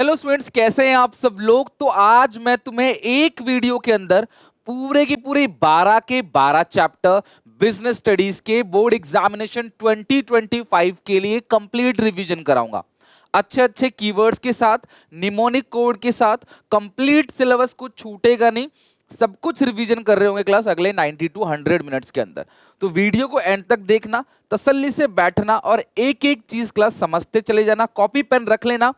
Hello students, कैसे हैं आप सब लोग। तो आज मैं तुम्हें एक वीडियो के अंदर पूरे की पूरी 12 के 12 चैप्टर बिजनेस स्टडीज के बोर्ड एग्जामिनेशन 2025 के लिए कंप्लीट रिवीजन कराऊंगा। अच्छे अच्छे कीवर्ड्स के साथ, निमोनिक कोड के साथ, कंप्लीट सिलेबस कुछ छूटेगा नहीं। सब कुछ रिवीजन कर रहे होंगे क्लास अगले 90 टू 100 मिनट्स के अंदर। तो वीडियो को एंड तक देखना, तसल्ली से बैठना और एक एक चीज क्लास समझते चले जाना। कॉपी पेन रख लेना,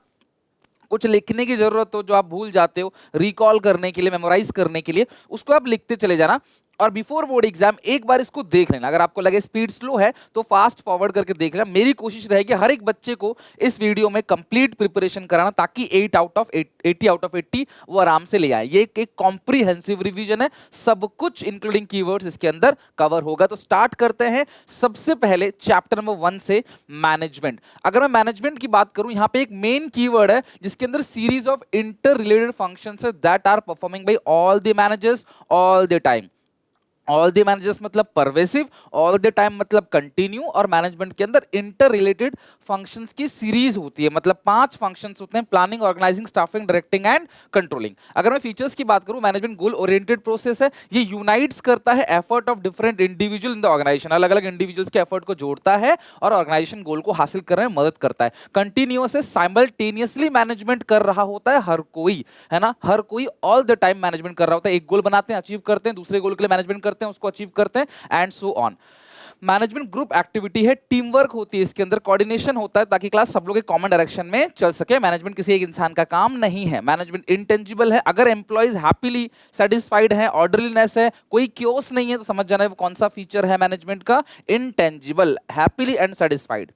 कुछ लिखने की जरूरत हो जो आप भूल जाते हो, रिकॉल करने के लिए, मेमोराइज करने के लिए, उसको आप लिखते चले जाना। और बिफोर बोर्ड एग्जाम एक बार इसको देख लेना। अगर आपको लगे स्पीड स्लो है तो फास्ट फॉरवर्ड करके देख लेना। मेरी कोशिश रहेगी हर एक बच्चे को इस वीडियो में कंप्लीट प्रिपरेशन कराना, ताकि 8 आउट ऑफ 80 आउट ऑफ 80 वो आराम से ले आए। ये एक कॉम्प्रिहेंसिव रिवीजन है, सब कुछ इंक्लूडिंग कीवर्ड्स इसके अंदर कवर होगा। तो स्टार्ट करते हैं सबसे पहले चैप्टर नंबर 1 से, मैनेजमेंट। अगर मैं मैनेजमेंट की बात करूं, यहां पे एक मेन कीवर्ड है जिसके अंदर series of inter related functions है that are performing by all the managers all the time. All the managers मतलब परवेसिव, ऑल द टाइम मतलब कंटिन्यू, और मैनेजमेंट के अंदर इंटर रिलेटेड फंक्शंस की सीरीज होती है। मतलब 5 फंक्शंस होते हैं: planning, organizing, staffing, directing and controlling. अगर मैं फीचर्स की बात करूं, मैनेजमेंट गोल ओरिएंटेड प्रोसेस है। ये यूनाइट्स करता है effort of different individual in the organization. अलग अलग इंडिविजुअल्स के एफर्ट को जोड़ता है और ऑर्गेनाइजेशन गोल को हासिल करने में मदद करता है। कंटिन्यूअस है, साइमल्टेनियसली मैनेजमेंट कर रहा होता है हर कोई, है ना, हर कोई ऑल द टाइम मैनेजमेंट कर रहा होता है। एक गोल बनाते हैं, अचीव करते हैं, दूसरे गोल के लिए मैनेजमेंट करते हैं, उसको अचीव करते हैं, and so on. Management group activity है, टीम वर्क होती है इसके अंदर, कोऑर्डिनेशन होता है ताकि क्लास सब लोग एक कॉमन डायरेक्शन में चल सके। मैनेजमेंट किसी एक इंसान का काम नहीं है। मैनेजमेंट इंटेंजिबल है। अगर एम्प्लॉइज हैप्पीली सेटिस्फाइड है, ऑर्डरलीनेस है, कोई क्योस नहीं है, तो समझ जाना है वो कौन सा फीचर है मैनेजमेंट का, intangible, happily and satisfied.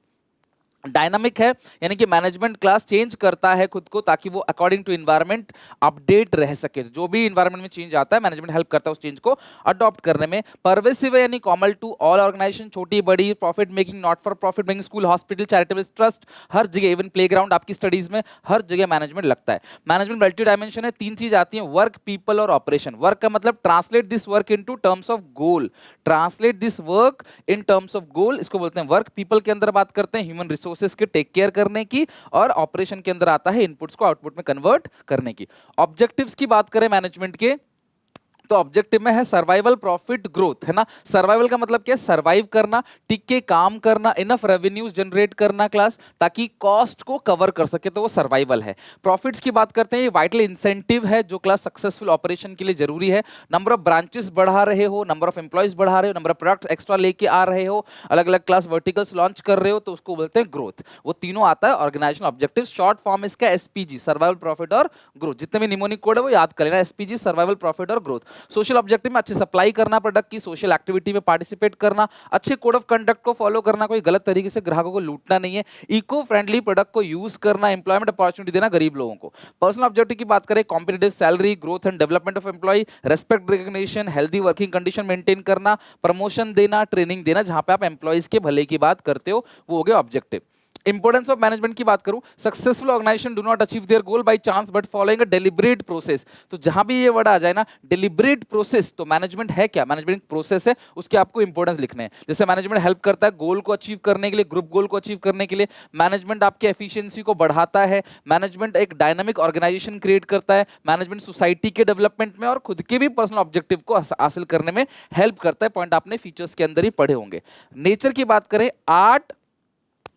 Dynamic है, यानी कि मैनेजमेंट क्लास चेंज करता है खुद को ताकि वो अकॉर्डिंग टू एनवायरनमेंट अपडेट रह सके। जो भी एनवायरनमेंट में चेंज आता है, मैनेजमेंट हेल्प करता है उस चेंज को अडॉप्ट करने में। परवेसिव है, यानी कॉमन टू ऑल ऑर्गेनाइजेशन, छोटी बड़ी, profit making, not for profit making, school, hospital, charitable trust, हर जगह, इवन प्लेग्राउंड आपकी स्टडीज में, हर जगह मैनेजमेंट लगता है। मैनेजमेंट मल्टी डायमेंशन है, 3 चीज आती है: वर्क, पीपल और ऑपरेशन। वर्क का मतलब translate this work into terms of goal, translate this work in terms of goal, इसको बोलते हैं वर्क। पीपल के अंदर बात करते हैं ह्यूमन रिसोर्सेज के टेक केयर करने की, और ऑपरेशन के अंदर आता है इनपुट्स को आउटपुट में कन्वर्ट करने की। ऑब्जेक्टिव्स की बात करें मैनेजमेंट के, तो ऑब्जेक्टिव में है सर्वाइवल, प्रॉफिट, ग्रोथ, है ना। सर्वाइवल का मतलब क्या है? सर्वाइव करना, टिक के काम करना, इनफ रेवेन्यूज जनरेट करना क्लास, ताकि कॉस्ट को कवर कर सके, तो वो सर्वाइवल है। प्रॉफिट्स की बात करते हैं, ये वाइटल इंसेंटिव है जो क्लास सक्सेसफुल ऑपरेशन के लिए जरूरी है। नंबर ऑफ ब्रांचेस बढ़ा रहे हो, नंबर ऑफ एम्प्लॉइज बढ़ा रहे हो, नंबर ऑफ प्रोडक्ट्स एक्स्ट्रा लेके आ रहे हो, अलग अलग क्लास वर्टिकल्स लॉन्च कर रहे हो, तो उसको बोलते हैं ग्रोथ। वो तीनों आता है ऑर्गेनाइजेशन ऑब्जेक्टिव। शॉर्ट फॉर्म इसका एसपीजी, सर्वाइवल, प्रॉफिट और ग्रोथ। जितने भी निमोनिक कोड है वो याद कर लेना, एसपीजी, सर्वाइवल, प्रॉफिट और ग्रोथ। सोशल ऑब्जेक्टिव में अच्छे सप्लाई करना प्रोडक्ट की, सोशल एक्टिविटी में पार्टिसिपेट करना, अच्छे कोड ऑफ कंडक्ट को फॉलो करना, कोई गलत तरीके से ग्राहकों को लूटना नहीं है, इको फ्रेंडली प्रोडक्ट को यूज करना, एम्प्लॉयमेंट अपॉर्चुनिटी देना गरीब लोगों को। पर्सनल ऑब्जेक्टिव की बात करें, competitive salary, growth and development of employ, respect, recognition, healthy working condition maintain करना, प्रमोशन देना, ट्रेनिंग देना, जहां पे आप एम्प्लॉइज के भले की बात करते हो, वो हो गया ऑब्जेक्टिव। इंपोर्टेंस ऑफ मैनेजमेंट की बात करूं, successful organization do not achieve their goal by chance but following a deliberate process. तो जहां भी ये वर्ड आ जाए ना, डेलिब्रेट प्रोसेस, तो मैनेजमेंट है क्या? मैनेजमेंट प्रोसेस है, उसके आपको इंपोर्टेंस लिखने हैं। जैसे मैनेजमेंट हेल्प करता है गोल को अचीव करने के लिए, ग्रुप गोल को अचीव करने के लिए। मैनेजमेंट आपकी एफिशिएंसी को बढ़ाता है। मैनेजमेंट एक डायनामिक ऑर्गेनाइजेशन क्रिएट करता है। मैनेजमेंट सोसाइटी के डेवलपमेंट में और खुद के भी पर्सनल ऑब्जेक्टिव को हासिल करने में हेल्प करता है। पॉइंट आपने फीचर्स के अंदर ही पढ़े होंगे। नेचर की बात करें, आर्ट,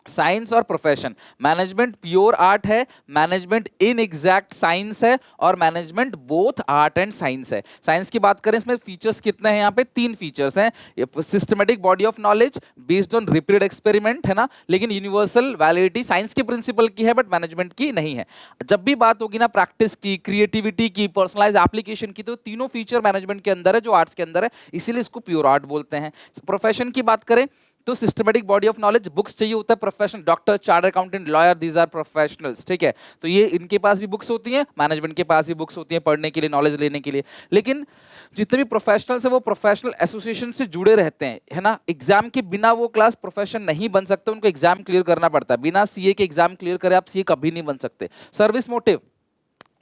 साइंस और प्रोफेशन। मैनेजमेंट प्योर आर्ट है, मैनेजमेंट इन एग्जैक्ट साइंस है, और management both art and science है। साइंस की बात करें, इसमें फीचर्स कितने हैं? यहाँ पे 3 फीचर्स हैं। Systematic body of knowledge based on repeated experiment, है ना, लेकिन यूनिवर्सल वैलिडिटी साइंस के प्रिंसिपल की है बट मैनेजमेंट की नहीं है। जब भी बात होगी ना प्रैक्टिस की, क्रिएटिविटी की, पर्सनलाइज एप्लीकेशन की, तो तीनों फीचर मैनेजमेंट के अंदर है जो आर्ट्स के अंदर है, इसीलिए इसको प्योर आर्ट बोलते हैं। प्रोफेशन की बात करें तो systematic body of knowledge, books चाहिए होता है professional, doctor, chartered accountant, lawyer, these are professionals, ठीक है। तो ये इनके पास भी बुक्स होती हैं, मैनेजमेंट के पास भी बुक्स होती हैं पढ़ने के लिए, नॉलेज लेने के लिए। लेकिन जितने भी प्रोफेशनल्स हैं वो प्रोफेशनल एसोसिएशन से जुड़े रहते हैं, है ना। एग्जाम के बिना वो क्लास प्रोफेशन नहीं बन सकते, उनको एग्जाम क्लियर करना पड़ता है। बिना सीए के एग्जाम क्लियर करे आप सीए कभी नहीं बन सकते। सर्विस मोटिव,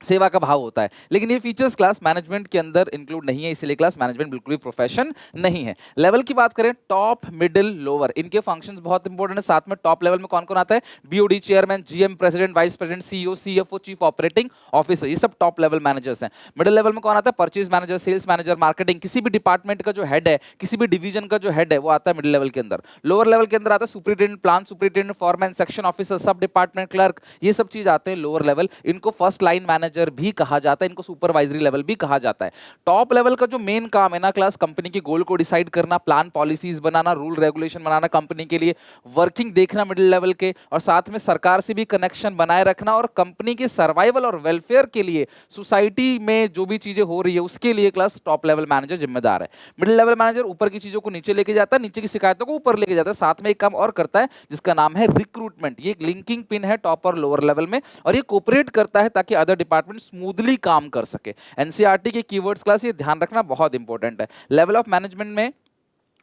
सेवा का भाव होता है। लेकिन ये फीचर्स क्लास मैनेजमेंट के अंदर इंक्लूड नहीं है, इसीलिए क्लास मैनेजमेंट बिल्कुल भी प्रोफेशन नहीं है। लेवल की बात करें, टॉप, मिडिल, लोअर, इनके फंक्शंस बहुत इंपॉर्टेंट है। साथ में टॉप लेवल में कौन कौन आता है? BOD chairman, GM, president, vice president, CEO, CFO, chief operating officer, ये सब टॉप लेवल मैनेजर्स हैं। मिडिल लेवल में कौन आता है? Purchase manager, sales manager, marketing, किसी भी डिपार्टमेंट का जो हेड है, किसी भी डिवीजन का जो हेड है, वो आता है मिडिल लेवल के अंदर। लोअर लेवल के अंदर आता है superintendent, plan superintendent, foreman, section officer, सब डिपार्टमेंट क्लर्क, ये सब चीज आते हैं लोअर लेवल। इनको फर्स्ट लाइन मैनेजर भी कहा जाता है, इनको सुपरवाइजरी लेवल भी कहा जाता है। टॉप लेवल का जो मेन काम है ना क्लास, कंपनी के गोल को डिसाइड करना, प्लान पॉलिसीज बनाना, रूल रेगुलेशन बनाना कंपनी के लिए, वर्किंग देखना मिडिल लेवल के, और साथ में सरकार से भी कनेक्शन बनाए रखना, और कंपनी के सर्वाइवल और वेलफेयर के लिए, सोसाइटी में जो भी चीजें हो रही है उसके लिए क्लास टॉप लेवल मैनेजर जिम्मेदार है। मिडिल लेवल मैनेजर ऊपर की चीजों को नीचे लेके जाता है, नीचे की शिकायतों को ऊपर लेके जाता है। साथ में एक काम और करता है जिसका नाम है रिक्रूटमेंट। ये एक लिंकिंग पिन है टॉप और लोअर लेवल में, और ये कोऑपरेट करता है ताकि अदर डिपार्टमेंट स्मूथली काम कर सके। एनसीईआरटी के कीवर्ड्स क्लास ये ध्यान रखना बहुत इंपॉर्टेंट है। लेवल ऑफ मैनेजमेंट में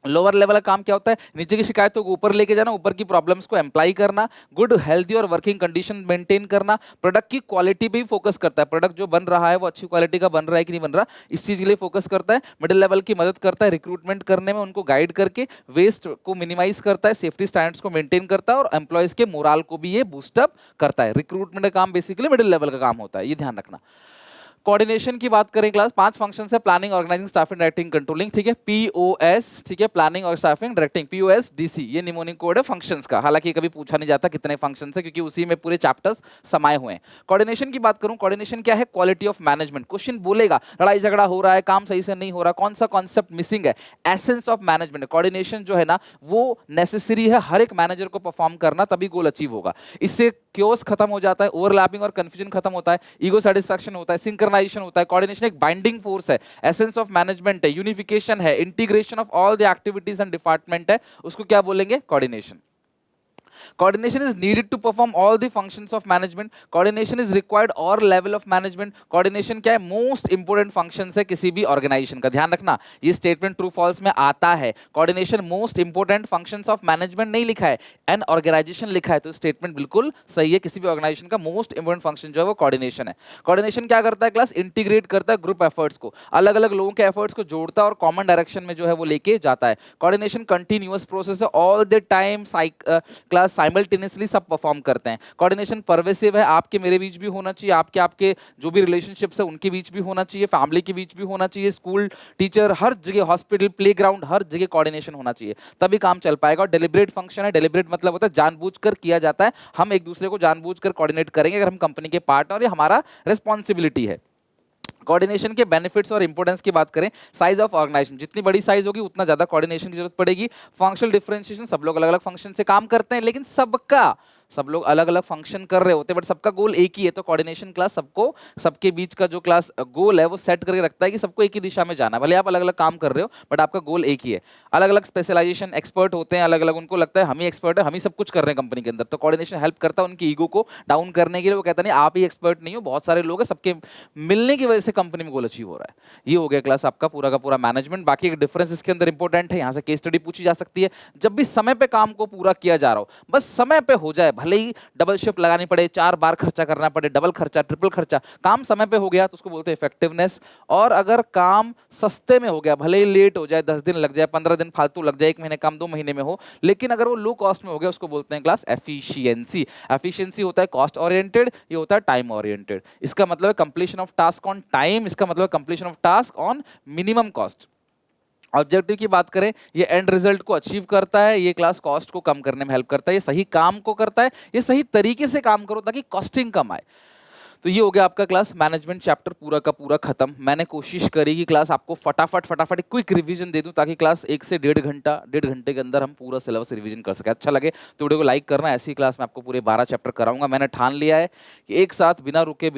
लोअर लेवल का काम क्या होता है? नीचे की शिकायतों को ऊपर लेके जाना, ऊपर की प्रॉब्लम्स को एम्प्लाई करना, गुड हेल्थी और वर्किंग कंडीशन मेंटेन करना, प्रोडक्ट की क्वालिटी पे भी फोकस करता है, प्रोडक्ट जो बन रहा है वो अच्छी क्वालिटी का बन रहा है कि नहीं बन रहा, इस चीज के लिए फोकस करता है। मिडिल लेवल की मदद करता है रिक्रूटमेंट करने में, उनको गाइड करके वेस्ट को मिनिमाइज करता है, सेफ्टी स्टैंडर्ड्स को मेंटेन करता है, और एम्प्लॉयज के मोराल को भी ये बूस्टअप करता है। रिक्रूटमेंट का काम बेसिकली मिडिल लेवल का काम होता है, ये ध्यान रखना। कोऑर्डिनेशन की बात करें क्लास, 5 फंक्शंस है: planning, organizing, staffing, directing, controlling. ठीक है, पीओएस, ठीक है, प्लानिंग और स्टाफिंग डायरेक्टिंग, पीओएस डीसी, ये निमोनिक कोड है फंक्शंस का। हालांकि कभी पूछा नहीं जाता कितने फंक्शंस है, क्योंकि उसी में पूरे चैप्टर्स समाये हुए हैं। कोऑर्डिनेशन की बात करूं, कोऑर्डिनेशन क्या है? Quality of management. क्वेश्चन बोलेगा लड़ाई झगड़ा हो रहा है, काम सही से नहीं हो रहा, कौन सा कॉन्सेप्ट मिसिंग है? Essence of management. कोऑर्डिनेशन जो है ना वो नेसेसरी है हर एक मैनेजर को परफॉर्म करना, तभी गोल अचीव होगा। इससे क्योस खत्म हो जाता है, ओवरलैपिंग और कंफ्यूजन खत्म होता है, ईगो सेटिस्फैक्शन होता है, सिंक्रोनाइजेशन होता है। कोऑर्डिनेशन एक बाइंडिंग फोर्स है, एसेंस ऑफ मैनेजमेंट है, यूनिफिकेशन है, integration of all the activities and department है, उसको क्या बोलेंगे? Coordination. Coordination is needed to perform all the functions of management. Coordination is required or level of management. Coordination क्या है? Most important functions है किसी भी organization का। ध्यान रखना, ये statement true false में आता है। Coordination most important functions of management नहीं लिखा है, an organization लिखा है, तो statement बिल्कुल सही है। किसी भी organization का most important function जो है वो coordination है। Coordination क्या करता है क्लास? Integrate करता है group efforts को, अलग अलग लोगों के efforts को जोड़ता है और common direction में जो है वो लेके जाता है। Coordination continuous process है, all the time class simultaneously सब परफॉर्म करते हैं। कोऑर्डिनेशन परवेसिव है, आपके मेरे बीच भी होना चाहिए, आपके आपके जो भी रिलेशनशिप्स है उनके बीच भी होना चाहिए, फैमिली के बीच भी होना चाहिए, स्कूल, टीचर, हर जगह, हॉस्पिटल, प्लेग्राउंड, हर जगह कोऑर्डिनेशन होना चाहिए, तभी काम चल पाएगा। और डेलिब्रेट फंक्शन है, डेलिब्रेट मतलब होता है जानबूझकर किया जाता है, हम एक दूसरे को जानबूझकर कोऑर्डिनेट करेंगे अगर हम कंपनी के पार्ट हैं और ये हमारा रिस्पॉन्सिबिलिटी है। कोऑर्डिनेशन के बेनिफिट्स और इंपोर्टेंस की बात करें, साइज ऑफ ऑर्गेनाइजेशन, जितनी बड़ी साइज होगी उतना ज्यादा कोऑर्डिनेशन की जरूरत पड़ेगी। फंक्शनल डिफरेंशिएशन, सब लोग अलग अलग फंक्शन से काम करते हैं, लेकिन सब लोग अलग अलग फंक्शन कर रहे होते हैं, बट सबका गोल एक ही है। तो कोऑर्डिनेशन क्लास सबको, सबके बीच का जो क्लास गोल है वो सेट करके रखता है कि सबको एक ही दिशा में जाना है। भले आप अलग अलग काम कर रहे हो बट आपका गोल एक ही है। अलग अलग स्पेशलाइजेशन, एक्सपर्ट होते हैं अलग अलग, उनको लगता है हम ही एक्सपर्ट है, हम ही सब कुछ कर रहे हैं कंपनी के अंदर। तो कोऑर्डिनेशन हेल्प करता है उनकी ईगो को डाउन करने के लिए। वो कहता नहीं आप ही एक्सपर्ट नहीं हो, बहुत सारे लोग हैं, सबके मिलने की वजह से कंपनी में गोल अचीव हो रहा है। ये हो गया क्लास आपका पूरा का पूरा मैनेजमेंट। बाकी एक डिफरेंस इसके अंदर इंपॉर्टेंट है, यहाँ से केस स्टडी पूछी जा सकती है। जब भी समय पे काम को पूरा किया जा रहा हो, बस समय पे हो जाए, भले ही डबल शिफ्ट लगानी पड़े, 4 बार खर्चा करना पड़े, डबल खर्चा, ट्रिपल खर्चा, काम समय पे हो गया तो उसको बोलते हैं इफेक्टिवनेस। और अगर काम सस्ते में हो गया, भले ही लेट हो जाए, 10 दिन लग जाए, 15 दिन फालतू लग जाए, 1 महीने काम 2 महीने में हो, लेकिन अगर वो लो कॉस्ट में हो गया, उसको बोलते हैं क्लास एफिशिएंसी। एफिशिएंसी होता है कॉस्ट ओरिएंटेड, ये होता है टाइम ओरिएंटेड। इसका मतलब है completion of task on time, इसका मतलब है completion of task on minimum cost. Objective की बात करें, ये एंड रिजल्ट को अचीव करता है, ये क्लास कॉस्ट को कम करने में हेल्प करता है, ये सही काम को करता है, ये सही तरीके से काम करो ताकि कॉस्टिंग कम आए। तो ये हो गया आपका क्लास मैनेजमेंट चैप्टर पूरा का पूरा खत्म। मैंने कोशिश करी कि क्लास आपको फटाफट एक क्विक रिवीजन दे दूं ताकि क्लास 1 से 1.5 घंटे के अंदर हम पूरा सिलेबस रिवीजन कर सके। अच्छा लगे तो वीडियो को लाइक करना। ऐसी क्लास में आपको पूरे 12 चैप्टर कराऊंगा। मैंने ठान लिया है कि एक साथ बिना रुके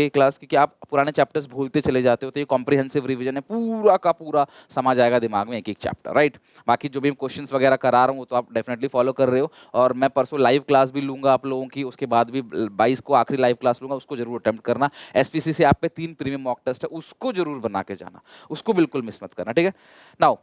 क्लास, क्योंकि आप पुराने चैप्टर्स भूलते चले जाते हो, तो ये कॉम्प्रिहेंसिव रिवीजन है, पूरा का पूरा समा जाएगा दिमाग में एक एक चैप्टर, राइट। बाकी जो भी क्वेश्चन वगैरह करा रहा हूँ तो आप डेफिनेटली फॉलो कर रहे हो। और मैं परसों लाइव क्लास भी लूंगा आप लोगों की, उसके बाद भी 22 को आखिरी लाइव क्लास लूंगा, उसको जरूर अटेम्प्ट करना। एसपीसीसी ऐप पे 3 प्रीमियम मॉक टेस्ट है, उसको जरूर बना के जाना, उसको बिल्कुल मिस मत करना, ठीक है। नाउ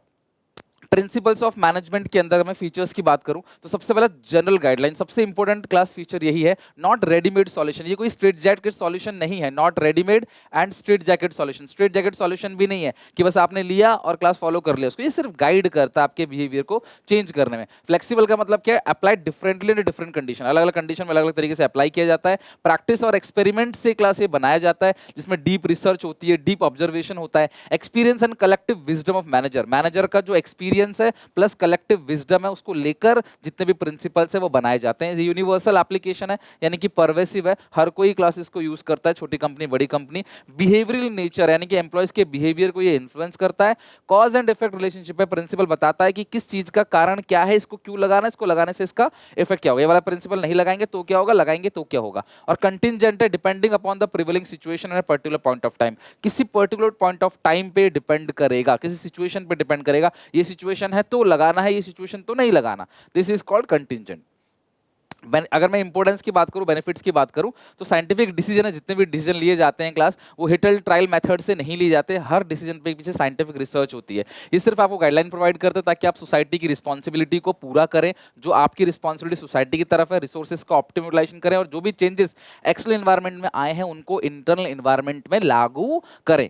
प्रिंसिपल्स ऑफ मैनेजमेंट के अंदर मैं फीचर्स की बात करूं तो सबसे पहला जनरल गाइडलाइन, सबसे इंपॉर्टेंट क्लास फीचर यही है, नॉट रेडीमेड सॉल्यूशन। ये कोई स्ट्रेट जैकेट सॉल्यूशन नहीं है, not readymade and straight jacket solution. Straight jacket solution भी नहीं है कि बस आपने लिया और क्लास फॉलो कर लिया उसको, ये सिर्फ गाइड करता है आपके बिहेवियर को चेंज करने में। फ्लेक्सिबल का मतलब क्या है, applied differently in different condition, अलग अलग कंडीशन में अलग अलग तरीके से अप्लाई किया जाता है। प्रैक्टिस और एक्सपेरिमेंट से क्लास ये बनाया जाता है, जिसमें डीप रिसर्च होती है, डीप ऑब्जर्वेशन होता है। Experience and collective wisdom of manager, manager का जो एक्सपीरियंस है प्लस कलेक्टिव विजडम है, उसको लेकर जितने भी प्रिंसिपल्स है वो बनाए जाते हैं। यूनिवर्सल एप्लीकेशन है, यानी कि परवेसिव है, हर कोई क्लासेस को यूज करता है, छोटी कंपनी बड़ी कंपनी। बिहेवियरल नेचर, यानी कि एम्प्लॉयज के बिहेवियर को ये इन्फ्लुएंस करता है। कॉज एंड इफेक्ट रिलेशनशिप है, प्रिंसिपल बताता है कि किस चीज का कारण क्या है, इसको क्यों लगाना है, इसको लगाने से इसका इफेक्ट क्या होगा। ये वाला प्रिंसिपल नहीं लगाएंगे तो क्या होगा, लगाएंगे तो क्या होगा। और कंटिंजेंट है, depending upon the prevailing situation at particular point of time, किसी पर्टिकुलर पॉइंट ऑफ टाइम पे डिपेंड करेगा, किसी सिचुएशन पे डिपेंड करेगा। ये सिचुएशन है तो लगाना है, ये सिचुएशन तो नहीं लगाना। This is called contingent. अगर मैं इंपोर्टेंस की बात करूं, बेनिफिट्स की बात करूं, तो साइंटिफिक डिसीजन है, जितने भी डिसीजन लिए जाते हैं क्लास, वो हिटल ट्रायल मेथड से नहीं लिए जाते। हर डिसीजन पे पीछे साइंटिफिक रिसर्च होती है। ये सिर्फ आपको गाइडलाइन प्रोवाइड करते हैं ताकि आप सोसाइटी की रिस्पॉन्सिबिलिटी को पूरा करें, जो आपकी रिस्पॉन्सिबिलिटी सोसाइटी की तरफ है, रिसोर्सेज का ऑप्टिमाइजेशन करें, और जो भी चेंजेस एक्सटर्नल एनवायरनमेंट में आए हैं उनको इंटरनल एनवायरनमेंट में लागू करें।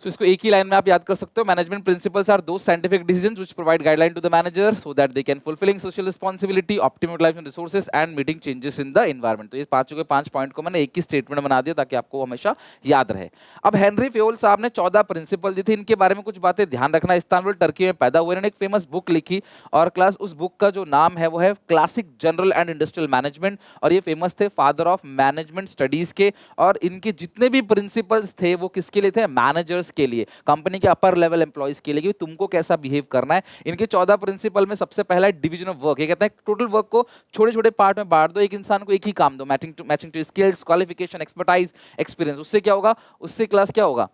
So, इसको एक ही लाइन में आप याद कर सकते हो, management principles are those scientific decisions which provide guideline to the manager so that they can fulfilling social responsibility, optimum utilization resources and meeting changes in the environment. तो ये पांचों के पांच पॉइंट को मैंने एक ही स्टेटमेंट बना दिया ताकि आपको हमेशा याद रहे। अब हेनरी फेयोल साहब ने 14 प्रिंसिपल दी थी, इनके बारे में कुछ बातें ध्यान रखना। इस्तांबुल टर्की में पैदा हुए, इन्होंने एक फेमस बुक लिखी, और क्लास उस बुक का जो नाम है वो है classic general and industrial management, और ये फेमस थे फादर ऑफ मैनेजमेंट स्टडीज के। और इनके जितने भी प्रिंसिपल्स थे वो किसके लिए थे, मैनेजर्स के लिए, कंपनी के अपर लेवल एम्प्लॉइज के लिए, कि तुमको कैसा बिहेव करना है। इनके 14 प्रिंसिपल में सबसे पहला है डिवीजन ऑफ वर्क। ये कहते हैं टोटल वर्क को छोटे छोटे पार्ट में बांट दो, एक इंसान को एक ही काम दो, matching to skills, qualification, expertise, experience. उससे क्या होगा, उससे क्लास क्या होगा,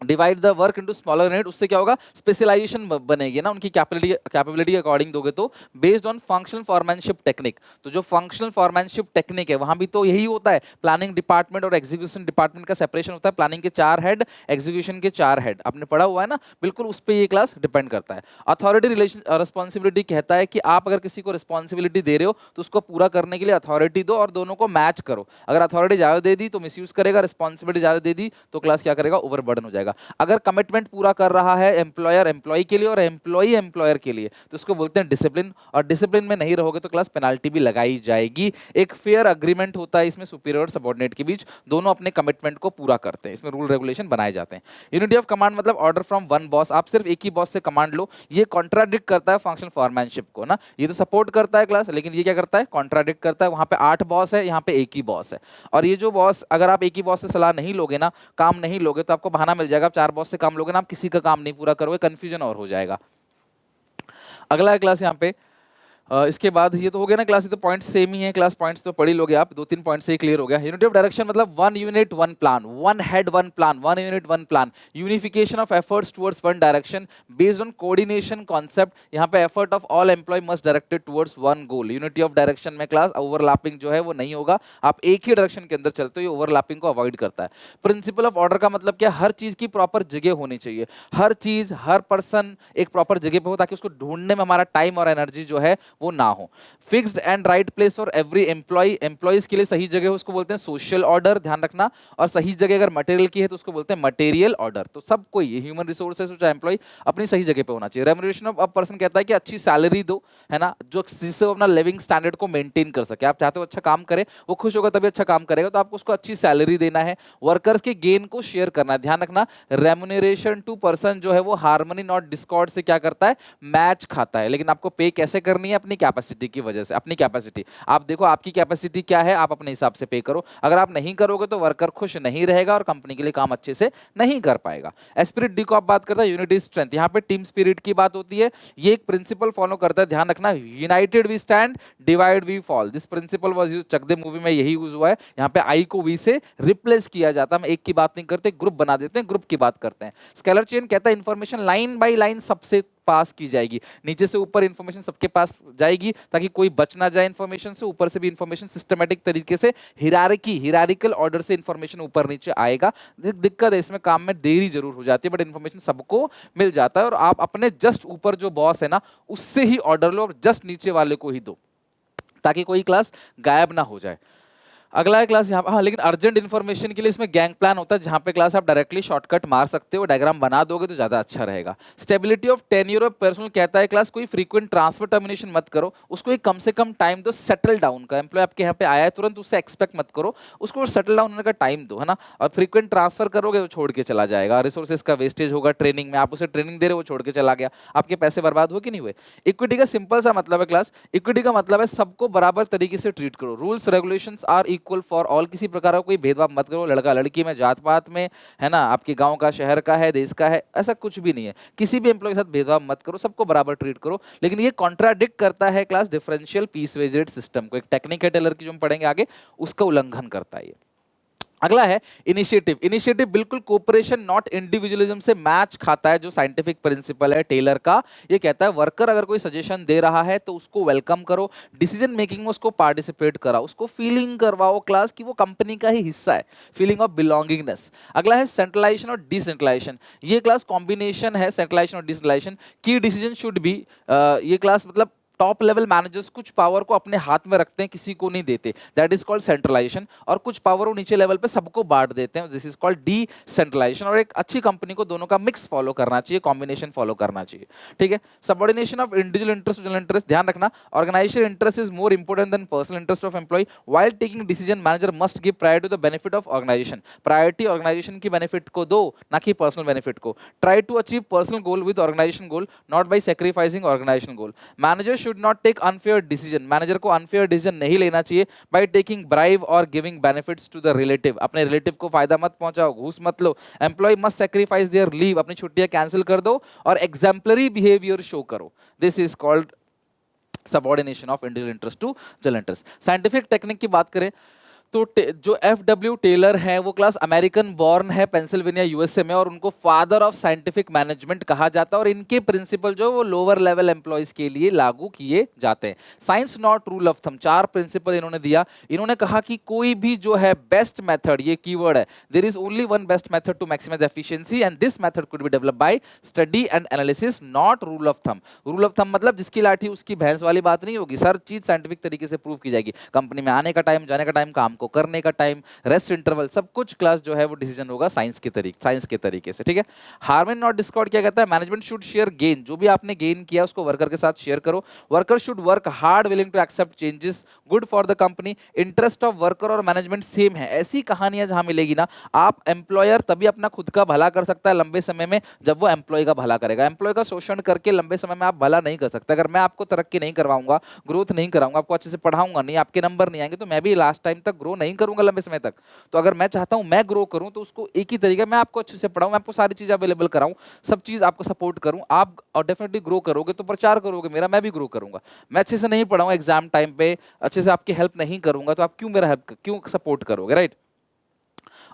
divide the work into smaller unit. उससे क्या होगा, स्पेशलाइजेशन बनेगी ना, उनकी कैपेबिलिटी के अकॉर्डिंग दोगे तो। बेस्ड ऑन फंक्शनल फॉर्मैनशिप टेक्निक, तो जो फंक्शनल फॉर्मैनशिप टेक्निक है वहां भी तो यही होता है, प्लानिंग डिपार्टमेंट और एग्जीक्यूशन डिपार्टमेंट का सेपरेशन होता है। प्लानिंग के 4 हेड, एग्जीक्यूशन के 4 हेड, आपने पढ़ा हुआ है ना, बिल्कुल उस पर ये क्लास डिपेंड करता है। अथॉरिटी रिलेशन रिस्पॉन्सिबिलिटी कहता है कि आप अगर किसी को रिस्पॉन्सिबिलिटी दे रहे हो तो उसको पूरा करने के लिए अथॉरिटी दो और दोनों को मैच करो। अगर अथॉरिटी ज्यादा दे दी तो मिसयूज करेगा, रिस्पॉन्सिबिलिटी ज्यादा दे दी तो क्लास क्या करेगा, ओवरबर्डन हो जाएगा। अगर कमिटमेंट पूरा कर रहा है एम्प्लॉयर एम्प्लॉय के लिए और एम्प्लॉय एम्प्लॉयर के लिए तो उसको बोलते हैं डिसिप्लिन, और डिसिप्लिन में नहीं रहोगे तो क्लास पेनाल्टी भी लगाई जाएगी। एक फेयर अग्रीमेंट होता है इसमें सुपीरियर और सबऑर्डिनेट के बीच, दोनों अपने कमिटमेंट को पूरा करते हैं, इसमें रूल रेगुलेशन बनाए जाते हैं। यूनिटी ऑफ कमांड मतलब ऑर्डर फ्रॉम वन बॉस, आप सिर्फ एक ही बॉस से कमांड लो। ये कॉन्ट्राडिक्ट करता है फंक्शनल फॉर्मैनशिप को ना, ये तो सपोर्ट करता है क्लास, लेकिन ये क्या करता है, कॉन्ट्राडिक्ट करता है। वहां पे 8 बॉस है, यहाँ पे एक ही बॉस है, और ये जो बॉस, अगर आप एक ही बॉस से सलाह नहीं लोगे ना, काम नहीं लोगे, तो आपको बहाना मिल जाएगा। आप 4 बॉस से काम लोगे ना, आप किसी का काम नहीं पूरा करोगे, कंफ्यूजन और हो जाएगा। अगला क्लास यहाँ पे इसके बाद ये तो हो गया ना क्लास, ये तो पॉइंट्स सेम ही है क्लास, पॉइंट्स तो पढ़ ही लोगे आप, 2-3 पॉइंट्स से क्लियर हो गया। यूनिटी ऑफ डायरेक्शन मतलब 1 unit 1 plan, 1 head 1 plan, 1 unit 1 plan. Unification of efforts towards 1 direction based on coordination concept, यहाँ पे effort of all employ must directed towards 1 goal. Unity of direction में class overlapping जो है वो नहीं होगा, आप एक ही डायरेक्शन के अंदर चलते हो, ये ओवरलैपिंग को अवॉइड करता है। प्रिंसिपल ऑफ ऑर्डर का मतलब क्या, हर चीज की प्रॉपर जगह होनी चाहिए, हर चीज हर पर्सन एक प्रॉपर जगह पे हो ताकि उसको ढूंढने में हमारा टाइम और एनर्जी जो है वो ना हो। Fixed and right place for every employ, employees के लिए सही जगह हो उसको बोलते हैं सोशल ऑर्डर, ध्यान रखना। और सही जगह अगर मटेरियल की है तो उसको बोलते हैं मटेरियल ऑर्डर। तो सब कोई ह्यूमन रिसोर्सेज चाहे एम्प्लॉय अपनी सही जगह पे होना चाहिए। रेम्यूनरेशन ऑफ पर्सन कहता है कि अच्छी सैलरी दो, है ना, जो जिससे वो अपना लिविंग स्टैंडर्ड को मेंटेन कर सके। आप चाहते हो अच्छा काम करे, वो खुश होगा तभी अच्छा काम करेगा, तो आपको उसको अच्छी सैलरी देना है। वर्कर्स के गेन को शेयर करना है, ध्यान रखना। रेम्यूनरेशन टू पर्सन जो है वो हार्मनी नॉट डिस्कॉर्ड से क्या करता है, मैच खाता है। लेकिन आपको पे कैसे करनी है, अपनी कैपेसिटी की वजह से, अपनी कैपेसिटी। आप देखो आपकी कैपेसिटी क्या है, आप अपने हिसाब से पे करो। अगर आप नहीं करोगे तो वर्कर खुश नहीं रहेगा और कंपनी के लिए काम अच्छे से नहीं कर पाएगा। एस्पिरिट डी को आप बात करता है यूनिटी स्ट्रेंथ, यहाँ पे टीम स्पिरिट की बात होती है। ये एक प्रिंसिपल फॉलो करता है, ध्यान रखना, united we stand, divide we fall. This principle was used, Chak De movie में यही यूज हुआ है। यहाँ पे आई को वी से रिप्लेस किया जाता है, हम एक की बात नहीं करते, ग्रुप बना देते हैं, ग्रुप की बात करते हैं। स्केलर चेन कहता है इंफॉर्मेशन लाइन बाय लाइन सबसे पास की जाएगी, नीचे से ऊपर इंफॉर्मेशन सबके पास जाएगी ताकि कोई बच ना जाए इंफॉर्मेशन से, ऊपर से भी इंफॉर्मेशन सिस्टमेटिक तरीके से हिरारिकल ऑर्डर से इंफॉर्मेशन ऊपर नीचे आएगा। दिक्कत है इसमें, काम में देरी जरूर हो जाती है बट इंफॉर्मेशन सबको मिल जाता है, और आप अपने जस्ट ऊपर जो बॉस है ना उससे ही ऑर्डर लो और जस्ट नीचे वाले को ही दो ताकि कोई क्लास गायब ना हो जाए। अगला है क्लास यहाँ पर, हाँ लेकिन अर्जेंट इन्फॉर्मेशन के लिए इसमें गैंग प्लान होता है जहाँ पे क्लास आप डायरेक्टली शॉर्टकट मार सकते हो, डायग्राम बना दोगे तो ज्यादा अच्छा रहेगा। Stability of tenure of personal कहता है क्लास कोई फ्रीक्वेंट ट्रांसफर टर्मिनेशन मत करो, उसको एक कम से कम टाइम दो सेटल डाउन का। एम्प्लॉय आपके यहाँ पे आया है तुरंत उससे एक्सपेक्ट मत करो, उसको सेटल डाउन होने का टाइम दो, है ना। और फ्रीक्वेंट ट्रांसफर करोगे तो छोड़ के चला जाएगा, रिसोर्सेज का वेस्टेज होगा, ट्रेनिंग में आप उसे ट्रेनिंग दे रहे हो वो छोड़ के चला गया, आपके पैसे बर्बाद हो कि नहीं हुए। इक्विटी का सिंपल सा मतलब है क्लास, इक्विटी का मतलब है सबको बराबर तरीके से ट्रीट करो, rules regulations are equal for all, किसी प्रकार का कोई भेदभाव मत करो, लड़का लड़की में, जात पात में, है ना, आपके गांव का, शहर का है, देश का है, ऐसा कुछ भी नहीं है। किसी भी एम्प्लॉय के साथ भेदभाव मत करो, सबको बराबर ट्रीट करो। लेकिन ये कॉन्ट्राडिक्ट करता है class differential piece wage rate system को, एक टेक्निक है टेलर की जो हम पढ़ेंगे आगे, उसका उल्लंघन करता है ये। अगला है इनिशिएटिव। इनिशिएटिव बिल्कुल कोऑपरेशन नॉट इंडिविजुअलिज्म से मैच खाता है, जो साइंटिफिक प्रिंसिपल है टेलर का। ये कहता है वर्कर अगर कोई सजेशन दे रहा है तो उसको वेलकम करो, डिसीजन मेकिंग में उसको पार्टिसिपेट कराओ, उसको फीलिंग करवाओ क्लास कि वो कंपनी का ही हिस्सा है, फीलिंग ऑफ बिलोंगिंगनेस। अगला है सेंट्रलाइजेशन और डिसेंट्रलाइजेशन। ये क्लास कॉम्बिनेशन है सेंट्रलाइजेशन और डिसेंट्रलाइजेशन की डिसीजन शुड बी, ये क्लास मतलब टॉप लेवल मैनेजर्स कुछ पावर को अपने हाथ में रखते हैं, किसी को नहीं देते, दैट इज कॉल्ड सेंट्रलाइजेशन। और कुछ पावर वो नीचे लेवल पे सबको बांट देते हैं, दिस इज कॉल्ड डीसेंट्रलाइजेशन। और एक अच्छी कंपनी को दोनों का मिक्स फॉलो करना चाहिए, कॉम्बिनेशन फॉलो करना चाहिए, ठीक है। Subordination of individual interest to general interest, ध्यान रखना organization interest is more important than personal interest of employ. While taking decision manager must give priority to the benefit of organization, priority organization की benefit को दो ना कि personal benefit को। Try to achieve personal goal with organization goal, not by sacrificing organization goal. Manager should not take unfair decision, manager को unfair decision नहीं लेना चाहिए बाय टेकिंग ब्राइब और giving benefits to the relative, अपने relative को फायदा मत पहुंचाओ, घूस मत लो। Employ must sacrifice their leave, अपनी छुट्टियां कैंसिल कर दो और एग्जाम्पलरी बिहेवियर शो करो, this is called subordination of individual interest to general interest. Scientific technique की बात करें तो जो एफ.डब्ल्यू. टेलर है वो क्लास अमेरिकन बॉर्न है, पेंसिल्वेनिया यूएसए में, और उनको फादर ऑफ साइंटिफिक मैनेजमेंट कहा जाता है। और इनके प्रिंसिपल जो वो लोअर लेवल एम्प्लॉयज के लिए लागू किए जाते हैं। Science not rule of thumb, 4 principle इन्होंने दिया। इन्होंने कहा कि कोई भी जो है बेस्ट मेथड, ये कीवर्ड है, there is only one best method to maximize efficiency and this method could be developed by study and analysis, not rule of thumb. Rule of thumb मतलब जिसकी लाठी उसकी भैंस वाली बात नहीं होगी, हर चीज साइंटिफिक तरीके से प्रूव की जाएगी। कंपनी में आने का टाइम, जाने का टाइम, काम को करने का टाइम, रेस्ट इंटरवल, सब कुछ क्लास जो है वो डिसीजन होगा साइंस के तरीके से, ठीक है। हार्मनी नॉट डिस्कॉर्ड क्या कहता है, मैनेजमेंट शुड शेयर गेन, जो भी आपने गेन किया उसको वर्कर के साथ शेयर करो। Worker should work hard willing to accept changes good for the company. Interest of worker और मैनेजमेंट सेम है। ऐसी कहानियां जहां मिलेगी ना, आप एम्प्लॉयर तभी अपना खुद का भला कर सकता है लंबे समय में जब वो एम्प्लॉय का भला करेगा। एम्प्लॉय का शोषण करके लंबे समय में आप भला नहीं कर सकते। अगर मैं आपको तरक्की नहीं करवाऊंगा, ग्रोथ नहीं कराऊंगा, आपको अच्छे से पढ़ाऊंगा नहीं, आपके नंबर नहीं आएंगे, तो मैं भी लास्ट टाइम तक ग्रो नहीं करूंगा लंबे समय तक। तो अगर मैं चाहता हूं मैं ग्रो करूं तो उसको एक ही तरीका, मैं आपको अच्छे से पढ़ाऊं, मैं आपको सारी चीज अवेलेबल कराऊं, सब चीज आपको सपोर्ट करूं, आप और डेफिनेटली ग्रो करोगे तो प्रचार करोगे मेरा, मैं भी ग्रो करूंगा। मैं अच्छे से नहीं पढ़ाऊंगा एग्जाम टाइम पे, अच्छे से आपकी हेल्प नहीं करूंगा, तो आप क्यों मेरा हेल्प, क्यों सपोर्ट करोगे, राइट।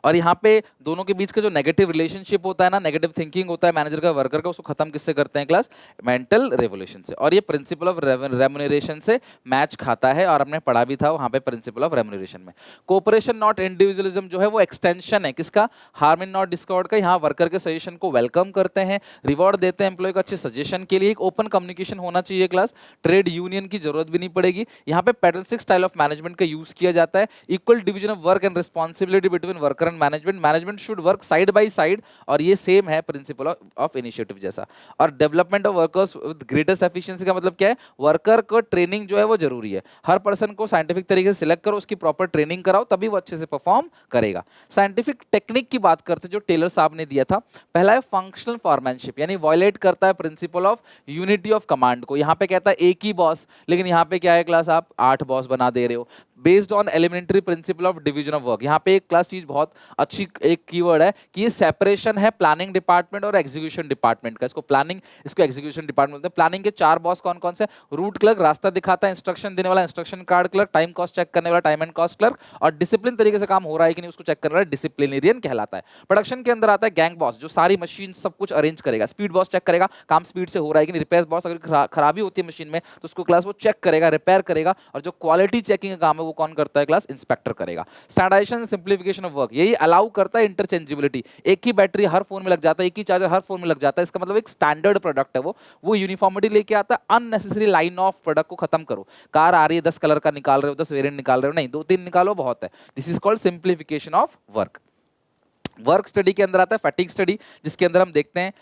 और यहाँ पे दोनों के बीच का जो नेगेटिव रिलेशनशिप होता है ना, नेगेटिव थिंकिंग होता है मैनेजर का वर्कर का, उसको खत्म किससे करते हैं क्लास, मेंटल रेवोल्यूशन से। और ये प्रिंसिपल ऑफ रेम्युनरेशन से मैच खाता है, और हमने पढ़ा भी था वहां पे प्रिंसिपल ऑफ रेम्युनरेशन में। कोऑपरेशन नॉट इंडिविजुअलिज्म जो है वो एक्सटेंशन है किसका, हार्मनी नॉट डिस्कॉर्ड का। यहाँ वर्कर के सजेशन को वेलकम करते हैं, रिवॉर्ड देते हैं एम्प्लॉय को अच्छे सजेशन के लिए। एक ओपन कम्युनिकेशन होना चाहिए क्लास, ट्रेड यूनियन की जरूरत भी नहीं पड़ेगी। यहाँ पे पैटर्निस्टिक स्टाइल ऑफ मैनेजमेंट का यूज किया जाता है। Equal division of work and responsibility between worker and management, management should work side by side, और ये सेम है प्रिंसिपल ऑफ इनिशिएटिव जैसा। और development of workers with greatest efficiency का मतलब क्या है, वर्कर को ट्रेनिंग जो है वो जरूरी है। हर पर्सन को साइंटिफिक तरीके से सिलेक्ट करो, उसकी प्रॉपर ट्रेनिंग कराओ, तभी वो अच्छे से परफॉर्म करेगा। साइंटिफिक टेक्निक की बात करते जो टेलर साहब ने दिया था, पहला है फंक्शनल फॉरमैनशिप, यानी वायलेट करता है principle of unity of command को। यहाँ पे कहता है एक ही बॉस, लेकिन यहाँ पे क्या है क्लास, आप 8 बॉस बना दे रहे हो। Based on elementary principle of division of work. यहाँ पे एक क्लास चीज बहुत अच्छी एक कीवर्ड है कि ये सेपरेशन है प्लानिंग डिपार्टमेंट और एग्जीक्यूशन डिपार्टमेंट का। इसको प्लानिंग, इसको एग्जीक्यूशन डिपार्टमेंट बोलते हैं। प्लानिंग के 4 बॉस कौन कौन से? रूट क्लर्क, रास्ता दिखाता है, इंस्ट्रक्शन देने वाला instruction card clerk, time cost check करने वाला टाइम एंड कॉस्ट क्लर्क, और डिसिप्लिन तरीके से काम हो रहा है कि नहीं उसको चेक करने वाला डिसिप्लिनेरियन कहलाता है। प्रोडक्शन के अंदर आता है गैंग बॉस, जो सारी मशीन सब कुछ अरेंज करेगा। स्पीड बॉस चेक करेगा काम स्पीड से हो रहा है कि नहीं। रिपेयर बॉस, अगर खराबी होती है मशीन में तो उसको क्लास वो चेक करेगा, रिपेयर करेगा। और जो क्वालिटी चेकिंग का काम है वो कौन करता है? क्लास इंस्पेक्टर करेगा। स्टैंडर्डाइजेशन सिंप्लीफिकेशन ऑफ वर्क, यही अलाउ करता है इंटरचेंजेबिलिटी। एक ही बैटरी हर फोन में लग जाता है, एक ही चार्जर हर फोन में लग जाता है, इसका मतलब एक स्टैंडर्ड प्रोडक्ट है वो यूनिफॉर्मिटी लेके आता है। अननेसेसरी लाइन ऑफ प्रोडक्ट को खत्म करो। कार आ रही है 10 कलर का निकाल रहे हो, 10 वेरिएंट निकाल रहे हो, नहीं 2-3 निकालो बहुत है। This is called simplification of work. Work study के अंदर आता है फैटिग स्टडी, जिसके अंदर हम देखते हैं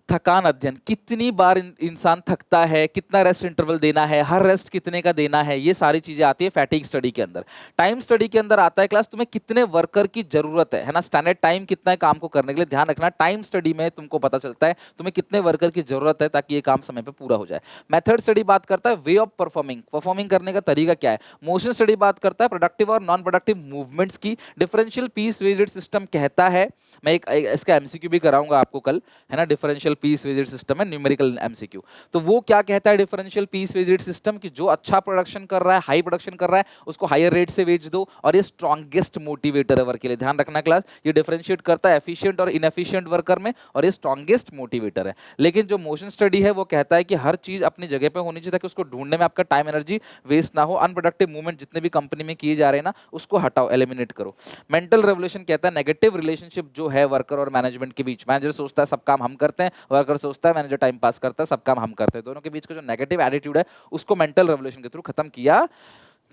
थकान अध्ययन, कितनी बार इंसान थकता है, कितना रेस्ट इंटरवल देना है, हर रेस्ट कितने का देना है, ये सारी चीजें आती है फैटिग स्टडी के अंदर। टाइम स्टडी के अंदर आता है क्लास तुम्हें कितने वर्कर की जरूरत है ना, स्टैंडर्ड टाइम कितना है काम को करने के लिए। ध्यान रखना टाइम स्टडी में तुमको पता चलता है तुम्हें कितने वर्कर की जरूरत है ताकि ये काम समय पे पूरा हो जाए। मेथड स्टडी बात करता है वे ऑफ परफॉर्मिंग, परफॉर्मिंग करने का तरीका क्या है। मोशन स्टडी बात करता है प्रोडक्टिव और नॉन प्रोडक्टिव मूवमेंट्स की। डिफरेंशियल पीस वेजेड सिस्टम कहता है, मैं इसका एमसीक्यू भी कराऊंगा आपको कल, है ना। डिफरेंशियल पीस वेजेड सिस्टम है, न्यूमेरिकल एमसीक्यू। तो वो क्या कहता है डिफरेंशियल पीस वेजेड सिस्टम, कि जो अच्छा प्रोडक्शन कर रहा है, हाई प्रोडक्शन कर रहा है, उसको हायर रेट से वेच दो, और ये स्ट्रॉन्गेस्ट मोटिवेटर है वर्क के लिए। ध्यान रखना क्लास, ये डिफरेंशिएट करता है एफिशिएंट और इनएफिशिएंट वर्कर में, और ये स्ट्रॉन्गेस्ट मोटिवेटर है। लेकिन जो मोशन स्टडी है वो कहता है कि हर चीज अपनी जगह पे होनी चाहिए ताकि उसको ढूंढने में आपका टाइम एनर्जी वेस्ट ना हो। अनप्रोडक्टिव मूवमेंट जितने भी कंपनी में किए जा रहे हैं ना, उसको हटाओ, एलिमिनेट करो। मेंटल रेवोल्यूशन कहता है नेगेटिव रिलेशनशिप जो है वर्कर और मैनेजमेंट के बीच। मैनेजर सोचता है सब काम हम करते हैं, वर्कर सोचता है मैनेजर टाइम पास करता है, सब काम हम करते हैं। दोनों के बीच का जो नेगेटिव एटीट्यूड है उसको मेंटल रेवोल्यूशन के थ्रू खत्म किया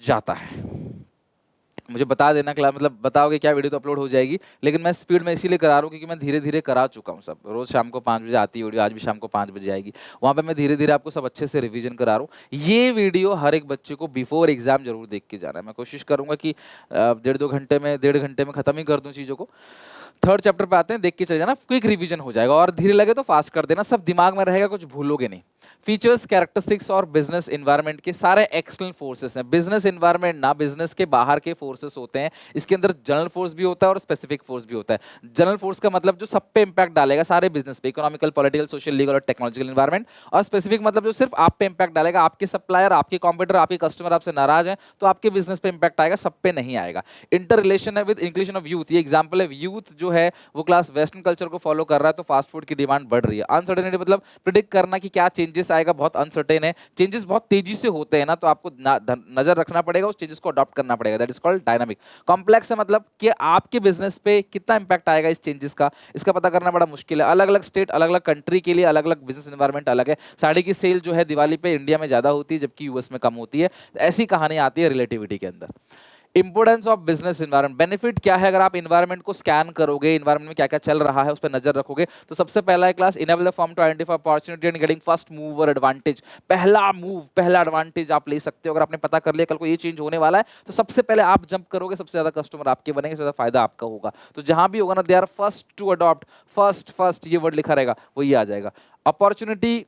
जाता है। मुझे बता देना क्लास, मतलब बताओगे क्या, वीडियो तो अपलोड हो जाएगी, लेकिन मैं स्पीड में इसीलिए करा रहा हूँ क्योंकि मैं धीरे धीरे करा चुका हूँ सब। रोज शाम को 5 बजे आती है वीडियो, आज भी शाम को 5 बजे आएगी। वहाँ पे मैं धीरे धीरे आपको सब अच्छे से रिवीजन करा रहा हूँ। ये वीडियो हर एक बच्चे को बिफोर एग्जाम जरूर देख के जाना है। मैं कोशिश करूंगा कि 1.5 घंटे में खत्म ही कर दूँ चीज़ों को। थर्ड चैप्टर पे आते हैं, देख के चले जाना, क्विक रिवीजन हो जाएगा, और धीरे लगे तो फास्ट कर देना, सब दिमाग में रहेगा, कुछ भूलोगे नहीं। फीचर्स, कैरेक्टरिस्टिक्स और बिजनेस एनवायरनमेंट के सारे एक्सटर्नल फोर्सेस हैं। बिजनेस एनवायरनमेंट ना बिजनेस के बाहर के फोर्सेस होते हैं। इसके अंदर जनरल फोर्स भी होता है और स्पेसिफिक फोर्स भी होता है। जनरल फोर्स का मतलब जो सब पे इंपैक्ट डालेगा, सारे बिजनेस पे, इकोनॉमिकल, पॉलिटिकल, सोशल, लीगल और टेक्नोलॉजिकल एनवायरनमेंट। और स्पेसिफिक मतलब जो सिर्फ आप पे इंपैक्ट डालेगा, आपके सप्लायर, आपके कॉम्पिटिटर, आपके कस्टमर आपसे नाराज है तो आपके बिजनेस पे इंपैक्ट आएगा, सब पे नहीं आएगा। इंटर रिलेशन है विद इंक्लूजन ऑफ यूथ, ये एग्जांपल है। यूथ जो है वो क्लास वेस्टर्न कल्चर को फॉलो कर रहा है तो फास्ट फूड की डिमांड बढ़ रही है। अनसर्टेनिटी मतलब प्रिडिक्ट करना कि क्या चेंजेस आएगा, बहुत अनसर्टेन है, चेंजेस बहुत तेजी से होते हैं ना, तो आपको नजर रखना पड़ेगा, उस चेंजेस को अडॉप्ट करना पड़ेगा। That is called dynamic. Complex है मतलब कि आपके बिजनेस पे कितना इंपैक्ट आएगा इस चेंजेस का, इसका पता करना बड़ा मुश्किल है। अलग अलग स्टेट, अलग अलग कंट्री के लिए अलग अलग बिजनेस एनवायरनमेंट अलग है। साड़ी की सेल जो है दिवाली पे इंडिया में ज्यादा होती है जबकि यूएस में कम होती है। ऐसी कहानी आती है रिलेटिविटी के अंदर। Importance of business environment, benefit क्या है अगर आप एनवायरनमेंट को स्कैन करोगे, एनवायरनमेंट में क्या क्या चल रहा है उस पर नजर रखोगे। तो सबसे पहला है class enable the firm to identify opportunity and getting first mover advantage. पहला मूव, पहला एडवांटेज आप ले सकते हो। अगर आपने पता कर लिया कल को ये चेंज होने वाला है तो सबसे पहले आप जंप करोगे, सबसे ज्यादा कस्टमर आपके बनेंगे, सबसे ज्यादा फायदा आपका होगा। तो जहां भी होगा ना, they are first to adopt, first ये वर्ड लिखा रहेगा वही आ जाएगा। अपॉर्चुनिटी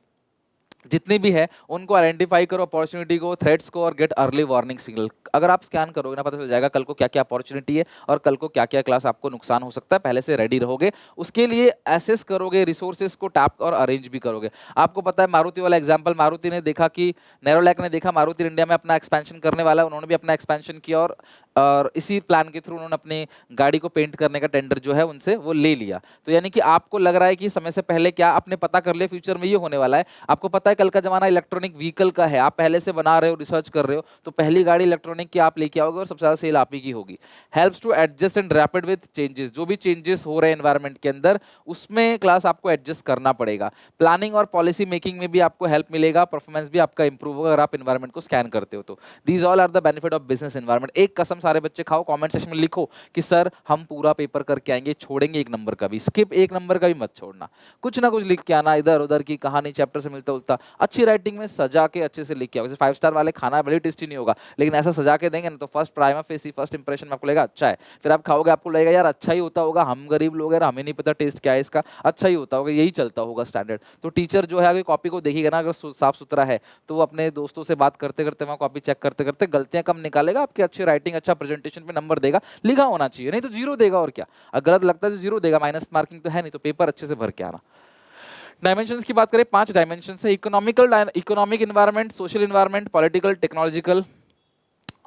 जितनी भी है उनको आइडेंटिफाई करो, अपॉर्चुनिटी को, थ्रेट्स को, और गेट अर्ली वार्निंग सिग्नल। अगर आप स्कैन करोगे ना, पता चल जाएगा कल को क्या क्या अपॉर्चुनिटी है और कल को क्या क्या क्लास आपको नुकसान हो सकता है। पहले से रेडी रहोगे, उसके लिए एसेस करोगे, रिसोर्सेज को टैप और अरेंज भी करोगे। आपको पता है मारुति वाला एग्जांपल, मारुति ने देखा कि नेरोलैक ने देखा मारुति इंडिया में अपना एक्सपेंशन करने वाला है, उन्होंने भी अपना एक्सपेंशन किया, और इसी प्लान के थ्रू उन्होंने अपनी गाड़ी को पेंट करने का टेंडर जो है उनसे वो ले लिया। तो यानी कि आपको लग रहा है कि समय से पहले क्या आपने पता कर लिया फ्यूचर में ये होने वाला है। आपको पता है कल का जमाना इलेक्ट्रॉनिक व्हीकल का है, आप पहले से बना रहे हो, रिसर्च कर रहे हो, तो पहली गाड़ी इलेक्ट्रॉनिक की आप लेके आओगे और सबसे ज्यादा सेल आप ही की होगी। Helps to adjust and rapid with changes, जो भी चेंजेस हो रहे हैं एनवायरनमेंट के अंदर उसमें क्लास आपको एडजस्ट करना पड़ेगा। प्लानिंग और पॉलिसी मेकिंग में भी आपको हेल्प मिलेगा, परफॉर्मेंस भी आपका इंप्रूव होगा अगर आप एनवायरनमेंट को स्कैन करते हो तो। These all are the benefit of business environment. एक कसम सारे बच्चे खाओ, कमेंट सेक्शन में लिखो कि सर हम पूरा पेपर करके आएंगे, छोड़ेंगे एक नंबर का भी, स्किप एक नंबर का भी मत छोड़ना, कुछ ना कुछ लिख के आना, इधर उधर की कहानी चैप्टर से मिलता उलता। अच्छी राइटिंग में सजा के अच्छे से लिख के आओ। जैसे 5 स्टार वाले खाना भले टेस्टी नहीं होगा, लेकिन ऐसा सजा के देंगे ना तो first prima facie first impression में आपको लगेगा अच्छा है, फिर आप खाओगे आपको लगेगा यार अच्छा ही होता होगा, हम गरीब लोग हैं हमें नहीं पता टेस्ट क्या है इसका, अच्छा ही होता होगा, यही चलता होगा स्टैंडर्ड। तो टीचर जो है अगर कॉपी को देखेगा ना, अगर साफ सुथरा है, तो वो अपने दोस्तों से बात करते करते वहाँ कॉपी चेक करते करते गलतियां कम निकालेगा, आपकी अच्छी राइटिंग अच्छा प्रेजेंटेशन पे नंबर देगा, लिखा होना चाहिए, नहीं तो जीरो देगा और क्या। अगर गलत लगता है तो जीरो देगा, माइनस मार्किंग तो है नहीं, तो पेपर अच्छे से भर के आना। डायमेंशंस की बात करें, 5 डायमेंशन है, economic environment, social environment, political, technological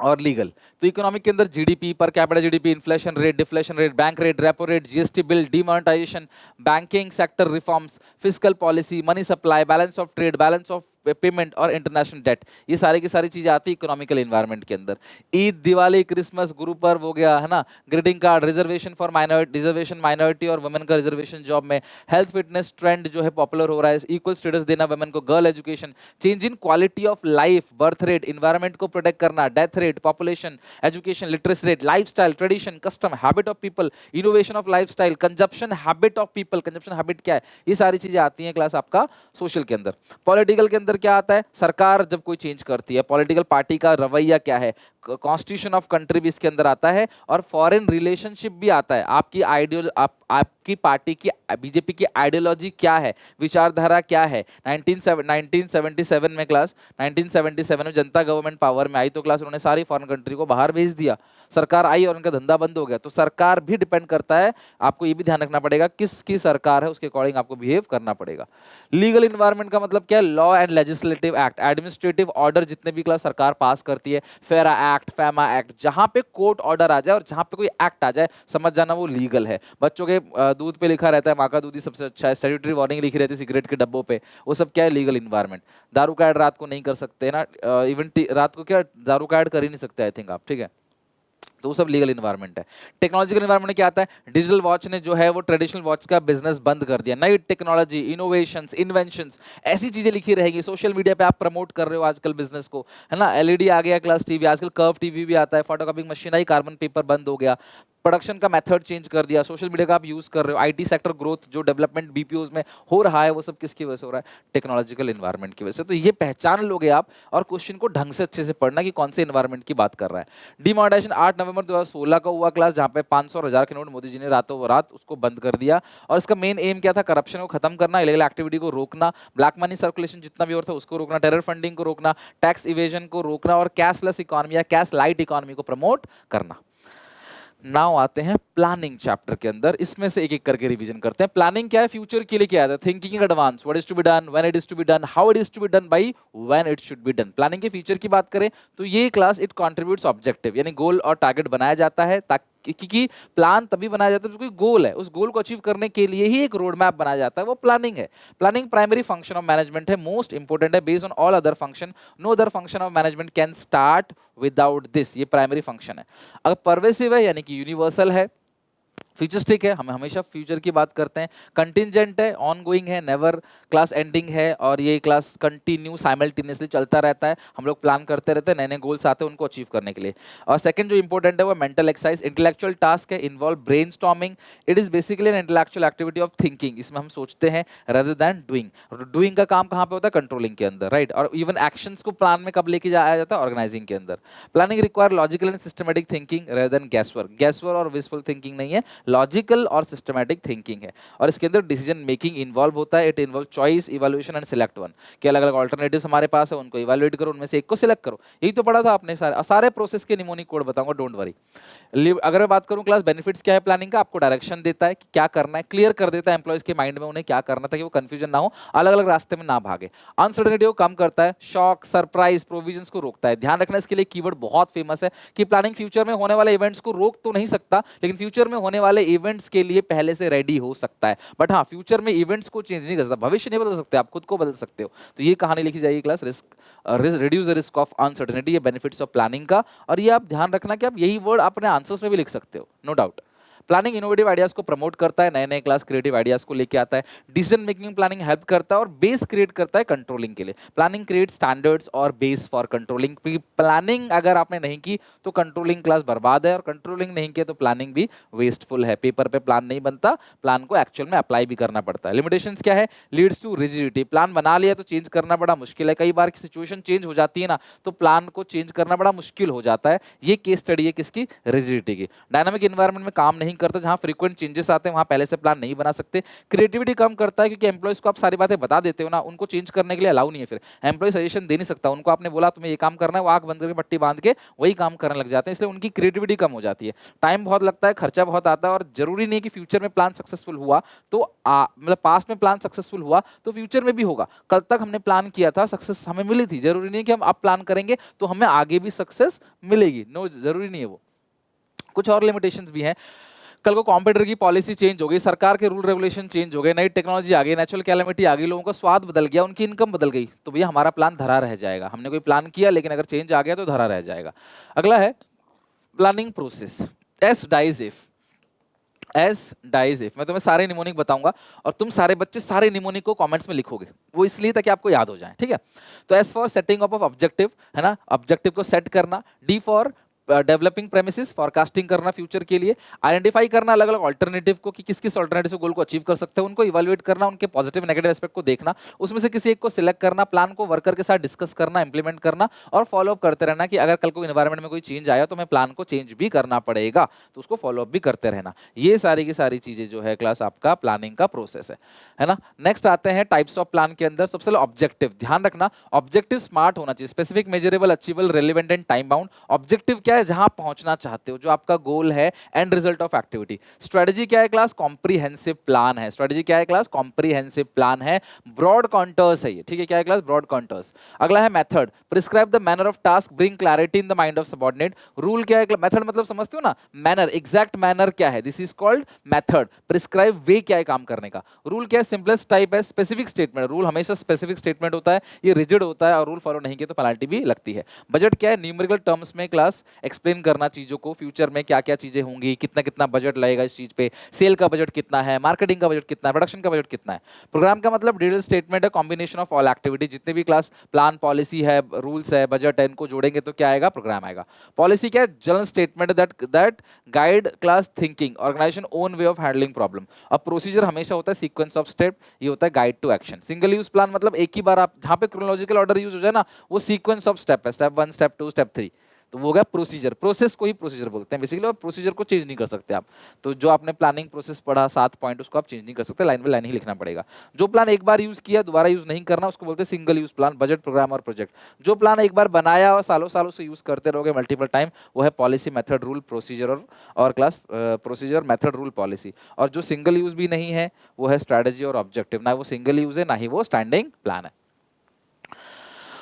और लीगल। तो इकोनॉमिक के अंदर GDP, per capita GDP, inflation rate, deflation rate, bank rate, repo rate, GST bill, demonetization, banking sector reforms, fiscal policy, money supply, balance of trade, balance of payment और international debt, ये सारी की सारी चीजें आती है इकोनॉमिकल एनवायरनमेंट के अंदर। ईद, दिवाली, क्रिसमस, गुरु पर्व हो गया है ना, ग्रीटिंग कार्ड, रिजर्वेशन माइनॉरिटी और वुमेन का रिजर्वेशन जॉब में, हेल्थ फिटनेस ट्रेंड जो है पॉपुलर हो रहा है, इक्वल स्टेटस देना वुमेन को, girl education, change in quality of life, birth rate, environment को प्रोटेक्ट करना, death rate, population, education, literacy rate, lifestyle, tradition, custom, habit of people, innovation of lifestyle, consumption habit of people, consumption habit क्या है, ये सारी चीजें आती हैं class आपका सोशल के अंदर। पॉलिटिकल के अंदर क्या आता है, सरकार जब कोई चेंज करती है, पॉलिटिकल पार्टी का रवैया क्या है, कॉन्स्टिट्यूशन ऑफ कंट्री भी इसके अंदर आता है, और फॉरेन रिलेशनशिप भी आता है, आपकी आपकी पार्टी की बीजेपी की आइडियोलॉजी क्या है, विचारधारा क्या है। 1977 में क्लास 1977 में जनता गवर्नमेंट पावर में आई, तो क्लास उन्होंने सारी फॉरेन कंट्री को बाहर भेज दिया, सरकार आई और उनका धंधा बंद हो गया। तो सरकार भी डिपेंड करता है, आपको ये भी ध्यान रखना पड़ेगा किसकी सरकार है, उसके अकॉर्डिंग आपको बिहेव करना पड़ेगा। लीगल इन्वायरमेंट का मतलब क्या है, law and legislative act, administrative order जितने भी क्लास सरकार पास करती है, फेरा एक्ट, फैमा एक्ट, जहां पे कोर्ट ऑर्डर आ जाए और जहां पे कोई एक्ट आ जाए, समझ जाना वो लीगल है। बच्चों के दूध पे लिखा रहता है माँ का दूध ही सबसे अच्छा है, स्टैट्यूटरी वार्निंग लिखी रहती है सिगरेट के डब्बों पे, वो सब क्या है, लीगल इन्वायरमेंट। दारू का ऐड रात को नहीं कर सकते ना, इवन रात को क्या दारू का ऐड कर ही नहीं सकते आई थिंक आप, ठीक है, तो वो सब लीगल इन्वायरमेंट है। टेक्नोलॉजिकल इन्वायरमेंट क्या आता है, डिजिटल वॉच ने जो है वो ट्रेडिशनल वॉच का बिजनेस बंद कर दिया, नई टेक्नोलॉजी, इनोवेशंस, इन्वेंशंस, ऐसी चीजें लिखी रहेगी। सोशल मीडिया पे आप प्रमोट कर रहे हो आजकल बिजनेस को, है ना, एलईडी आ गया, क्लास टीवी, आजकल कर्व टीवी भी आता है, फोटोकॉपिंग मशीन आई, कार्बन पेपर बंद हो गया, प्रोडक्शन का मेथड चेंज कर दिया, सोशल मीडिया का आप यूज कर रहे हो, आईटी सेक्टर ग्रोथ जो डेवलपमेंट बीपीओज में हो रहा है, वो सब किसकी वजह से हो रहा है, टेक्नोलॉजिकल इन्वायरमेंट की वजह से। तो ये पहचान लोगे आप, और क्वेश्चन को ढंग से अच्छे से पढ़ना कि कौन से इन्वायरमेंट की बात कर रहा है। डिमोनेटाइजेशन 8 नवंबर 2016 का हुआ क्लास, जहां पे 500 और 1000 के नोट मोदी जी ने रातों रात उसको बंद कर दिया, और इसका मेन एम क्या था, करप्शन को खत्म करना, इलीगल एक्टिविटी को रोकना, ब्लैक मनी सर्कुलेशन जितना भी और था उसको रोकना, टेरर फंडिंग को रोकना, टैक्स इवेजन को रोकना, और कैशलेस इकोनॉमी या कैश लाइट इकोनॉमी को प्रमोट करना। नाउ आते हैं प्लानिंग चैप्टर के अंदर, इसमें से एक एक करके रिवीजन करते हैं। प्लानिंग क्या है, फ्यूचर के लिए क्या है, thinking in advance, what is to be done, when it is to be done, how it is to be done, by when it should be done. Planning के फ्यूचर की बात करें तो ये क्लास इट कंट्रीब्यूट्स ऑब्जेक्टिव, यानी गोल और target बनाया जाता है, ताकि क्योंकि प्लान तभी बनाया जाता है कोई गोल है, उस गोल को अचीव करने के लिए ही एक रोड मैप बनाया जाता है, वो प्लानिंग है। Planning primary function of management है, मोस्ट इंपोर्टेंट है, based on all other function, no other function of management can start without this, ये प्राइमरी फंक्शन है। अगर परवेसिव है यानी कि यूनिवर्सल है, फ्यूचरिस्टिक है, हम हमेशा फ्यूचर की बात करते हैं, कंटिंजेंट है, ऑनगोइंग है, नेवर क्लास एंडिंग है, और ये क्लास कंटिन्यू साइमल्टेनियसली चलता रहता है, हम लोग प्लान करते रहते हैं, नए नए गोल्स आते हैं उनको अचीव करने के लिए। और सेकंड जो इंपॉर्टेंट है वो मेंटल एक्सरसाइज, इंटेलेक्चुअल टास्क है, involve brainstorming, it is basically an intellectual activity of thinking, इसमें हम सोचते हैं रेदर देन डूइंग। डूइंग का काम कहाँ पे होता है, कंट्रोलिंग के अंदर, राइट। और इवन एक्शंस को प्लान में कब लेके जाया जाता है, ऑर्गेनाइजिंग के अंदर। Planning require logical and systematic thinking rather than guesswork, guesswork और विशफुल थिंकिंग नहीं है, लॉजिकल और सिस्टमैटिक थिंकिंग है। और इसके अंदर डिसीजन मेकिंग इन्वॉल्व होता है, it involve choice, evaluation and select one, कि अलग अलग ऑल्टरनेटिव्स हमारे पास है, उनको इवैल्यूएट करो, उनमें से एक को सिलेक्ट करो, यही तो पढ़ा था आपने, सारे प्रोसेस के निमोनिक कोड बताऊंगा, डोंट वरी। अगर मैं बात करूं क्लास बेनिफिट्स क्या है प्लानिंग का, आपको डायरेक्शन देता है कि क्या करना है, क्लियर कर देता है एम्प्लॉइज के माइंड में उन्हें क्या करना था, कि वो कंफ्यूजन ना हो, अलग अलग रास्ते में ना भागे। अनसर्टेनिटी को कम करता है, शॉक, सरप्राइज, प्रोविजंस को रोकता है। ध्यान रखना इसके लिए कीवर्ड बहुत फेमस है कि प्लानिंग फ्यूचर में होने वाले इवेंट्स को रोक तो नहीं सकता, लेकिन फ्यूचर में होने वाले इवेंट्स के लिए पहले से रेडी हो सकता है, बट हाँ फ्यूचर में इवेंट्स को चेंज नहीं कर सकता, भविष्य नहीं बदल सकते, आप खुद को बदल सकते हो। तो ये कहानी लिखी जाएगी class reduce the risk of uncertainty, ये बेनिफिट्स ऑफ प्लानिंग का। और ये आप ध्यान रखना कि आप यही वर्ड अपने आंसर्स में भी लिख सकते हो, no doubt. Planning innovative ideas को प्रमोट करता है, नए नए क्लास क्रिएटिव आइडियाज को लेके आता है। डिसीजन मेकिंग प्लानिंग हेल्प करता है और बेस क्रिएट करता है कंट्रोलिंग के लिए। प्लानिंग क्रिएट स्टैंडर्ड्स और बेस फॉर कंट्रोलिंग। प्लानिंग अगर आपने नहीं की तो कंट्रोलिंग क्लास बर्बाद है, और कंट्रोलिंग नहीं किया तो प्लानिंग भी वेस्टफुल है। पेपर पे प्लान नहीं बनता, प्लान को एक्चुअल में अप्लाई भी करना पड़ता है। लिमिटेशंस क्या है? Leads to rigidity. प्लान बना लिया तो चेंज करना बड़ा मुश्किल है। कई बार की सिचुएशन चेंज हो जाती है ना, तो प्लान को चेंज करना बड़ा मुश्किल हो जाता है। ये केस स्टडी है किसकी? रिजिडिटी की। डायनामिक एनवायरनमेंट में काम नहीं करता, जहां फ्रीक्वेंट चेंजेस आते हैं वहां पहले से प्लान नहीं बना सकते। क्रिएटिविटी कम करता है, क्योंकि एम्प्लॉइज को आप सारी बातें बता देते हो ना, उनको चेंज करने के लिए अलाउ नहीं है। फिर एम्प्लॉय सजेशन दे नहीं सकता, उनको आपने बोला तुम्हें ये काम करना है, वो आंख बंद करके पट्टी बांध के वही काम करने लग जाते हैं, इसलिए उनकी क्रिएटिविटी कम हो जाती है। टाइम बहुत लगता है, खर्चा बहुत आता है, और जरूरी नहीं कि फ्यूचर में प्लान सक्सेसफुल हुआ तो मतलब पास्ट में प्लान सक्सेसफुल हुआ तो फ्यूचर में भी होगा। कल तक हमने प्लान किया था, सक्सेस हमें मिली थी, जरूरी नहीं कि हम अब प्लान करेंगे तो हमें आगे भी सक्सेस मिलेगी। नो, जरूरी नहीं है वो। कुछ और लिमिटेशंस भी हैं। कल को कॉम्पिटिटर की पॉलिसी चेंज हो गई, सरकार के रूल रेगुलेशन चेंज हो गए, नई टेक्नोलॉजी आ गई, नेचुरल कैलेमिटी आ गई, लोगों का स्वाद बदल गया, उनकी इनकम बदल गई, तो भैया हमारा प्लान धरा रह जाएगा। हमने कोई प्लान किया लेकिन अगर चेंज आ गया तो धरा रह जाएगा। अगला है planning process. S dies if. S dies if. मैं तुम्हें सारे निमोनिक बताऊंगा और तुम सारे बच्चे सारे निमोनिक को कमेंट्स में लिखोगे, वो इसलिए ताकि आपको याद हो जाए, ठीक है। तो S for setting up of objective, है ना, ऑब्जेक्टिव को सेट करना। D for developing premises, forecasting करना फ्यूचर के लिए। आइडेंटिफाई करना अलग अलग ऑल्टरनेटिव को कि किस किस ऑल्टरनेटिव गोल को अचीव कर सकते हैं, उनको इवैल्यूएट करना, उनके पॉजिटिव नेगेटिव एस्पेक्ट को देखना, उसमें से किसी एक को सिलेक्ट करना, प्लान को वर्कर के साथ डिस्कस करना, इंप्लीमेंट करना, और फॉलो अप करते रहना कि अगर कल को एनवायरमेंट में कोई चेंज आया तो हमें प्लान को चेंज भी करना पड़ेगा, तो उसको फॉलो अप भी करते रहना। ये सारी की सारी चीजें जो है क्लास आपका प्लानिंग का प्रोसेस है ना। नेक्स्ट आते हैं टाइप्स ऑफ प्लान के अंदर। सबसे पहले ऑब्जेक्टिव। ध्यान रखना, ऑब्जेक्टिव स्मार्ट होना चाहिए, specific, measurable, achievable, relevant and time bound. Objective क्या है? जहां पहुंचना चाहते हो, जो आपका गोल है, and result of activity. Strategy क्या है क्लास? कॉम्प्रिहेंसिव प्लान है। स्ट्रेटजी क्या है क्लास? कॉम्प्रिहेंसिव प्लान है। ब्रॉड कॉन्टर्स है ये, ठीक है। क्या है क्लास? ब्रॉड कॉन्टर्स। अगला है method. Prescribe the manner of task, bring clarity in the mind of subordinate. Rule क्या है? मेथड मतलब समझते हो ना, मैनर, एग्जैक्ट मैनर क्या है, this is called method. Prescribe way क्या है काम करने का। रूल क्या है? सिंपलेस्ट टाइप है। स्पेसिफिक स्टेटमेंट, रूल हमेशा स्पेसिफिक स्टेटमेंट होता है, ये रिजिड होता है, और रूल फॉलो नहीं किया तो पेनल्टी भी लगती है। बजट क्या है? न्यूमेरिकल टर्म्स में क्लास एक्सप्लेन करना चीजों को, फ्यूचर में क्या क्या चीजें होंगी, कितना कितना बजट लगेगा इस चीज पे, सेल का बजट कितना है, मार्केटिंग का बजट कितना है, प्रोडक्शन का बजट कितना है। प्रोग्राम का मतलब डिटेल स्टेटमेंट है, कॉम्बिनेशन ऑफ ऑल एक्टिविटी, जितने भी क्लास प्लान, पॉलिसी है, रूल्स है, बजट है, इनको जोड़ेंगे तो क्या आएगा? प्रोग्राम आएगा। पॉलिसी क्या है? General statement that guide class thinking, organization own way of handling problem. अब प्रोसीजर हमेशा होता है सीक्वेंस ऑफ स्टेप, ये होता है guide to action. Single use plan मतलब एक ही बार आप, जहां पे क्रोनोलॉजिकल ऑर्डर यूज हो जाए ना, वो सीक्वेंस ऑफ स्टेप है, स्टेप 1, स्टेप 2, स्टेप 3, तो वो हो गया प्रोसीजर। प्रोसेस को ही प्रोसीजर बोलते हैं बेसिकली, और प्रोसीजर को चेंज नहीं कर सकते आप। तो जो आपने प्लानिंग प्रोसेस पढ़ा 7 पॉइंट, उसको आप चेंज नहीं कर सकते, लाइन बाय लाइन ही लिखना पड़ेगा। जो प्लान एक बार यूज किया दोबारा यूज नहीं करना, उसको बोलते हैं single use plan. Budget, program और प्रोजेक्ट। जो प्लान एक बार बनाया और सालों सालों से यूज करते रहोगे मल्टीपल टाइम, वो है पॉलिसी, मेथड, रूल, प्रोसीजर और class procedure, method, rule, policy. और जो सिंगल यूज भी नहीं है वो है स्ट्रैटेजी और ऑब्जेक्टिव। ना वो सिंगल यूज है, ना ही वो स्टैंडिंग प्लान है।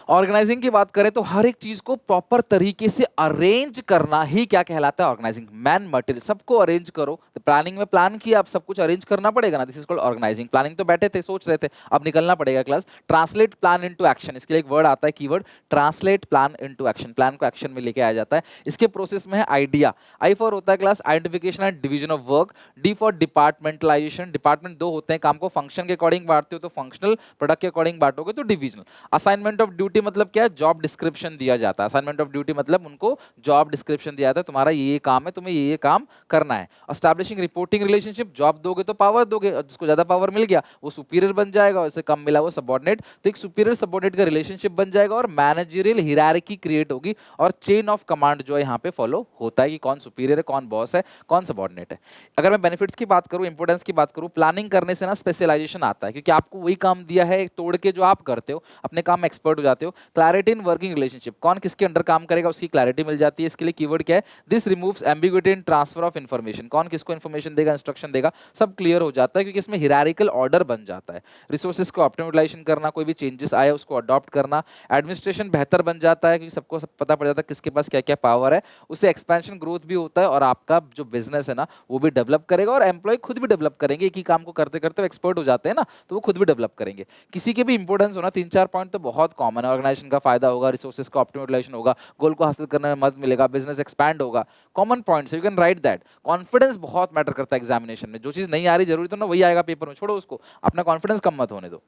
ऑर्गेनाइजिंग की बात करें तो हर एक चीज को प्रॉपर तरीके से अरेंज करना ही क्या कहलाता है? ऑर्गेनाइजिंग। मैन मटेरियल सबको अरेंज करो। तो प्लानिंग में प्लान किया, अब सब कुछ अरेंज करना पड़ेगा ना, this is called organizing. Planning तो बैठे थे, सोच रहे थे, अब निकलना पड़ेगा class. Translate plan into action, इसके लिए एक वर्ड आता है, keyword translate plan into action. Plan को एक्शन में लेके आया जाता है। इसके प्रोसेस में है आइडिया। आई फॉर होता है class identification and division of work. D for departmentalisation, department दो होते हैं, काम को फंक्शन के अकॉर्डिंग बांटते हो तो फंक्शनल, प्रोडक्ट के अकॉर्डिंग बांटोगे तो डिविजनल। असाइनमेंट ऑफ ड्यूटी मतलब क्या है? जॉब डिस्क्रिप्शन दिया जाता है। असाइनमेंट ऑफ ड्यूटी मतलब उनको जॉब डिस्क्रिप्शन दिया जाता है, तुम्हारा ये काम है, तुम्हें ये काम करना है। एस्टैब्लिशिंग रिपोर्टिंग रिलेशनशिप, जॉब दोगे तो पावर दोगे, जिसको ज्यादा पावर मिल गया वो सुपीरियर बन जाएगा, और कम मिला वो सबऑर्डिनेट, तो एक सुपीरियर सबऑर्डिनेट का रिलेशनशिप बन जाएगा, और मैनेजरियल हिरार्की क्रिएट होगी, और चेन ऑफ कमांड जो है यहाँ पे फॉलो होता है कि कौन सुपीरियर है, कौन बॉस है, कौन सबऑर्डिनेट है। अगर मैं बेनिफिट्स की बात करूं, इंपोर्टेंस की बात करूं, प्लानिंग करने से ना स्पेशलाइजेशन आता है, क्योंकि आपको वही काम दिया है तोड़ के जो आप करते हो, अपने काम में एक्सपर्ट हो जाते हो। क्लैरिटी इन वर्किंग रिलेशनशिप, कौन किसके अंडर काम करेगा उसकी क्लैरिटी मिल जाती है। इसके लिए कीवर्ड क्या है? This removes ambiguity in transfer of information, कौन किसको इंफॉर्मेशन देगा, इंस्ट्रक्शन देगा, सब क्लियर हो जाता है, क्योंकि इसमें हिरारिकल ऑर्डर बन जाता है। रिसोर्सेज को ऑप्टिमाइजेशन करना, कोई भी चेंजेस आए उसको अडॉप्ट करना। एडमिनिस्ट्रेशन बेहतर बन जाता है, क्योंकि सबको सब पता पड़ जाता है किसके पास क्या क्या पावर है, उससे एक्सपेंशन ग्रोथ भी होता है, और आपका जो बिजनेस है ना वो भी डेवलप करेगा, और एम्प्लॉय खुद भी डेवलप करेंगे। एक ही काम को करते करते एक्सपर्ट हो जाते हैं ना, तो वो खुद भी डेवलप करेंगे। किसी के भी इंपोर्टेंस होना, 3-4 पॉइंट तो बहुत कॉमन है। ऑर्गेनाइजेशन का फायदा होगा, रिसोर्सेज का ऑप्टिमाइजेशन होगा, गोल को हासिल करने में मदद मिलेगा, बिजनेस एक्सपैंड होगा। Common points, you can write that. Confidence बहुत मैटर करता है एग्जामिनेशन में। जो चीज नहीं आ रही जरूरी तो ना वही आएगा पेपर में, छोड़ो उसको, अपना कॉन्फिडेंस कम मत होने दो।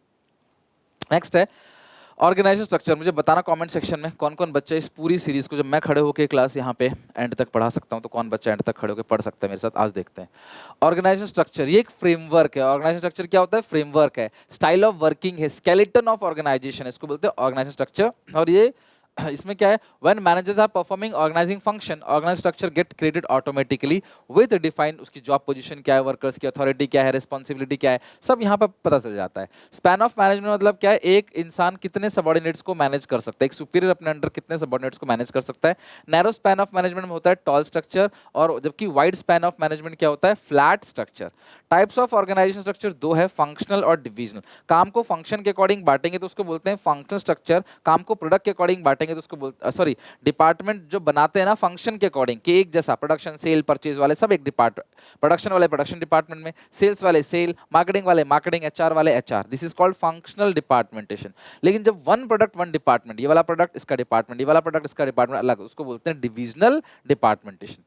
नेक्स्ट है ऑर्गेनाइजेशन स्ट्रक्चर। मुझे बताना कमेंट सेक्शन में कौन कौन बच्चा इस पूरी सीरीज को, जब मैं खड़े होकर क्लास यहाँ पे एंड तक पढ़ा सकता हूँ, तो कौन बच्चा एंड तक खड़े होकर पढ़ सकता है मेरे साथ। आज देखते हैं ऑर्गेनाइजेशन स्ट्रक्चर। ये एक फ्रेमवर्क है। ऑर्गेनाइजेशन स्ट्रक्चर क्या होता है? फ्रेमवर्क है, स्टाइल ऑफ वर्किंग है, स्केलेटन ऑफ ऑर्गेनाइजेशन है, इसको बोलते हैं ऑर्गेनाइजेशन स्ट्रक्चर। और ये इसमें क्या है? When managers are performing organizing function, organize structure get created automatically with defined, उसकी जॉब पोजीशन क्या है, वर्कर्स की अथॉरिटी क्या है, रिस्पॉन्सिबिलिटी क्या है, सब यहाँ पर पता चल जाता है। स्पैन ऑफ मैनेजमेंट मतलब क्या है? एक इंसान कितने सबऑर्डिनेट्स को मैनेज कर सकता है, एक सुपीरियर अपने अंडर कितने सबऑर्डिनेट्स को मैनेज कर सकता है। नैरो स्पैन ऑफ मैनेजमेंट में होता है टॉल स्ट्रक्चर, और जबकि वाइड स्पैन ऑफ मैनेजमेंट क्या होता है? Flat structure. Types of organization structure दो है, फंक्शनल और डिविजनल। काम को फंक्शन के अकॉर्डिंग बांटेंगे तो उसको बोलते हैं फंक्शनल स्ट्रक्चर, काम को प्रोडक्ट के अकॉर्डिंग बांटेंगे तो उसको बोलते, सॉरी, डिपार्टमेंट जो बनाते हैं ना फंक्शन के अकॉर्डिंग, कि एक जैसा प्रोडक्शन, सेल, परचेज वाले सब एक डिपार्टमेंट, प्रोडक्शन वाले प्रोडक्शन डिपार्टमेंट में, सेल्स वाले सेल, मार्केटिंग वाले मार्केटिंग, एचआर वाले HR, this is called functional departmentation. लेकिन जब वन प्रोडक्ट वन डिपार्टमेंट, ये वाला प्रोडक्ट इसका डिपार्टमेंट, ये वाला प्रोडक्ट इसका डिपार्टमेंट अलग, उसको बोलते हैं डिविजनल डिपार्टमेंटेशन।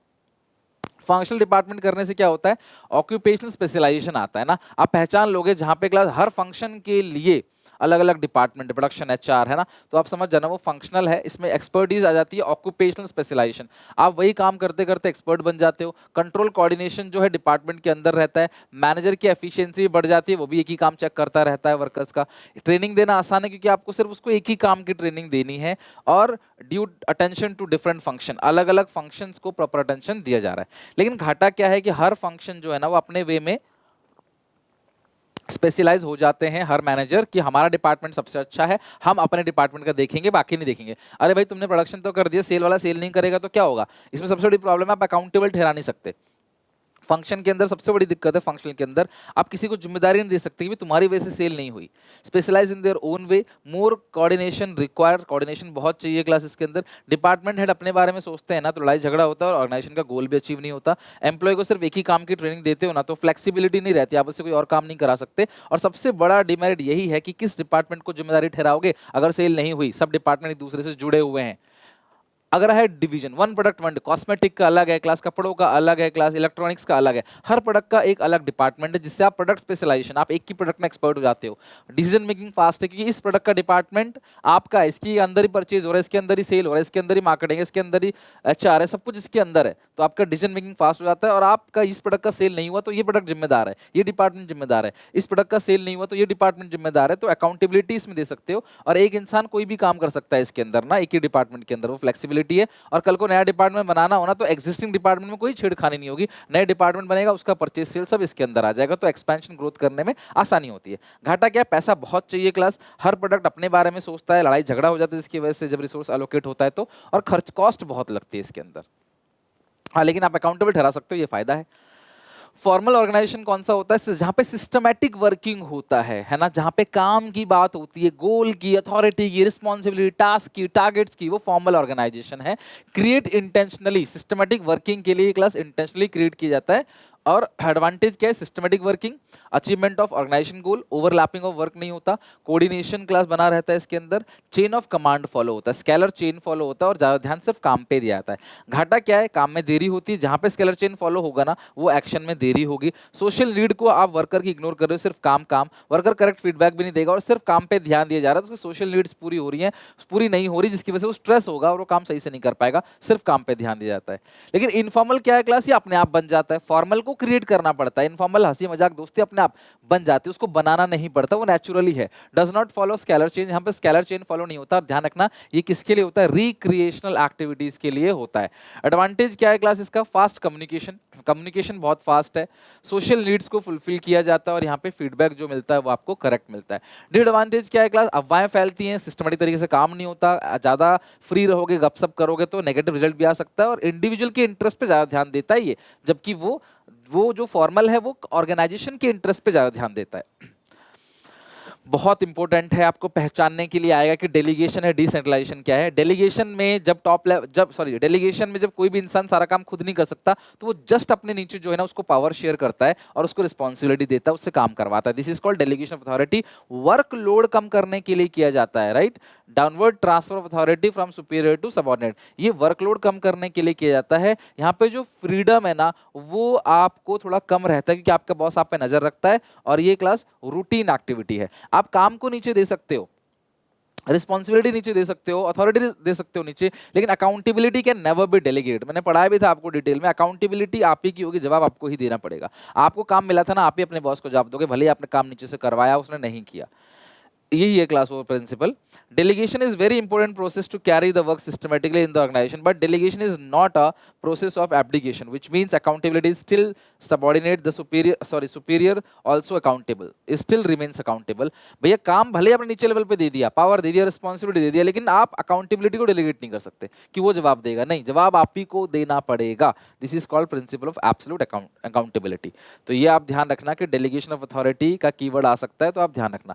फंक्शनल डिपार्टमेंट करने से क्या होता है? ऑक्यूपेशनल स्पेशलाइजेशन आता है ना। आप पहचान लोगे जहां पे क्लास हर फंक्शन के लिए अलग अलग डिपार्टमेंट, प्रोडक्शन, एचआर है ना, तो आप समझ जाना वो फंक्शनल है। इसमें एक्सपर्टीज आ जाती है, ऑक्यूपेशनल स्पेशलाइजेशन, आप वही काम करते करते एक्सपर्ट बन जाते हो। कंट्रोल कोऑर्डिनेशन जो है डिपार्टमेंट के अंदर रहता है। मैनेजर की एफिशिएंसी भी बढ़ जाती है, वो भी एक ही काम चेक करता रहता है वर्कर्स का। ट्रेनिंग देना आसान है क्योंकि आपको सिर्फ उसको एक ही काम की ट्रेनिंग देनी है। और due attention to different function, अलग अलग फंक्शंस को प्रॉपर अटेंशन दिया जा रहा है। लेकिन घाटा क्या है कि हर फंक्शन जो है ना वो अपने वे में स्पेशलाइज हो जाते हैं। हर मैनेजर कि हमारा डिपार्टमेंट सबसे अच्छा है, हम अपने डिपार्टमेंट का देखेंगे, बाकी नहीं देखेंगे। अरे भाई तुमने प्रोडक्शन तो कर दिया, सेल वाला सेल नहीं करेगा तो क्या होगा? इसमें सबसे बड़ी प्रॉब्लम है आप अकाउंटेबल ठहरा नहीं सकते। फंक्शन के अंदर सबसे बड़ी दिक्कत है, फंक्शनल के अंदर आप किसी को जिम्मेदारी नहीं दे सकते कि तुम्हारी वजह से सेल नहीं हुई। Specialize in their own way, more coordination required, coordination बहुत चाहिए क्लासेस के अंदर। डिपार्टमेंट हेड अपने बारे में सोचते हैं ना तो लड़ाई झगड़ा होता है और ऑर्गेनाइजेशन का गोल भी अचीव नहीं होता। एम्प्लॉय को सिर्फ एक ही काम की ट्रेनिंग देते हो ना तो फ्लेक्सिबिलिटी नहीं रहती, आप उससे कोई और काम नहीं करा सकते। और सबसे बड़ा डिमेरिट यही है कि किस डिपार्टमेंट को जिम्मेदारी ठहराओगे अगर सेल नहीं हुई। सब डिपार्टमेंट एक दूसरे से जुड़े हुए हैं। अगर है division, one product one, cosmetic का अलग है क्लास, कपड़ों का अलग है क्लास, इलेक्ट्रॉनिक्स का अलग है, हर प्रोडक्ट का एक अलग डिपार्टमेंट है जिससे आप प्रोडक्ट स्पेशलाइजेशन, आप एक ही प्रोडक्ट में एक्सपर्ट हो जाते हो। डिसीजन मेकिंग फास्ट है क्योंकि इस प्रोडक्ट का डिपार्टमेंट आपका है, इसके अंदर ही परचेज हो रहा है, इसके अंदर ही सेल हो रहा है, इसके अंदर ही मार्केटिंग है, इसके अंदर ही एचआर है, सब कुछ इसके अंदर है। तो आपका डिसीजन मेकिंग फास्ट हो जाता है। और आपका इस प्रोडक्ट का सेल नहीं हुआ तो ये प्रोडक्ट जिम्मेदार है, ये डिपार्टमेंट जिम्मेदार है। इस प्रोडक्ट का सेल नहीं हुआ तो ये डिपार्टमेंट जिम्मेदार है। तो अकाउंटेबिलिटी इसमें दे सकते हो। और एक इंसान कोई भी काम कर सकता है इसके अंदर ना, एक ही डिपार्टमेंट के अंदर, वो फ्लेक्सिबिलिटी है। और कल को नया डिपार्टमेंट बनाना हो ना तो एग्जिस्टिंग डिपार्टमेंट में कोई छेड़खानी नहीं होगी, नए डिपार्टमेंट बनेगा उसका परचेज सेल सब इसके अंदर आ जाएगा। तो एक्सपेंशन ग्रोथ करने में आसानी होती है। घाटा क्या है? पैसा बहुत चाहिए क्लास, हर प्रोडक्ट अपने बारे में सोचता है, लड़ाई झगड़ा हो जाता है जिसकी वजह से जब रिसोर्स एलोकेट होता है तो, और खर्च कॉस्ट बहुत लगती है इसके अंदर। हाँ लेकिन आप अकाउंटेबल ठहरा सकते हो, ये फायदा है। फॉर्मल ऑर्गेनाइजेशन कौन सा होता है? जहां पे सिस्टमैटिक वर्किंग होता है ना, जहां पे काम की बात होती है, गोल की, अथॉरिटी की, रिस्पॉन्सिबिलिटी, टास्क की, टारगेट्स की, वो फॉर्मल ऑर्गेनाइजेशन है। क्रिएट इंटेंशनली, सिस्टमैटिक वर्किंग के लिए क्लास इंटेंशनली क्रिएट किया जाता है। और एडवांटेज क्या है? Systematic working, achievement of organization goal, overlapping of work नहीं होता, कोऑर्डिनेशन क्लास बना रहता है इसके अंदर, चेन ऑफ कमांड फॉलो होता है, स्केलर चेन फॉलो होता है और ज्यादा ध्यान सिर्फ काम पे दिया जाता है। घाटा क्या है? काम में देरी होती है। जहां पे स्केलर चेन फॉलो होगा ना वो एक्शन में देरी होगी। सोशल नीड को आप वर्कर की इग्नोर कर रहे हो, सिर्फ काम काम, वर्कर करेक्ट फीडबैक भी नहीं देगा और सिर्फ काम पे ध्यान दिया जा रहा है। तो उसकी सोशल नीड्स पूरी हो रही है, पूरी नहीं हो रही, जिसकी वजह से वो स्ट्रेस होगा और वो काम सही से नहीं कर पाएगा, सिर्फ काम पे ध्यान दिया जाता है। लेकिन इनफॉर्मल क्या है क्लास? ये अपने आप बन जाता है, फॉर्मल को क्रिएट करना पड़ता है। इनफॉर्मल हंसी मजाक दोस्ती अपने आप बन जाती है, उसको बनाना नहीं पड़ता, वो नेचुरली है। Does not follow scalar chain, यहाँ पे स्केलर चेन फॉलो नहीं होता। ध्यान रखना ये किसके लिए होता है? रिक्रिएशनल एक्टिविटीज के लिए होता है। एडवांटेज क्या है क्लास इसका? फास्ट कम्युनिकेशन, कम्युनिकेशन बहुत फास्ट है, सोशल नीड्स को फुलफिल किया जाता है और यहाँ पे फीडबैक जो मिलता है वो आपको करेक्ट मिलता है। डिसएडवांटेज क्या है क्लास? अफवाहें फैलती हैं, सिस्टमेटिक तरीके से काम नहीं होता, ज्यादा फ्री रहोगे, गपशप करोगे तो नेगेटिव रिजल्ट भी आ सकता है। और इंडिविजुअल के इंटरेस्ट पे ज्यादा ध्यान देता है ये, जबकि वो जो फॉर्मल है वो ऑर्गेनाइजेशन के इंटरेस्ट पे ज्यादा ध्यान देता है। बहुत इंपॉर्टेंट है, आपको पहचानने के लिए आएगा कि डेलीगेशन है, डिसेंट्रलाइजेशन क्या है। डेलीगेशन में जब डेलीगेशन में जब कोई भी इंसान सारा काम खुद नहीं कर सकता, तो वो जस्ट अपने नीचे जो है ना उसको पावर शेयर करता है और उसको रिस्पॉन्सिबिलिटी देता है, उससे काम करवाता है। This is called delegation of authority. Workload कम करने के लिए किया जाता है, right. Downward transfer of authority from superior to subordinate, ये वर्कलोड कम करने के लिए किया जाता है। यहाँ पे जो फ्रीडम है ना वो आपको थोड़ा कम रहता है, क्योंकि आपका बॉस आप पे नजर रखता है और ये क्लास रूटीन एक्टिविटी है। आप काम को नीचे दे सकते हो, रिस्पॉन्सिबिलिटी नीचे दे सकते हो, अथॉरिटी दे सकते हो नीचे, लेकिन accountability can never be delegate. मैंने पढ़ाया भी था आपको डिटेल में, अकाउंटेबिलिटी आप ही की होगी, जवाब आपको ही देना पड़ेगा। आपको काम मिला था ना, आप ही अपने बॉस को जवाब दोगे, भले ही आपने काम नीचे से करवाया, उसने नहीं किया। यही है class over principle. Delegation is very important process to carry the work systematically in the organization, but delegation is not a process of abdication, which means accountability is still subordinate the superior also accountable, is still remains accountable। भैया काम भले ही आपने नीचे level पे दे दिया, power दे दिया, responsibility दे दिया, लेकिन आप अकाउंटेबिलिटी को डेलीगेट नहीं कर सकते कि वो जवाब देगा, नहीं, जवाब आप ही को देना पड़ेगा। This is called principle of absolute accountability. तो ये आप ध्यान रखना कि डेलीगेशन ऑफ अथॉरिटी का कीवर्ड आ सकता है, तो आप ध्यान रखना।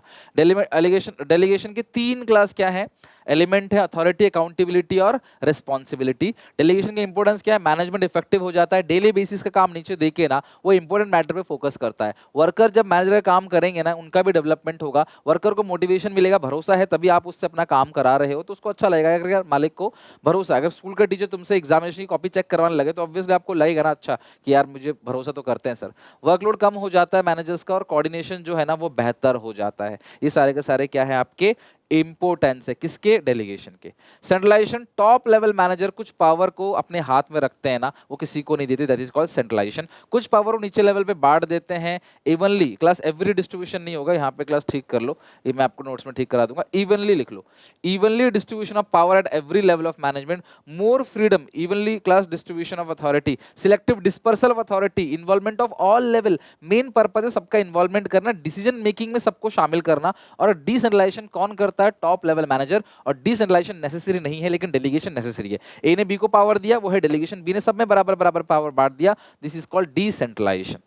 डेलीगेशन के 3 क्लास क्या है, एलिमेंट है, अथॉरिटी, अकाउंटेबिलिटी और रिस्पॉन्सिबिलिटी। डेलीगेशन का इंपॉर्टेंस क्या है, मैनेजमेंट इफेक्टिव हो जाता है, डेली बेसिस का काम नीचे देके ना वो इंपॉर्टेंट मैटर पे फोकस करता है। वर्कर जब मैनेजर का काम करेंगे ना, उनका भी डेवलपमेंट होगा, वर्कर को मोटिवेशन मिलेगा, भरोसा है, तभी आप उससे अपना काम करा रहे हो, तो उसको अच्छा लगेगा। अगर यार मालिक को भरोसा है, अगर स्कूल का टीचर तुमसे एग्जामिनेशन की कॉपी चेक करवाने लगे, तो ऑब्वियसली आपको लगेगा ना अच्छा कि यार मुझे भरोसा तो करते हैं सर। वर्कलोड कम हो जाता है मैनेजर्स का, और कोऑर्डिनेशन जो है ना वो बेहतर हो जाता है। ये सारे के सारे क्या है आपके इंपोर्टेंस है, किसके, डेलीगेशन के। सेंट्रलाइजेशन, टॉप लेवल मैनेजर कुछ पावर को अपने हाथ में रखते हैं ना, वो किसी को नहीं देते, दैट इज कॉल्ड सेंट्रलाइजेशन। कुछ पावर वो नीचे लेवल पे बांट देते हैं इवनली। क्लास एवरी डिस्ट्रीब्यूशन नहीं होगा, यहाँ पे क्लास ठीक कर लो, ये मैं आपको नोट्स में ठीक करा दूंगा, इवनली लिख लो। Evenly distribution of power at every level of management, more freedom, evenly class distribution of authority, selective dispersal of authority, involvement of all level, main purpose है सबका इन्वॉल्वमेंट करना, डिसीजन मेकिंग में सबको शामिल करना। और डिसेंट्रलाइजेशन कौन करता है, टॉप लेवल मैनेजर। और डिसेंट्रलाइजेशन नेसेसरी नहीं है, लेकिन डेलीगेशन नेसेसरी है। ए ने बी को पावर दिया, वो है डेलीगेशन, बी ने सब में बराबर बराबर पावर बांट दिया, दिस इज कॉल्ड डिसेंट्रलाइजेशन।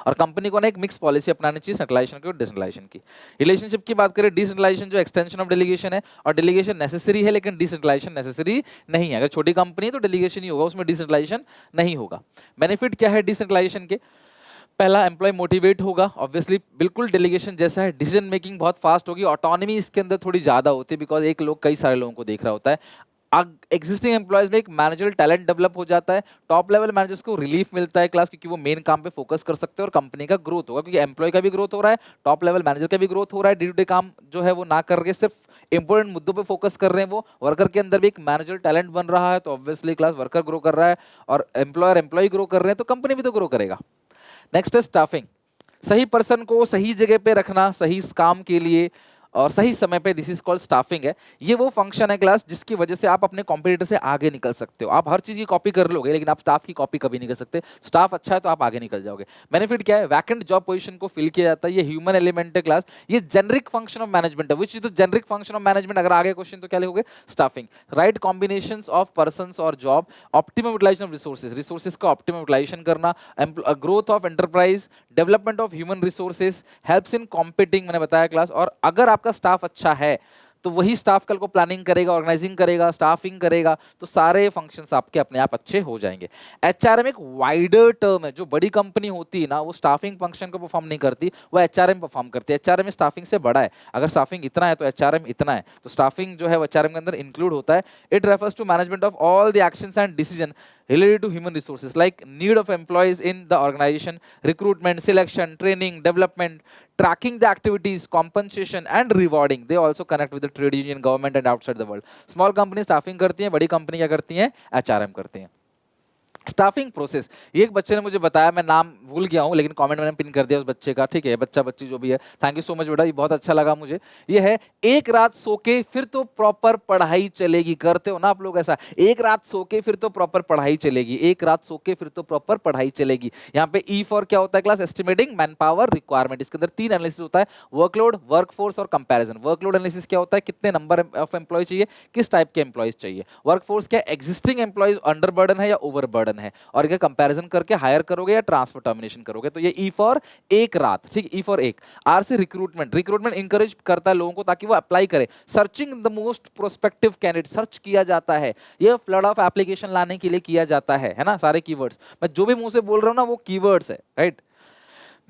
और कंपनी को ना एक मिक्स पॉलिसी अपनानी चाहिए सेंट्रलाइजेशन की और डिसेंट्रलाइजेशन की। रिलेशनशिप की बात करें, डिसेंट्रलाइजेशन जो एक्सटेंशन ऑफ डेलीगेशन है, और डेलीगेशन नेसेसरी है लेकिन डिसेंट्रलाइजेशन नेसेसरी नहीं है। अगर छोटी कंपनी है तो डेलीगेशन ही होगा, उसमें डिसेंट्रलाइजेशन नहीं होगा। बेनिफिट क्या है डिसेंट्रलाइजेशन के, पहला एम्प्लॉय मोटिवेट होगा, ऑब्वियसली बिल्कुल डेलीगेशन जैसा है, डिसीजन मेकिंग बहुत फास्ट होगी, ऑटोनॉमी इसके अंदर थोड़ी ज्यादा होती है, बिकॉज एक लोग कई सारे लोगों को देख रहा होता है। एग्जिस्टिंग एम्प्लॉयज में एक मैनेजरल टैलेंट डेवलप हो जाता है, टॉप लेवल मैनेजर्स को रिलीफ मिलता है क्लास, क्योंकि वो मेन काम पे फोकस कर सकते हैं और कंपनी का ग्रोथ होगा, क्योंकि एम्प्लॉय का भी ग्रोथ हो रहा है, टॉप लेवल मैनेजर का भी ग्रोथ हो रहा है, डे टू डे काम जो है वो ना करके सिर्फ इंपॉर्टेंट मुद्दों पे फोकस कर रहे हैं। वो वर्कर के अंदर भी एक मैनेजर टैलेंट बन रहा है, तो ऑब्वियसली क्लास वर्कर ग्रो कर रहा है, और एम्प्लॉय ग्रो कर रहे हैं, तो कंपनी भी तो ग्रो करेगा। नेक्स्ट है स्टाफिंग, सही पर्सन को सही जगह पे रखना, सही काम के लिए और सही समय पे, दिस इज कॉल्ड स्टाफिंग है। ये वो फंक्शन है क्लास जिसकी वजह से आप अपने कॉम्पिटिटर से आगे निकल सकते हो। आप हर चीज की कॉपी कर लोगे, लेकिन आप स्टाफ की कॉपी कभी नहीं कर सकते। स्टाफ अच्छा है तो आप आगे निकल जाओगे। बेनिफिट क्या है, वैकेंट जॉब पोजीशन को फिल किया जाता है, ये ह्यूमन एलिमेंट है क्लास, ये जेनरिक फंक्शन ऑफ मैनेजमेंट है। Which is the generic function of management, अगर आगे क्वेश्चन तो क्या लिखोगे, staffing. Right combination of person और job, optimum utilization of resources, resources का ऑप्टिमम यूटिलाइजेशन करना, growth of enterprise, development of human resources, helps in competing, मैंने बताया क्लास। और अगर आपका स्टाफ अच्छा है तो वही स्टाफ कल को प्लानिंग करेगा, ऑर्गेनाइजिंग करेगा, स्टाफिंग करेगा, तो सारे फंक्शंस आपके अपने आप अच्छे हो जाएंगे। एचआरएम एक वाइडर टर्म है। जो बड़ी कंपनी होती है ना, वो स्टाफिंग फंक्शन को परफॉर्म नहीं करती, वो एचआरएम परफॉर्म करती है। एचआरएम स्टाफिंग से बड़ा है, अगर स्टाफिंग इतना है तो एचआरएम इतना है, तो स्टाफिंग जो है वो एचआरएम के अंदर इंक्लूड होता है। It refers to management of all the actions and decision related to human resources like need of employees in the organization, recruitment, selection, training, development, tracking the activities, compensation and rewarding. They also connect with the trade union, government and outside the world. Small companies staffing करती हैं, बड़ी company क्या करती हैं, HRM करती हैं। Staffing process, ये एक बच्चे ने मुझे बताया, मैं नाम भूल गया हूं लेकिन कमेंट मैंने पिन कर दिया उस बच्चे का, ठीक है, बच्चा बच्ची जो भी है, थैंक यू सो मच बेटा, ये बहुत अच्छा लगा मुझे। ये है, एक रात सो के फिर तो प्रॉपर पढ़ाई चलेगी। करते हो ना आप लोग ऐसा, एक रात सो के फिर तो प्रॉपर पढ़ाई चलेगी, एक रात सो के फिर तो प्रॉपर पढ़ाई चलेगी। यहाँ पे ई फॉर क्या होता है class, estimating man power requirement. इसके अंदर 3 एनालिसिस होता है, वर्कलोड, वर्कफोर्स और कंपैरिजन। वर्कलोड एनालिसिस क्या होता है, कितने नंबर ऑफ एम्प्लॉय चाहिए, किस टाइप के एम्प्लॉयज चाहिए। वर्कफोर्स क्या, एग्जिस्टिंग एम्प्लॉयज अंडर बर्डन है या ओवर बर्डन बर्डन है, और ये कंपैरिजन करके हायर करोगे या ट्रांसफर टर्मिनेशन करोगे। तो ये ई फॉर एक रात, ठीक, ई फॉर एक। आर से रिक्रूटमेंट, रिक्रूटमेंट इंकरेज करता है लोगों को ताकि वो अप्लाई करे। Searching the most prospective candidate, search किया जाता है, ये फ्लड ऑफ एप्लीकेशन लाने के लिए किया जाता है ना, सारे कीवर्ड्स मैं जो भी मुंह से बोल रहा हूं ना वो कीवर्ड्स है, right.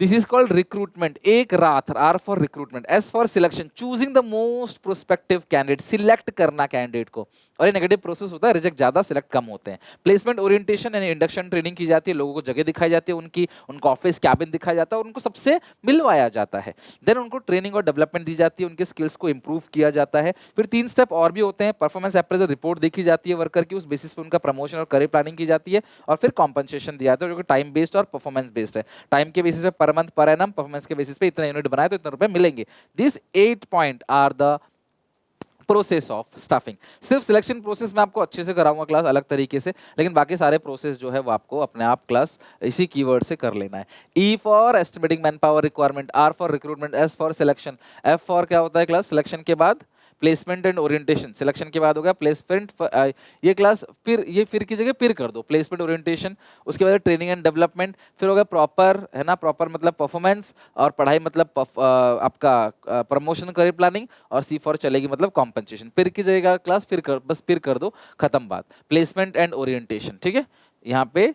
This is called recruitment, एक रात, R for recruitment. S for selection, choosing the most prospective candidate, select करना कैंडिडेट को, और ये नेगेटिव प्रोसेस होता है, रिजेक्ट ज्यादा सिलेक्ट कम होते हैं। प्लेसमेंट ओरिएंटेशन यानी इंडक्शन ट्रेनिंग की जाती है, लोगों को जगह दिखाई जाती है उनकी, उनको ऑफिस कैबिन दिखाया जाता है और उनको सबसे मिलवाया जाता है। देन उनको ट्रेनिंग और डेवलपमेंट दी जाती है, उनके स्किल्स को इंप्रूव किया जाता है। फिर 3 स्टेप और भी होते हैं, परफॉर्मेंस अप्रेजल रिपोर्ट देखी जाती है वर्कर की, उस बेसिस पे उनका प्रमोशन और करियर प्लानिंग की जाती है, और फिर कॉम्पनसेशन दिया जाता है जो कि टाइम बेस्ड और परफॉर्मेंस बेस्ड है। टाइम के बेसिस पे per month per annum, performance के बेसिस पे इतना यूनिट बनाए तो इतने रुपए मिलेंगे। This 8 point are the process of staffing. सिर्फ सिलेक्शन प्रोसेस में आपको अच्छे से कराऊंगा क्लास अलग तरीके से, लेकिन बाकी सारे प्रोसेस जो है वो आपको अपने आप क्लास इसी कीवर्ड से कर लेना है। E for estimating man power requirement, R for recruitment, S for selection, F for क्या होता है क्लास, सिलेक्शन के बाद प्लेसमेंट एंड ओरिएंटेशन, सिलेक्शन के बाद हो गया प्लेसमेंट, ये क्लास फिर ये फिर की जगह फिर कर दो, प्लेसमेंट ओरिएंटेशन, उसके बाद ट्रेनिंग एंड डेवलपमेंट, फिर हो गया प्रॉपर, है ना, प्रॉपर मतलब परफॉर्मेंस, और पढ़ाई मतलब आपका प्रमोशन करियर प्लानिंग, और सी फॉर चलेगी मतलब कॉम्पनसेशन। फिर की जगह क्लास फिर कर, बस फिर कर दो, खत्म बात, प्लेसमेंट एंड ओरिएंटेशन, ठीक है। यहाँ पे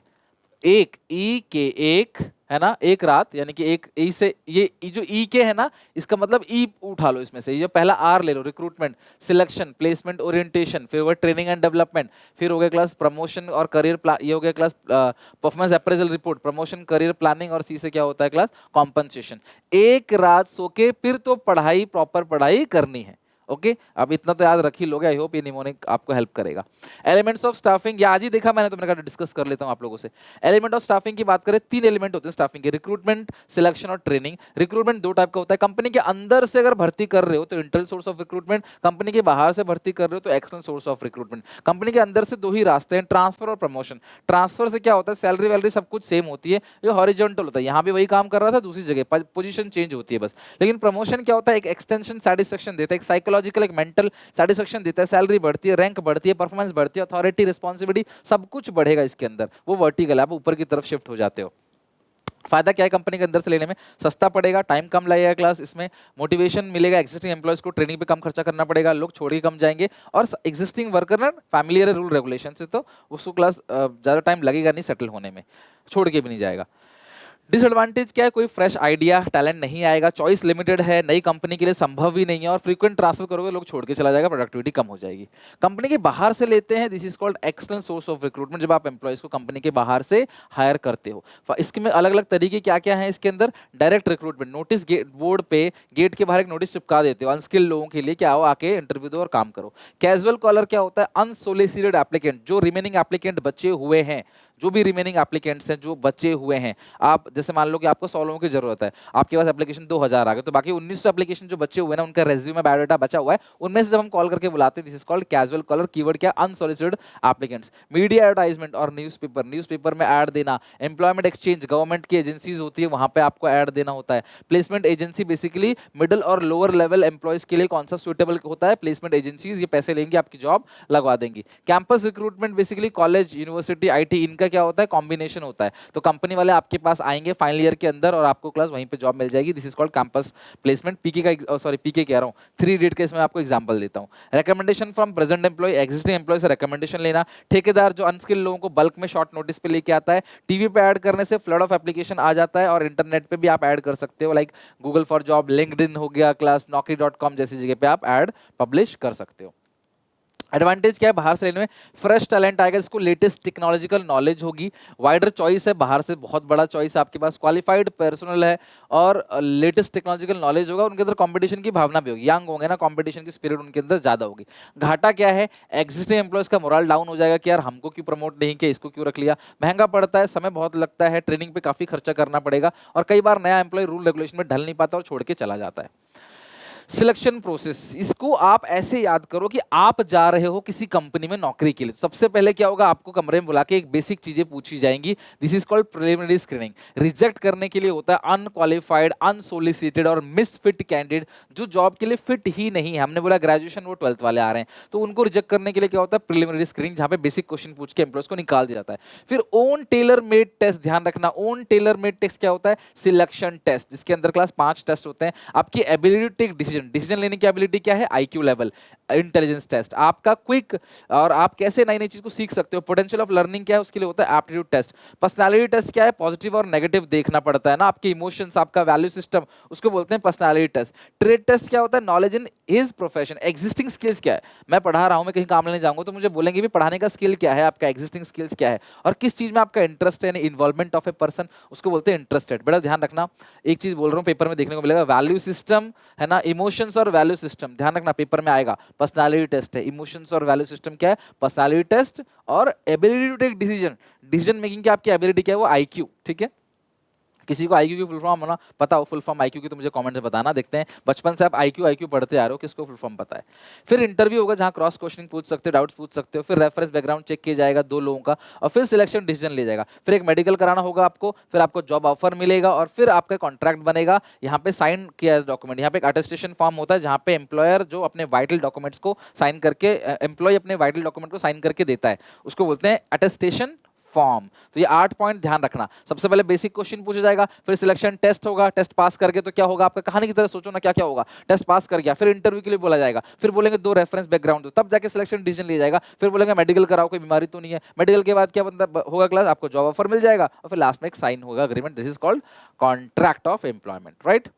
एक ई के एक है ना, एक रात, यानी कि एक ई से ये जो ई के है ना, इसका मतलब ई उठा लो इसमें से, ये पहला आर ले लो, रिक्रूटमेंट, सिलेक्शन, प्लेसमेंट ओरिएंटेशन, फिर हो गया ट्रेनिंग एंड डेवलपमेंट, फिर हो गया क्लास प्रमोशन और करियर, ये हो गया class performance appraisal report, promotion career planning, और सी से क्या होता है क्लास कॉम्पनसेशन। एक रात सो के फिर तो पढ़ाई, प्रॉपर पढ़ाई करनी है। ओके अब इतना तो याद रख ही लोगे, आई होप ये निमोनिक आपको हेल्प करेगा। एलिमेंट्स ऑफ स्टाफिंग, ये आज ही देखा मैंने, तो मैंने कहा डिस्कस कर लेता हूं आप लोगों से। एलिमेंट ऑफ स्टाफिंग की बात करें, 3 एलिमेंट होते हैं स्टाफिंग के, रिक्रूटमेंट, सिलेक्शन और ट्रेनिंग। रिक्रूटमेंट 2 टाइप का होता है, कंपनी के अंदर से अगर भर्ती कर रहे हो तो internal source of recruitment, company के बाहर से भर्ती कर रहे हो तो external source of recruitment. Company के अंदर से 2 ही रास्ते हैं, ट्रांसफर और प्रमोशन। ट्रांसफर से क्या होता है, सैलरी वैलरी सब कुछ सेम होती है, जो हॉरिजॉन्टल होता है, यहाँ भी वही काम कर रहा था दूसरी जगह पोजीशन चेंज होती है बस। लेकिन प्रमोशन क्या होता है, एक एक्सटेंशन सेटिस्फेक्शन देता है, एक साइकोलॉजिकल एक मेंटल सेटिस्फेक्शन देता है, सैलरी बढ़ती है, रैंक बढ़ती है, परफॉर्मेंस बढ़ती है, अथॉरिटी, रिस्पॉन्सिबिलिटी सब कुछ बढ़ेगा इसके अंदर, वो वर्टिकल है, आप ऊपर की तरफ शिफ्ट हो जाते हो। फायदा क्या है कंपनी के अंदर से लेने में, सस्ता पड़ेगा, टाइम कम लगेगा क्लास, इसमें मोटिवेशन मिलेगा, एक्जिस्टिंग एम्प्लॉयज को ट्रेनिंग पे कम खर्चा करना पड़ेगा, लोग छोड़ के कम जाएंगे, और एग्जिस्टिंग वर्कर ना फैमिलियर रूल रेगुलेशन से, तो उसको क्लास ज़्यादा टाइम लगेगा नहीं सेटल होने में, छोड़ के भी नहीं जाएगा। डिसएडवांटेज क्या है, कोई फ्रेश आइडिया टैलेंट नहीं आएगा, चॉइस लिमिटेड है, नई कंपनी के लिए संभव ही नहीं है, और फ्रीक्वेंट ट्रांसफर करोगे लोग छोड़ के चला जाएगा, प्रोडक्टिविटी कम हो जाएगी। कंपनी के बाहर से लेते हैं, this is called external source of recruitment, जब आप एम्प्लॉयज को कंपनी के बाहर से हायर करते हो। इसके में अलग अलग तरीके क्या क्या है इसके अंदर, डायरेक्ट रिक्रूटमेंट, नोटिस बोर्ड पे गेट के बाहर एक नोटिस चिपका देते हो अनस्किल्ड लोगों के लिए, क्या आओ आके इंटरव्यू दो और काम करो। कैजुअल कॉलर क्या होता है, अनसोलिसिटेड एप्लीकेंट, जो रिमेनिंग एप्लीकेंट बचे हुए हैं, जो भी रिमेनिंग एप्लीकेंट्स हैं जो बचे हुए हैं, आप जैसे मान लो कि आपको 100 लोगों की जरूरत है, आपके पास एप्लीकेशन 2000 आ गए, तो बाकी 1900 एप्लीकेशन जो बचे हुए हैं ना, उनका रेज्यूमे बायोडाटा बचा हुआ है, उनमें से जब हम कॉल करके बुलाते हैं, this is called casual caller. Keyword क्या, अनसॉलिसिटेड एप्लीकेंट्स। मीडिया एडवर्टाइजमेंट और न्यूज़पेपर में ऐड देना, एम्प्लॉयमेंट एक्सचेंज, गवर्नमेंट की एजेंसीज होती है, वहां पे आपको ऐड देना होता है। प्लेसमेंट एजेंसी बेसिकली मिडिल और लोअर लेवल एम्प्लॉयज के लिए कौन सा सुटेबल होता है, प्लेसमेंट एजेंसीज, ये पैसे लेंगे आपकी जॉब लगवा देंगी। Campus recruitment basically college, university, IT, इनका क्या होता है, कॉम्बिनेशन होता है, तो कंपनी वाले आपके पास आएंगे फाइनल ईयर के अंदर और आपको क्लास वहीं पे जॉब मिल जाएगी, this is called campus placement. PK का सॉरी पीके कह रहा हूं, 3 इडियट का इसमें आपको एग्जांपल देता हूं। Recommendation from present employ, existing employ से रिकमेंडेशन लेना। ठेकेदार जो अनस्किल्ड लोगों को बल्क में शॉर्ट नोटिस पे लेके आता है, टीवी पे ऐड करने से फ्लड ऑफ एप्लीकेशन आ जाता है, और इंटरनेट पे भी आप ऐड कर सकते हो, like Google for job, LinkedIn हो गया, क्लास naukri.com जैसी जगह पे आप ऐड पब्लिश कर सकते हो। एडवांटेज क्या है बाहर से लेने में, फ्रेश टैलेंट आएगा, इसको लेटेस्ट टेक्नोलॉजिकल नॉलेज होगी, वाइडर चॉइस है, बाहर से बहुत बड़ा चॉइस आपके पास, क्वालिफाइड पर्सनल है, और लेटेस्ट टेक्नोलॉजिकल नॉलेज होगा, उनके अंदर कंपटीशन की भावना भी होगी, यंग होंगे ना, कंपटीशन की स्पिरिट उनके अंदर ज्यादा होगी। घाटा क्या है, एग्जिस्टिंग एम्प्लॉयज का मोरल डाउन हो जाएगा कि यार हमको क्यों प्रमोट नहीं किया, इसको क्यों रख लिया, महंगा पड़ता है, समय बहुत लगता है, ट्रेनिंग पे काफी खर्चा करना पड़ेगा, और कई बार नया एम्प्लॉय रूल रेगुलेशन में ढल नहीं पाता और छोड़ के चला जाता है। सिलेक्शन प्रोसेस, इसको आप ऐसे याद करो कि आप जा रहे हो किसी कंपनी में नौकरी के लिए। सबसे पहले क्या होगा, आपको कमरे में बुला के एक बेसिक चीजें पूछी जाएंगी। This is called preliminary screening. Reject करने के लिए होता है अनक्वालिफाइड, अनसोलिसिटेड और मिसफिट कैंडिडेट, जो जॉब के लिए फिट ही नहीं है। हमने बोला ग्रेजुएशन वो 12th वाले आ रहे हैं, तो उनको रिजेक्ट करने के लिए क्या होता है, प्रिलिमिनरी स्क्रीनिंग, जहां पे बेसिक क्वेश्चन पूछ के एम्प्लॉयज को निकाल दिया जाता है। फिर ओन टेलर मेड टेस्ट, ध्यान रखना, ओन टेलर मेड टेस्ट क्या होता है, सिलेक्शन टेस्ट, जिसके अंदर क्लास 5 टेस्ट होते हैं। आपकी ability to take decision, decision लेने की एबिलिटी क्या है, आईक्यू लेवल, इंटेलिजेंस टेस्ट, आपका क्विक और आप कैसे नई नई चीज को सीख सकते हो, पोटेंशियल ऑफ लर्निंग क्या है, उसके लिए होता है एप्टीट्यूड टेस्ट। पर्सनालिटी टेस्ट क्या है, पॉजिटिव और नेगेटिव देखना पड़ता है ना, आपके इमोशंस, आपका वैल्यू सिस्टम, उसको बोलते हैं पर्सनालिटी टेस्ट। ट्रेड टेस्ट क्या होता है, knowledge in his profession, existing skills क्या है, मैं पढ़ा रहा हूं, मैं कहीं काम लेने जाऊंगा तो मुझे बोलेंगे भी पढ़ाने का स्किल क्या है, आपका एग्जिस्टिंग स्किल्स क्या है, और किस चीज में आपका इंटरेस्ट है, इन्वॉल्वमेंट ऑफ ए पर्सन, उसको बोलते हैं इंटरेस्टेड। बड़ा ध्यान रखना, एक चीज बोल रहा हूं, पेपर में देखने को मिलेगा, वैल्यू सिस्टम है ना, इमोशंस और वैल्यू सिस्टम, ध्यान रखना पेपर में आएगा। पर्सनालिटी टेस्ट है, इमोशंस और वैल्यू सिस्टम क्या है, पर्सनालिटी टेस्ट। और ability to take decision, decision making की आपकी एबिलिटी क्या है, वो आईक्यू, ठीक है। किसी को आईक्यू की फुल फॉर्म होना पता हो, फुल फॉर्म आईक्यू की, तो मुझे कमेंट में बताना, देखते हैं बचपन से आप आईक्यू आईक्यू पढ़ते आ रहे हो, किसको फुल फॉर्म पता है। फिर इंटरव्यू होगा, जहां क्रॉस क्वेश्चनिंग पूछ सकते हो, डाउट्स पूछ सकते हो। फिर रेफरेंस बैकग्राउंड चेक किया जाएगा 2 लोगों का, और फिर सिलेक्शन डिसीजन लिया जाएगा। फिर एक मेडिकल कराना होगा आपको, फिर आपको जॉब ऑफर मिलेगा, और फिर आपका कॉन्ट्रैक्ट बनेगा। यहाँ पे साइन किया डॉक्यूमेंट, यहाँ पे एक अटेस्टेशन फॉर्म होता है, जहाँ पे एम्प्लॉयर जो अपने वाइटल डॉक्यूमेंट्स को साइन करके, एम्प्लॉय अपने वाइटल डॉक्यूमेंट को साइन करके देता है, उसको बोलते हैं अटेस्टेशन फॉर्म। तो ये 8 पॉइंट ध्यान रखना। सबसे पहले बेसिक क्वेश्चन पूछा जाएगा, फिर सिलेक्शन टेस्ट होगा, टेस्ट पास करके तो क्या होगा, आपका कहानी की तरह सोचो ना क्या क्या होगा, टेस्ट पास कर गया, फिर इंटरव्यू के लिए बोला जाएगा, फिर बोलेंगे 2 रेफरेंस बैकग्राउंड दो, तब जाके सिलेक्शन डिसीजन लिया जाएगा। फिर बोलेंगे मेडिकल कराओ, कोई बीमारी तो नहीं है, मेडिकल के बाद क्या मतलब होगा क्लास, आपको जॉब ऑफर मिल जाएगा, और फिर लास्ट में एक साइन होगा agreement, this is called contract of employment, right.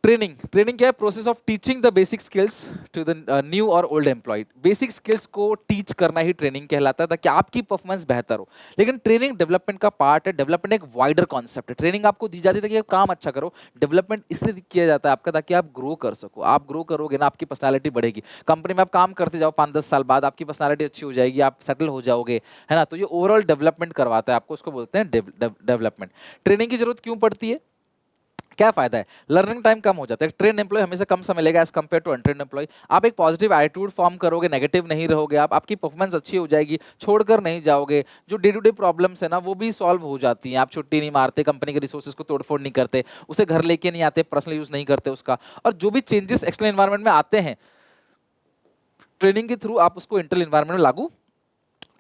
Training, training क्या है, process of teaching the basic skills to the new और ओल्ड एम्प्लॉय। बेसिक स्किल्स को टीच करना ही ट्रेनिंग कहलाता है, ताकि आपकी परफॉर्मेंस बेहतर हो। लेकिन ट्रेनिंग डेवलपमेंट का पार्ट है, डेवलपमेंट एक वाइडर कॉन्सेप्ट है। ट्रेनिंग आपको दी जाती है ताकि आप काम अच्छा करो, डेवलपमेंट इसलिए किया जाता है आपका, ताकि आप ग्रो कर सको। आप ग्रो करोगे ना, आपकी पर्सनालिटी बढ़ेगी, कंपनी में आप काम करते जाओ, 5-10 साल बाद आपकी पर्सनालिटी अच्छी हो जाएगी, आप सेटल हो जाओगे, है ना। तो ये ओवरऑल डेवलपमेंट करवाता है आपको, उसको बोलते हैं डेवलपमेंट। ट्रेनिंग की जरूरत क्यों पड़ती है, क्या फायदा है, लर्निंग टाइम कम हो जाता है, ट्रेन एम्प्लॉय हमेशा कम समय लेगा as compare to untrain employ. आप एक पॉजिटिव एटीट्यूड फॉर्म करोगे, नेगेटिव नहीं रहोगे, आप आपकी परफॉर्मेंस अच्छी हो जाएगी, छोड़कर नहीं जाओगे। जो डे टू डे प्रॉब्लम्स है ना, वो भी सॉल्व हो जाती हैं। आप छुट्टी नहीं मारते, कंपनी के रिसोर्सेज को तोड़फोड़ नहीं करते, उसे घर लेके नहीं आते, पर्सनल यूज नहीं करते उसका। और जो भी चेंजेस एक्सटर्नल एनवायरनमेंट में आते हैं, ट्रेनिंग के थ्रू आप उसको इंटरनल एनवायरनमेंट में लागू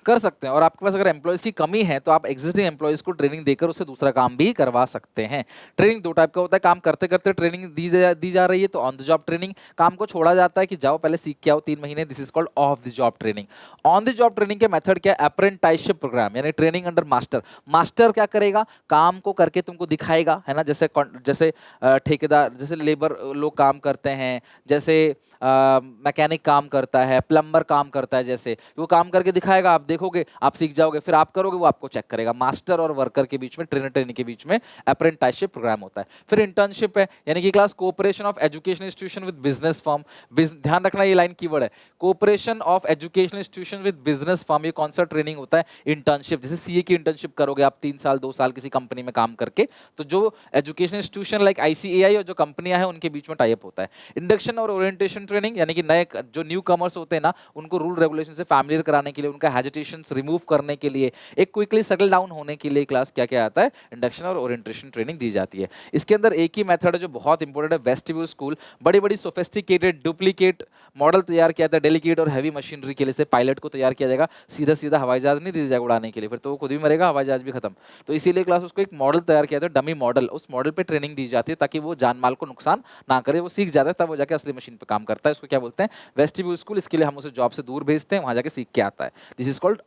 कर सकते हैं। और आपके पास अगर एम्प्लॉयज की कमी है, तो आप एग्जिस्टिंग एम्प्लॉयज को ट्रेनिंग देकर उससे दूसरा काम भी करवा सकते हैं। ट्रेनिंग 2 टाइप का होता है, काम करते करते ट्रेनिंग दी जा रही है तो ऑन द जॉब ट्रेनिंग, काम को छोड़ा जाता है कि जाओ पहले सीख के आओ 3 महीने, this is called off the job training. On the job training के मेथड क्या है, अप्रेंटिसशिप प्रोग्राम, यानी ट्रेनिंग अंडर मास्टर। मास्टर क्या करेगा, काम को करके तुमको दिखाएगा, है ना, जैसे जैसे ठेकेदार, जैसे लेबर लोग काम करते हैं, जैसे मैकेनिक काम करता है, प्लम्बर काम करता है, जैसे वो काम करके दिखाएगा, आप देखोगे, आप सीख जाओगे, फिर आप करोगे, वो आपको चेक करेगा। मास्टर और वर्कर के बीच में, ट्रेनर ट्रेनी के बीच में अप्रेंटिसशिप प्रोग्राम होता है। फिर इंटर्नशिप है, यानी कि class cooperation of education institution with business firm. ध्यान रखना, ये लाइन कीवर्ड है, cooperation of education institution with business firm. ये कौन सा ट्रेनिंग होता है, इंटर्नशिप। जैसे सीए की इंटर्नशिप करोगे आप 3 साल 2 साल किसी कंपनी में काम करके, तो जो एजुकेशन इंस्टीट्यूशन लाइक आईसीएआई और जो कंपनियां हैं उनके बीच में टाई अप होता है। इंडक्शन और ओरिएंटेशन ट्रेनिंग, यानी कि नए जो न्यू कमर्स होते हैं ना, उनको रूल रेगुलेशन से फैमिलियर कराने के लिए, उनका हेजिटेशन रिमूव करने के लिए, एक क्विकली सेटल डाउन होने के लिए क्लास क्या क्या आता है, इंडक्शन और ओरिएंटेशन ट्रेनिंग दी जाती है। इसके अंदर एक ही मेथड है जो बहुत इंपॉर्टेंट है, वेस्टिब्यूल स्कूल। बड़ी बड़ी सोफिस्टिकेटेड डुप्लीकेट मॉडल तैयार किया जाता है, डेलिकेट और हैवी मशीनरी के लिए से पायलट को तैयार किया जाएगा। सीधा सीधा हवाई जहाज नहीं दिया जाएगा उड़ाने के लिए, फिर तो वो खुद भी मरेगा, हवाई जहाज भी खत्म। तो इसीलिए क्लास उसको एक मॉडल तैयार किया जाता है, डमी मॉडल। उस मॉडल पे ट्रेनिंग दी जाती है ताकि वो जान माल को नुकसान ना करे, वो सीख जाता है, तब वो जाके असली मशीन पे काम करता है। उसको क्या बोलते हैं, वेस्टिब्यूल स्कूल। इसके लिए हम उसे जॉब से दूर भेजते हैं, वहां जाके सीख के आता है। This is called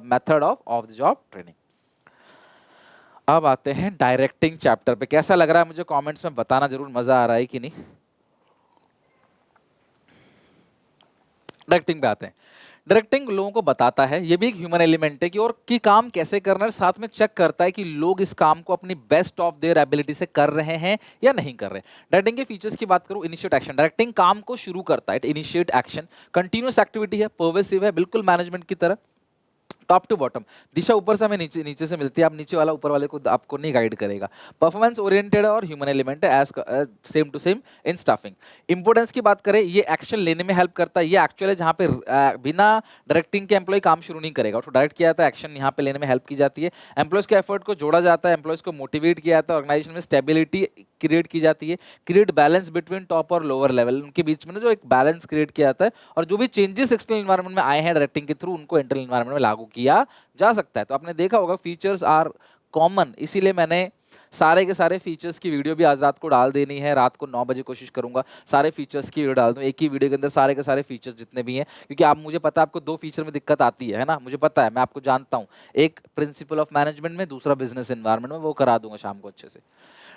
method of the job training. अब आते हैं डायरेक्टिंग चैप्टर पे। कैसा लग रहा है मुझे कमेंट्स में बताना जरूर, मजा आ रहा है कि नहीं। डायरेक्टिंग पे आते हैं। डायरेक्टिंग लोगों को बताता है, ये भी एक ह्यूमन एलिमेंट है, कि और कि काम कैसे करना है, साथ में चेक करता है कि लोग इस काम को अपनी बेस्ट ऑफ देयर एबिलिटी से कर रहे हैं या नहीं कर रहे। डायरेक्टिंग के फीचर्स की बात करूं, इनिशिएट एक्शन। डायरेक्टिंग काम को शुरू करता है, इनिशिएट एक्शन। कंटिन्यूअस एक्टिविटी है, परवेसिव है, बिल्कुल मैनेजमेंट की तरह। टॉप टू बॉटम, दिशा ऊपर से हमें नीचे, नीचे से मिलती है, आप नीचे वाला ऊपर वाले को आपको नहीं गाइड करेगा। परफॉर्मेंस ओरिएंटेड और ह्यूमन एलिमेंट है, as same to same in staffing. Importance की बात करें, ये एक्शन लेने में हेल्प करता है, ये एक्चुअल है जहाँ पे बिना डायरेक्टिंग के एम्प्लॉय काम शुरू नहीं करेगा, उसको डायरेक्ट किया जाता है, एक्शन यहाँ पे लेने में हेल्प की जाती है। एम्प्लॉयज के एफर्ट को जोड़ा जाता है, एम्प्लॉयज को मोटिवेट किया जाता है, ऑर्गेनाइजेशन में स्टेबिलिटी क्रिएट की जाती है, क्रिएट बैलेंस बिटवीन टॉप और लोअर लेवल, उनके बीच में ना जो एक बैलेंस क्रिएट किया जाता है, और जो भी चेंजेस एक्सटर्नल एनवायरनमेंट में आए हैं डायरेक्टिंग के थ्रू, उनको इंटरनल एनवायरनमेंट में लागू किया जा सकता है। तो आपने देखा होगा फीचर्स आर कॉमन, इसीलिए मैंने सारे के सारे फीचर्स की वीडियो भी आज रात को डाल देनी है, रात को 9 बजे कोशिश करूंगा सारे फीचर्स की वीडियो डाल दूं, एक ही वीडियो के अंदर सारे के सारे फीचर्स जितने भी हैं, क्योंकि आप, मुझे पता है आपको दो फीचर में दिक्कत आती है ना, मुझे पता है, मैं आपको जानता हूं, एक प्रिंसिपल ऑफ मैनेजमेंट में, दूसरा बिजनेस एनवायरनमेंट में, वो करा दूंगा शाम को अच्छे से।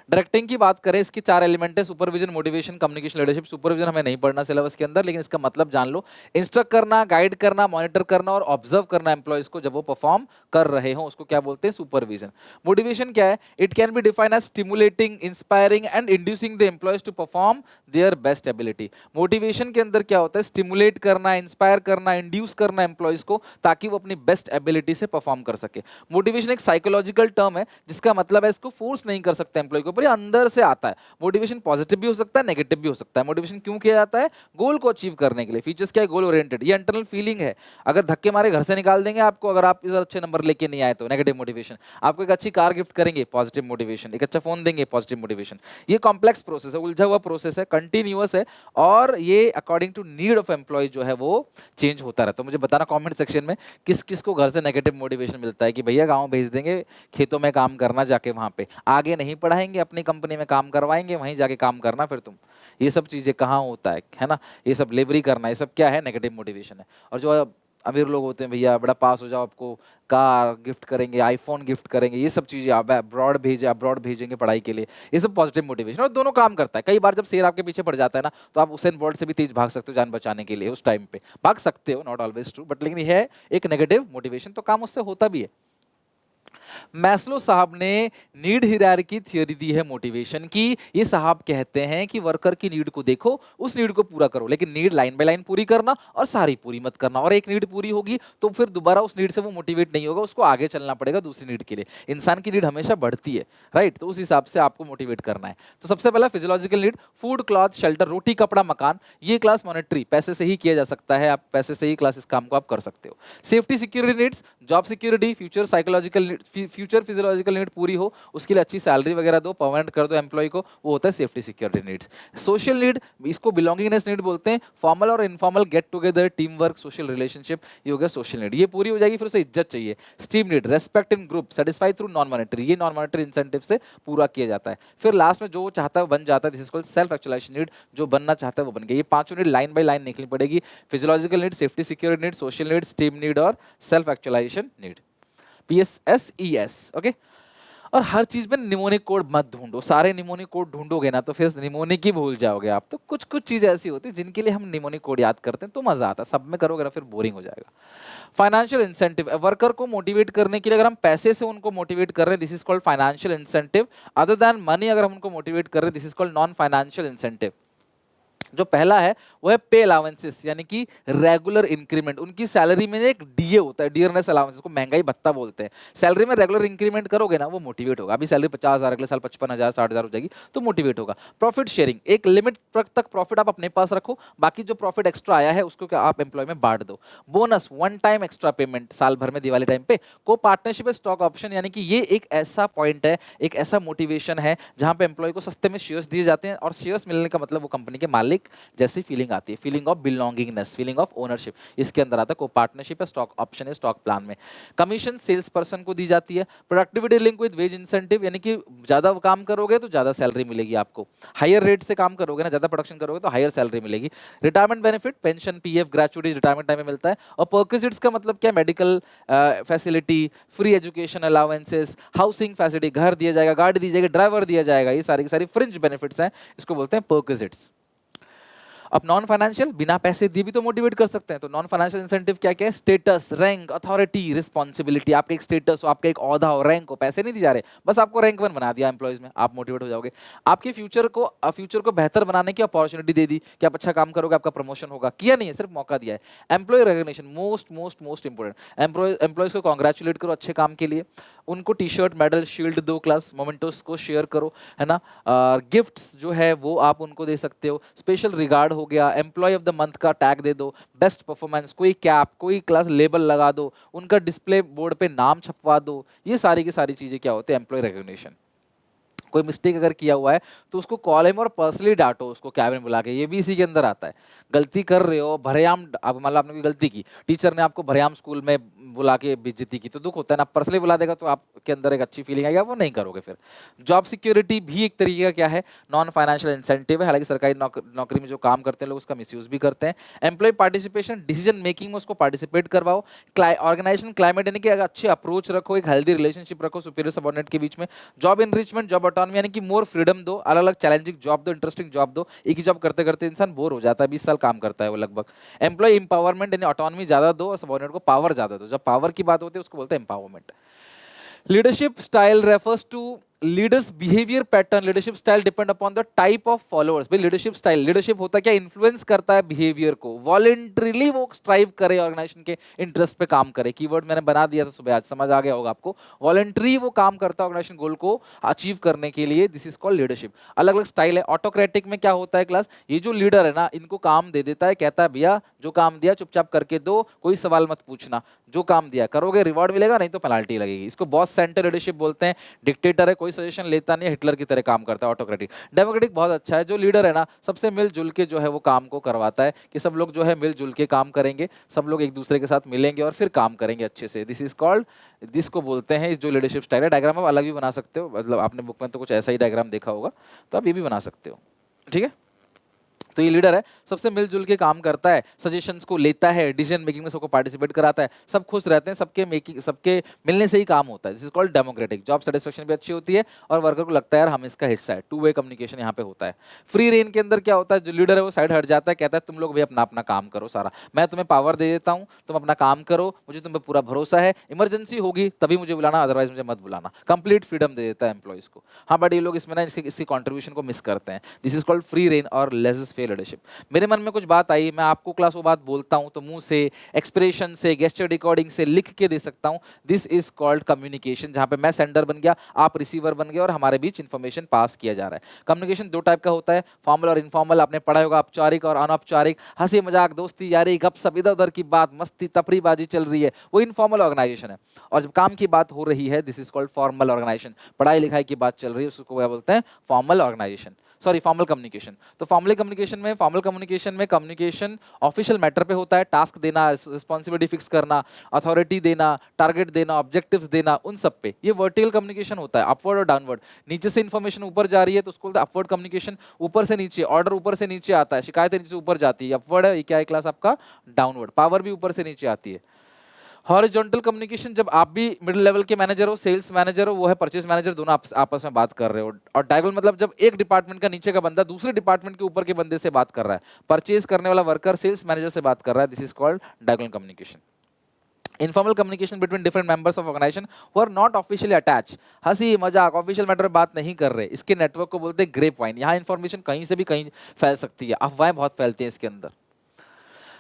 डायरेक्टिंग की बात करें, इसके 4 एलिमेंट है, supervision, motivation, communication, leadership. Supervision हमें नहीं पढ़ना सिलेबस के अंदर, लेकिन इसका मतलब जान लो, इंस्ट्रक्ट करना, गाइड करना, मॉनिटर करना और ऑब्जर्व करना एम्प्लॉयज को जब वो परफॉर्म कर रहे हो, उसको क्या बोलते हैं, सुपरविजन। मोटिवेशन क्या है, it can be defined as stimulating, inspiring and inducing the employees to perform their best ability. Motivation के अंदर क्या होता है, स्टिमुलेट करना, इंस्पायर करना, इंड्यूस करना एम्प्लॉयज को, ताकि वो अपनी बेस्ट एबिलिटी से परफॉर्म कर सके। मोटिवेशन एक साइकोलॉजिकल टर्म है, जिसका मतलब है इसको फोर्स नहीं कर सकते एम्प्लॉय को, पर ये अंदर से आता है। मोटिवेशन पॉजिटिव भी हो सकता है, नेगेटिव भी हो सकता है। मोटिवेशन क्यों किया जाता है, गोल को अचीव करने के लिए। फीचर्स क्या है, गोल ओरिएंटेड, ये इंटरनल फीलिंग है, अगर धक्के मारे घर से निकाल देंगे आपको, अगर आप इस अच्छे नंबर लेके नहीं आए तो नेगेटिव मोटिवेशन, आपको एक अच्छी कार गिफ्ट करेंगे, पॉजिटिव मोटिवेशन, एक अच्छा फोन देंगे, पॉजिटिव मोटिवेशन। ये कॉम्प्लेक्स प्रोसेस है, उलझा हुआ प्रोसेस है, कंटिन्यूअस है, और ये according to need of employ जो है वो चेंज होता रहता है। मुझे बताना कमेंट सेक्शन में किस किस को घर से नेगेटिव मोटिवेशन मिलता है कि भैया गाँव भेज देंगे, खेतों में काम करना जाके, वहां पे आगे नहीं पढ़ाएंगे, अपनी कंपनी में काम करवाएंगे, वहीं जाके काम करना फिर तुम। ये सब चीजें कहाँ होता है ना, ये सब लेबरी करना, ये सब क्या है, नेगेटिव मोटिवेशन है। और जो अमीर लोग होते हैं, भैया बड़ा पास हो जाओ, आपको कार गिफ्ट करेंगे, आईफोन गिफ्ट करेंगे, ये सब चीजें, आप अब्रॉड भेजेंगे पढ़ाई के लिए, ये सब पॉजिटिव मोटिवेशन। और दोनों काम करता है। कई बार जब शेर आपके पीछे पड़ जाता है ना, तो आप उसेन बोल्ट से भी तेज भाग सकते हो जान बचाने के लिए, उस टाइम पे भाग सकते हो, नॉट ऑलवेज ट्रू, बट लेकिन ये है एक नेगेटिव मोटिवेशन, तो काम उससे होता भी है। मैस्लो साहब ने नीड हिरार्की थ्योरी दी है मोटिवेशन की। ये साहब कहते हैं कि वर्कर की नीड को देखो, उस नीड को पूरा करो, लेकिन नीड लाइन बाय लाइन पूरी करना और सारी पूरी मत करना। और एक नीड पूरी होगी तो फिर दोबारा उस नीड से वो मोटिवेट नहीं होगा, उसको आगे चलना पड़ेगा दूसरी नीड के लिए। इंसान की नीड हमेशा बढ़ती है, राइट, तो उस हिसाब से आपको मोटिवेट करना है। तो सबसे पहला physiological need, food, cloth, shelter, रोटी, कपड़ा, मकान। ये क्लास मॉनेटरी, पैसे से ही किया जा सकता है, आप पैसे से ही क्लास इस काम को आप कर सकते हो। Safety security needs, job security, future psychological, future physiological need पूरी हो, उसके लिए अच्छी सैलरी वगैरह दो, परमानेंट कर दो एम्प्लॉय को, वो होता है safety security needs. Social need, इसको बिलोंगिंगनेस नीड बोलते हैं, फॉर्मल और informal get together, team work, social relationship, ये हो गया सोशल नीड। ये पूरी हो जाएगी, फिर उसे इज्जत चाहिए। स्टीम नीड, रेस्पेक्ट इन group, satisfy through non monetary, ये नॉन मॉनेटरी इंसेंटिव से पूरा किया जाता है। फिर लास्ट में जो वो चाहता है वो बन जाता है, this is called self actualisation need, जो बनना चाहता है वो बन गया। ये पांचों नीड लाइन बाय लाइन निकलनी पड़ेगी, physiological need, safety security need, social need, esteem need और self actualisation need, PSSES, okay. और हर चीज में निमोनिक कोड मत ढूंढो, सारे निमोनिक कोड ढूंढोगे ना तो फिर निमोनिक ही भूल जाओगे आप। तो कुछ कुछ चीजें ऐसी होती है जिनके लिए हम निमोनिक कोड याद करते हैं तो मजा आता है, सब में करोगे ना फिर बोरिंग हो जाएगा। फाइनेंशियल इंसेंटिव, वर्कर को मोटिवेट करने के लिए अगर हम पैसे से उनको मोटिवेट कर रहे हैं, this is called financial incentive. Other than money अगर हम उनको मोटिवेट कर रहे हैं, this is called non financial incentive. जो पहला है वो है पे अलाउंसेस, यानी कि रेगुलर इंक्रीमेंट। उनकी सैलरी में एक डीए होता है, डियरनेस अलाउंसेस को महंगाई भत्ता बोलते हैं। सैलरी में रेगुलर इंक्रीमेंट करोगे ना वो मोटिवेट होगा। अभी सैलरी 50,000, अगले साल 55,000, 60,000 हो जाएगी तो मोटिवेट होगा। प्रॉफिट शेयरिंग, एक लिमिट तक प्रॉफिट आप अपने पास रखो, बाकी जो प्रॉफिट एक्स्ट्रा आया है उसको क्या आप एम्प्लॉय में बांट दो। Bonus, one time extra payment साल भर में दिवाली टाइम पे। को पार्टनरशिप स्टॉक ऑप्शन, यानी कि ये एक ऐसा पॉइंट है, एक ऐसा मोटिवेशन है जहां पे एम्प्लॉय को सस्ते में शेयर्स दिए जाते हैं, और शेयर्स मिलने का मतलब वो कंपनी के मालिक जैसी फीलिंग आती है, feeling of belongingness, feeling of ownership, इसके अंदर आता है। को पार्टनरशिप है, स्टॉक ऑप्शन है स्टॉक प्लान में। कमीशन सेल्स पर्सन को दी जाती है। Productivity link with wage incentive, यानी कि ज्यादा काम करोगे तो ज्यादा सैलरी मिलेगी आपको, हायर रेट से काम करोगे ना, ज्यादा प्रोडक्शन करोगे तो हायर सैलरी मिलेगी। Retirement benefit, pension, PF, gratuity retirement time में मिलता है। और पर्क्विजिट्स का मतलब क्या, medical facility, free education allowances, housing facility, घर दिया जाएगा, गाड़ी दी जाएगी, ड्राइवर दिया जाएगा, ये सारी की सारी फ्रिंज बेनिफिट्स हैं, इसको बोलते हैं पर्क्विजिट्स। अब नॉन फाइनेंशियल बिना पैसे दिए भी तो मोटिवेट कर सकते हैं, तो नॉन फाइनेंशियल इंसेंटिव क्या क्या है? Status, rank, authority, responsibility. आपका एक स्टेटस हो, आपका एक ओहदा हो, रैंक हो, पैसे नहीं दिए जा रहे, बस आपको रैंक 1 बना दिया एम्प्लॉयज में, आप मोटिवेट हो जाओगे। आपके फ्यूचर को बेहतर बनाने की अपॉर्चुनिटी दे दी कि आप अच्छा काम करोगे, आपका प्रमोशन होगा, किया नहीं है, सिर्फ मौका दिया है। Employ recognition, most most most important. Employees को कॉन्ग्रेचुलेट करो अच्छे काम के लिए, उनको टी शर्ट, मेडल, शील्ड दो, क्लास मोमेंटोस को शेयर करो, है ना। गिफ्ट्स जो है वो आप उनको दे सकते हो, स्पेशल रिगार्ड हो गया, एम्प्लॉय ऑफ द मंथ का टैग दे दो, बेस्ट परफॉर्मेंस, कोई कैप, कोई क्लास लेबल लगा दो, उनका डिस्प्ले बोर्ड पे नाम छपवा दो। ये सारी की सारी चीजें क्या होती है? Employ recognition. कोई मिस्टेक अगर किया हुआ है तो उसको कॉल हिम और पर्सनली डांटो उसको कैबिन में बुला के, ये भी इसी के अंदर आता है। गलती कर रहे हो, भरेआम, अब मान लो आपने कोई गलती की, टीचर ने आपको भरेआम स्कूल में बुला के बेइज्जती की, तो दुख होता है ना। पर्सनली बुला देगा तो आपके अंदर एक अच्छी फीलिंग आएगी, वो नहीं करोगे फिर। जॉब सिक्योरिटी भी एक तरीके का क्या है? नॉन फाइनेंशियल इंसेंटिव है। हालांकि सरकारी नौकरी में जो काम करते हैं लोग उसका मिसयूज भी करते हैं। एम्प्लॉय पार्टिसिपेशन, डिसीजन मेकिंग में उसको पार्टिसिपेट करवाओ। ऑर्गेनाइजेशन क्लाइमेट यानी कि अगर अच्छे अप्रोच रखो, एक हेल्दी रिलेशनशिप रखो सुपीरियर सबऑर्डिनेट के बीच में। जॉब इनरिचमेंट, जॉब ऑटोनॉमी यानी कि मोर फ्रीडम दो, अलग अलग चैलेंजिंग जॉब दो, इंटरेस्टिंग जॉब दो। एक ही जॉब करते करते इंसान बोर हो जाता है, 20 साल काम करता है वो लगभग। एम्प्लॉय एम्पावरमेंट यानी ऑटोनॉमी ज्यादा दो और सबऑर्डिनेट को पावर ज्यादा दो। जब पावर की बात होती है उसको बोलते हैं empowerment. Leadership style refers to leaders behaviour pattern. Leadership style depend upon the type of followers. भाई लीडरशिप स्टाइल, लीडरशिप होता है क्या? इन्फ्लुएंस करता है बिहेवियर को। वॉलंटरीली वो स्ट्राइव करे, ऑर्गेनाइजेशन के इंटरेस्ट पे काम करे। कीवर्ड मैंने बना दिया था सुबह, आज समझ आ गया होगा आपको। वॉलंटरी वो काम करता है ऑर्गेनाइजेशन गोल को अचीव करने के लिए। This is called leadership. अलग अलग स्टाइल है। ऑटोक्रेटिक में क्या होता है क्लास? ये जो लीडर है ना, इनको काम दे देता है, कहता है भैया जो काम दिया चुपचाप करके दो, कोई सवाल मत पूछना, जो काम दिया करोगे रिवॉर्ड मिलेगा, नहीं तो पेनाल्टी लगेगी। इसको बॉस सेंटर लीडरशिप बोलते हैं। डिक्टेटर है, कोई सजेशन लेता नहीं है, हिटलर की तरह काम करता है। ऑटोक्रेटिक। डेमोक्रेटिक बहुत अच्छा है, जो लीडर है ना सबसे मिलजुल के जो है वो काम को करवाता है, कि सब लोग जो है मिलजुल के काम करेंगे, सब लोग एक दूसरे के साथ मिलेंगे और फिर काम करेंगे अच्छे से। दिस इज कॉल्ड, दिस को बोलते हैं जो लीडरशिप स्टाइल है। डायग्राम आप अलग भी बना सकते हो, मतलब आपने बुक में तो कुछ ऐसा ही डायग्राम देखा होगा, तो आप ये भी बना सकते हो, ठीक है। तो ये लीडर है, सबसे मिलजुल के काम करता है, सजेशंस को लेता है, डिसीजन मेकिंग में सबको पार्टिसिपेट कराता है, सब खुश रहते हैं, सबके मिलने से ही काम होता है। This is called democratic. Job satisfaction भी अच्छी होती है और वर्कर को लगता है यार हम इसका हिस्सा है। टू वे कम्युनिकेशन यहाँ पे होता है। फ्री रेन के अंदर क्या होता है? जो लीडर है वो साइड हट जाता है, कहता है तुम लोग भी अपना अपना काम करो सारा, मैं तुम्हें पावर दे देता हूँ, तुम अपना काम करो, मुझे तुम पे पूरा भरोसा है, इमरजेंसी होगी तभी मुझे बुलाना, अदरवाइज मुझे मत बुलाना। कंप्लीट फ्रीडम दे देता है एम्प्लॉइज को। हाँ बट ये लोग इसमें ना इसकी कॉन्ट्रीब्यूशन को मिस करते हैं। This is called free rein और लेजेस फेयर लीडरशिप। मेरे मन में कुछ बात आई, मैं आपको क्लास वो बात बोलता हूं तो मुंह से, एक्सप्रेशन से, गेस्चर रिकॉर्डिंग से लिख के दे सकता हूं। दिस इज कॉल्ड कम्युनिकेशन, जहां पे मैं सेंडर बन गया, आप रिसीवर बन गए और हमारे बीच इंफॉर्मेशन पास किया जा रहा है। कम्युनिकेशन दो टाइप का होता है, फॉर्मल और इनफॉर्मल। आपने पढ़ा होगा औपचारिक और अनौपचारिक। हंसी मजाक, दोस्ती यारी, गपशप, इधर उधर की बात, मस्ती तफरीबाजी चल रही है, वो इनफॉर्मल ऑर्गेनाइजेशन है। और जब काम की बात हो रही है, this is called formal organisation. पढ़ाई लिखाई की बात चल रही है, उसको क्या बोलते हैं? Formal organisation, sorry formal communication. तो फॉर्मल कम्युनिकेशन में कम्युनिकेशन ऑफिशियल मैटर पे होता है, टास्क देना, रिस्पॉन्सिबिलिटी फिक्स करना, अथॉरिटी देना, टारगेट देना, ऑब्जेक्टिव्स देना, उन सब पे। ये वर्टिकल कम्युनिकेशन होता है, अपवर्ड और डाउनवर्ड। नीचे से इन्फॉर्मेशन ऊपर जा रही है तो उसको बोलते हैं अपवर्ड कम्युनिकेशन। ऊपर से नीचे, ऑर्डर ऊपर से नीचे आता है, शिकायतें नीचे से ऊपर जाती है, अपवर्ड है। ये क्या है क्लास आपका? डाउनवर्ड। पावर भी ऊपर से नीचे आती है। हॉरिजॉन्टल कम्युनिकेशन, जब आप भी मिडिल लेवल के मैनेजर हो, सेल्स मैनेजर हो, वो है परचेज मैनेजर, दोनों आपस में बात कर रहे हो। और डायगोनल मतलब जब एक डिपार्टमेंट का नीचे का बंदा दूसरे डिपार्टमेंट के ऊपर के बंदे से बात कर रहा है। परचेज करने वाला वर्कर सेल्स मैनेजर से बात कर रहा है। This is called diagonal communication. Informal communication between different members of organisation who are not officially attach. हंसी मजाक, ऑफिशियल मैटर में बात नहीं कर रहे, इसके नेटवर्क को बोलते हैं ग्रेप वाइन। यहाँ इन्फॉर्मेशन कहीं से भी कहीं फैल सकती है, अफवाहें बहुत फैलती हैं इसके अंदर।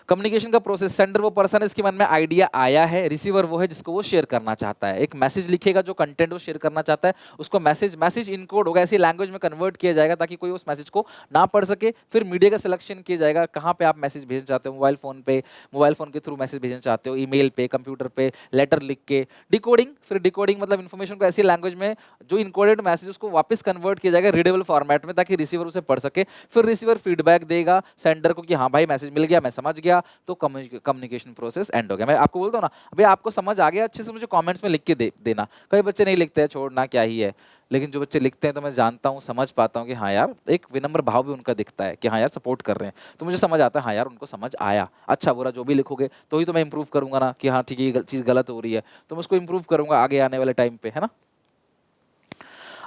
कम्युनिकेशन का प्रोसेस, सेंडर वो पर्सन है इसके मन में आइडिया आया है, रिसीवर वो है जिसको वो शेयर करना चाहता है। एक मैसेज लिखेगा जो कंटेंट वो शेयर करना चाहता है, उसको मैसेज इनकोड होगा, ऐसी लैंग्वेज में कन्वर्ट किया जाएगा ताकि कोई उस मैसेज को ना पढ़ सके। फिर मीडिया का सिलेक्शन किया जाएगा, कहाँ पे आप मैसेज भेजना चाहते हो, मोबाइल फोन पे, मोबाइल फोन के थ्रू मैसेज भेजना चाहते हो, ईमेल पे, कंप्यूटर पे, लेटर लिख के। डिकोडिंग, फिर डिकोडिंग मतलब इन्फॉर्मेशन को ऐसी लैंग्वेज में जो इनकोडेड मैसेज उसको वापस कन्वर्ट किया जाएगा रीडेबल फॉर्मेट में ताकि रिसीवर उसे पढ़ सके। फिर रिसीवर फीडबैक देगा सेंडर को कि हाँ भाई मैसेज मिल गया, मैं समझ गया, तो कम्युनिकेशन प्रोसेस एंड हो गया। मैं आपको बोलता हूँ ना, अभी आपको समझ आ गया अच्छे से, मुझे कमेंट्स में लिख के देना। कई बच्चे नहीं लिखते हैं, छोड़ना क्या ही है, लेकिन जो बच्चे लिखते हैं तो मैं जानता हूँ, समझ पाता हूँ कि हाँ यार, एक विनम्र भाव भी उनका दिखता है कि हाँ यार सपोर्ट कर रहे हैं, तो मुझे समझ आता है हाँ यार उनको समझ आया। अच्छा बुरा जो भी लिखोगे तो ही तो मैं इंप्रूव करूंगा ना, कि हाँ ठीक है ये चीज़ गलत हो रही है तो मैं उसको इंप्रूव करूंगा आगे आने वाले टाइम पे, है ना।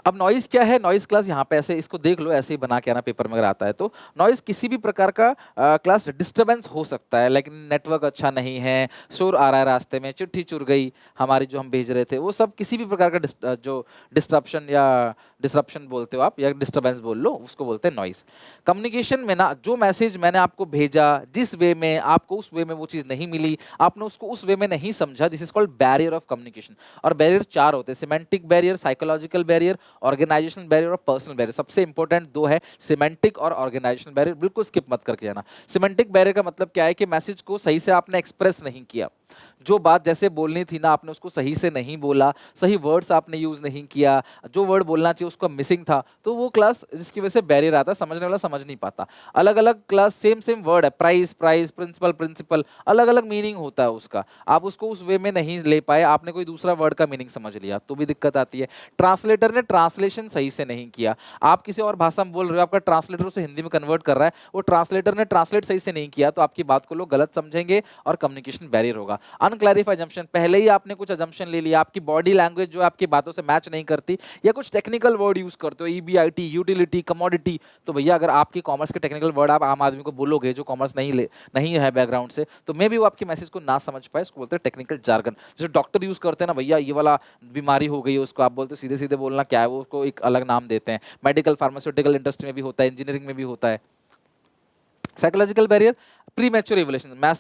अब नॉइज क्या है? नॉइज क्लास यहाँ पे ऐसे इसको देख लो, ऐसे ही बना के आना पेपर में अगर आता है तो। नॉइज किसी भी प्रकार का क्लास डिस्टरबेंस हो सकता है, लेकिन नेटवर्क अच्छा नहीं है, शोर आ रहा है रास्ते में, चिट्ठी चुर गई हमारी जो हम भेज रहे थे, वो सब किसी भी प्रकार का जो डिस्ट्रप्शन या डिसरप्शन बोलते हो आप, या डिस्टरबेंस बोल लो, उसको बोलते हैं नॉइज। कम्युनिकेशन में ना, जो मैसेज मैंने आपको भेजा जिस वे में, आपको उस वे में वो चीज़ नहीं मिली, आपने उसको उस वे में नहीं समझा, this is called barrier of communication. और बैरियर चार होते हैं: semantic barrier, psychological barrier, organisational barrier और पर्सनल बैरियर। सबसे इंपॉर्टेंट दो है, सिमेंटिक और ऑर्गेनाइजेशनल बैरियर, बिल्कुल स्किप मत करके जाना। सिमेंटिक बैरियर का मतलब क्या है कि मैसेज को सही से आपने एक्सप्रेस नहीं किया, जो बात जैसे बोलनी थी ना आपने उसको सही से नहीं बोला, सही वर्ड्स आपने यूज नहीं किया, जो वर्ड बोलना चाहिए उसको मिसिंग था, तो वो क्लास जिसकी वजह से बैरियर आता है, समझने वाला समझ नहीं पाता। अलग अलग क्लास सेम सेम वर्ड है, प्राइस प्राइस, प्रिंसिपल प्रिंसिपल, अलग अलग मीनिंग होता है उसका, आप उसको उस वे में नहीं ले पाए, आपने कोई दूसरा वर्ड का मीनिंग समझ लिया तो भी दिक्कत आती है। ट्रांसलेटर ने ट्रांसलेशन सही से नहीं किया, आप किसी और भाषा में बोल रहे हो, आपका ट्रांसलेटर उसे हिंदी में कन्वर्ट कर रहा है, वो ट्रांसलेटर ने ट्रांसलेट सही से नहीं किया, तो आपकी बात को लोग गलत समझेंगे और कम्युनिकेशन बैरियर होगा। अनक्लैरिफाइड अजम्पशन, पहले ही आपने कुछ अजम्पशन ले लिया, आपकी बॉडी लैंग्वेज जो आपकी बातों से मैच नहीं करती, या कुछ टेक्निकल वर्ड यूज करते हो, ईबीआईटी, यूटिलिटी, कमोडिटी, तो भैया अगर आपकी कॉमर्स के टेक्निकल वर्ड आप आम आदमी को बोलोगे जो कॉमर्स नहीं है बैकग्राउंड से, तो मे भी वो आपके मैसेज को ना समझ पाए, उसको बोलते हैं टेक्निकल जार्गन। जैसे डॉक्टर यूज करते हैं ना, भैया ये वाला बीमारी हो गई है उसको, आप बोलते हो सीधे सीधे बोलना क्या है, वो उसको एक अलग नाम देते हैं। मेडिकल फार्मास्यूटिकल इंडस्ट्री में भी होता है, इंजीनियरिंग में भी होता है। Psychological barrier, pre mature evolution,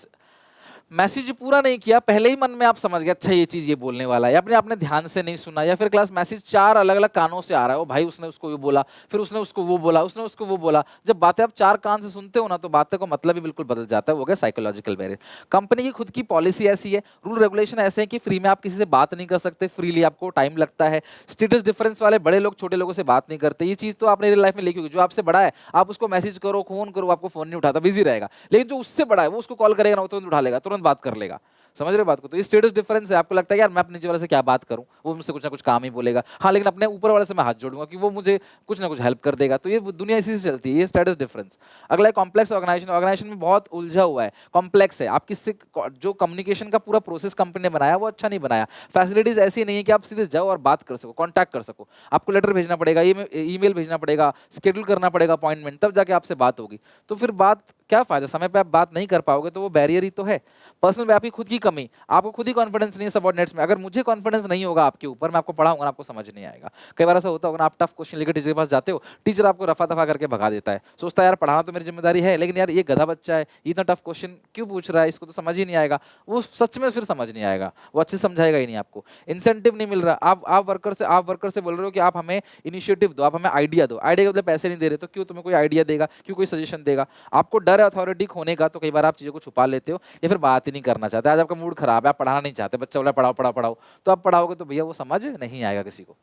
message पूरा नहीं किया, पहले ही मन में आप समझ गए अच्छा ये चीज ये बोलने वाला है, या फिर आपने ध्यान से नहीं सुना, या फिर क्लास मैसेज चार अलग अलग कानों से आ रहा है, ओ भाई उसने उसको ये बोला, फिर उसने उसको वो बोला, उसने उसको वो बोला। जब बातें आप चार कान से सुनते हो ना, तो बातें का मतलब ही बिल्कुल बदल जाता है, वो गया साइकोलॉजिकल बैरियर। कंपनी की खुद की पॉलिसी ऐसी है, रूल रेगुलेशन ऐसे है कि फ्री में आप किसी से बात नहीं कर सकते, फ्रीली आपको टाइम लगता है। स्टेटस डिफरेंस वाले बड़े लोग छोटे लोगों से बात नहीं करते, ये चीज तो आपने रियल लाइफ में लिखी होगी, जो आपसे बड़ा है आप उसको मैसेज करो, फोन करो, आपको फोन नहीं उठाता, बिजी रहेगा, लेकिन जो उससे बड़ा है वो उसको कॉल करेगा ना, वो तुरंत उठा लेगा, तुरंत बात कर लेगा। समझ रहे हो बात को? तो ये स्टेटस डिफरेंस है, आपको लगता है यार मैं अपने नीचे वाले से क्या बात करूं, वो मुझसे कुछ ना कुछ काम ही बोलेगा, हाँ लेकिन अपने ऊपर वाले से मैं हाथ जोड़ूंगा कि वो मुझे कुछ ना कुछ हेल्प कर देगा, तो ये दुनिया इसी से चलती है, ये स्टेटस डिफरेंस। अगला है कॉम्प्लेक्स ऑर्गेनाइजेशन। ऑर्गेनाइजेशन में बहुत उलझा हुआ है, कॉम्प्लेक्स है, आप किससे जो कम्युनिकेशन का पूरा प्रोसेस कंपनी ने बनाया वो अच्छा नहीं बनाया, फैसिलिटीज ऐसी नहीं है कि आप सीधे जाओ और बात कर सको, कॉन्टैक्ट कर सको, आपको लेटर भेजना पड़ेगा, ईमेल भेजना पड़ेगा, शेड्यूल करना पड़ेगा अपॉइंटमेंट, तब जाके आपसे बात होगी, तो फिर बात क्या फायदा, समय पे आप बात नहीं कर पाओगे, तो वो बैरियर ही तो है। पर्सनल में आपकी खुद की कमी, आपको खुद ही कॉन्फिडेंस नहीं है सबऑर्डिनेट्स में, अगर मुझे कॉन्फिडेंस नहीं होगा आपके ऊपर, मैं आपको पढ़ाऊंगा ना, आपको समझ नहीं आएगा। कई बार ऐसा होता होगा ना, आप टफ क्वेश्चन लेकर टीचर के पास जाते हो, टीचर आपको रफा दफा करके भगा देता है, सोचता है यार पढ़ाना तो मेरी जिम्मेदारी है, लेकिन यार ये गधा बच्चा है, ये इतना टफ क्वेश्चन क्यों पूछ रहा है, इसको तो समझ ही नहीं आएगा, वो सच में फिर समझ नहीं आएगा, वो अच्छे से समझाएगा ही नहीं आपको। इंसेंटिव नहीं मिल रहा, आप वर्कर से बोल रहे हो कि आप हमें इनिशिएटिव दो, आप हमें आइडिया दो, आइडिया के बदले पैसे नहीं दे रहे, तो क्यों तुम्हें कोई आइडिया देगा, क्यों कोई सजेशन देगा? आपको डर है अथॉरिटी खोने का, तो कई बार आप चीजों को छुपा लेते हो या फिर बात ही नहीं करना चाहते। आज आपका मूड खराब है, आप पढ़ाना नहीं चाहते, बच्चा बोला पढ़ाओ पढ़ाओ पढ़ाओ, तो आप पढ़ाओगे तो भैया वो समझ नहीं आएगा किसी को।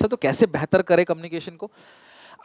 सर तो कैसे बेहतर करें कम्युनिकेशन को?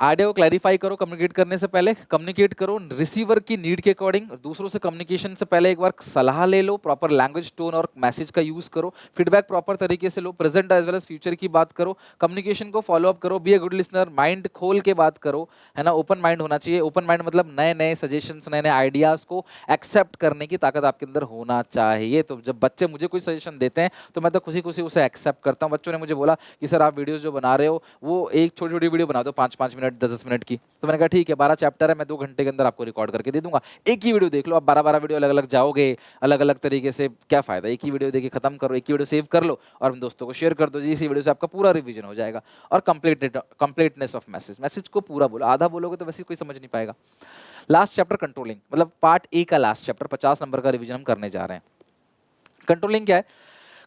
आइडिया को क्लैरिफाई करो, कम्युनिकेट करने से पहले कम्युनिकेट करो रिसीवर की नीड के अकॉर्डिंग, दूसरों से कम्युनिकेशन से पहले एक बार सलाह ले लो, प्रॉपर लैंग्वेज टोन और मैसेज का यूज करो, फीडबैक प्रॉपर तरीके से लो, present as well as future की बात करो, कम्युनिकेशन को फॉलो अप करो, be a good listener, mind खोल के बात करो, है ना, ओपन माइंड होना चाहिए। ओपन माइंड मतलब नए नए सजेशंस, नए नए आइडियाज को एक्सेप्ट करने की ताकत आपके अंदर होना चाहिए। तो जब बच्चे मुझे कोई सजेशन देते हैं तो मैं तो खुशी खुशी उसे एक्सेप्ट करता हूँ। बच्चों ने मुझे बोला कि सर आप वीडियोस जो बना रहे हो वो एक छोटी छोटी वीडियो बना दो, 5-5 मिनट 10-10 मिनट की, तो मैंने कहा ठीक है 12 चैप्टर है, मैं 2 घंटे के अंदर आपको रिकॉर्ड करके दे दूंगा, एक ही वीडियो देख लो। आप 12-12 वीडियो अलग अलग जाओगे अलग अलग तरीके से, क्या फायदा, एक ही वीडियो देखिए खत्म करो, एक ही वीडियो सेव कर लो और अपने दोस्तों को शेयर कर दो जी, इसी वीडियो से आपका पूरा रिवीजन हो जाएगा। और कंप्लीटनेस ऑफ मैसेज, मैसेज को पूरा बोलो, आधा बोलोगे तो वैसे कोई समझ नहीं पाएगा। लास्ट चैप्टर कंट्रोलिंग, मतलब पार्ट ए का लास्ट चैप्टर, 50 नंबर का रिवीजन हम करने जा रहे हैं। कंट्रोलिंग क्या है?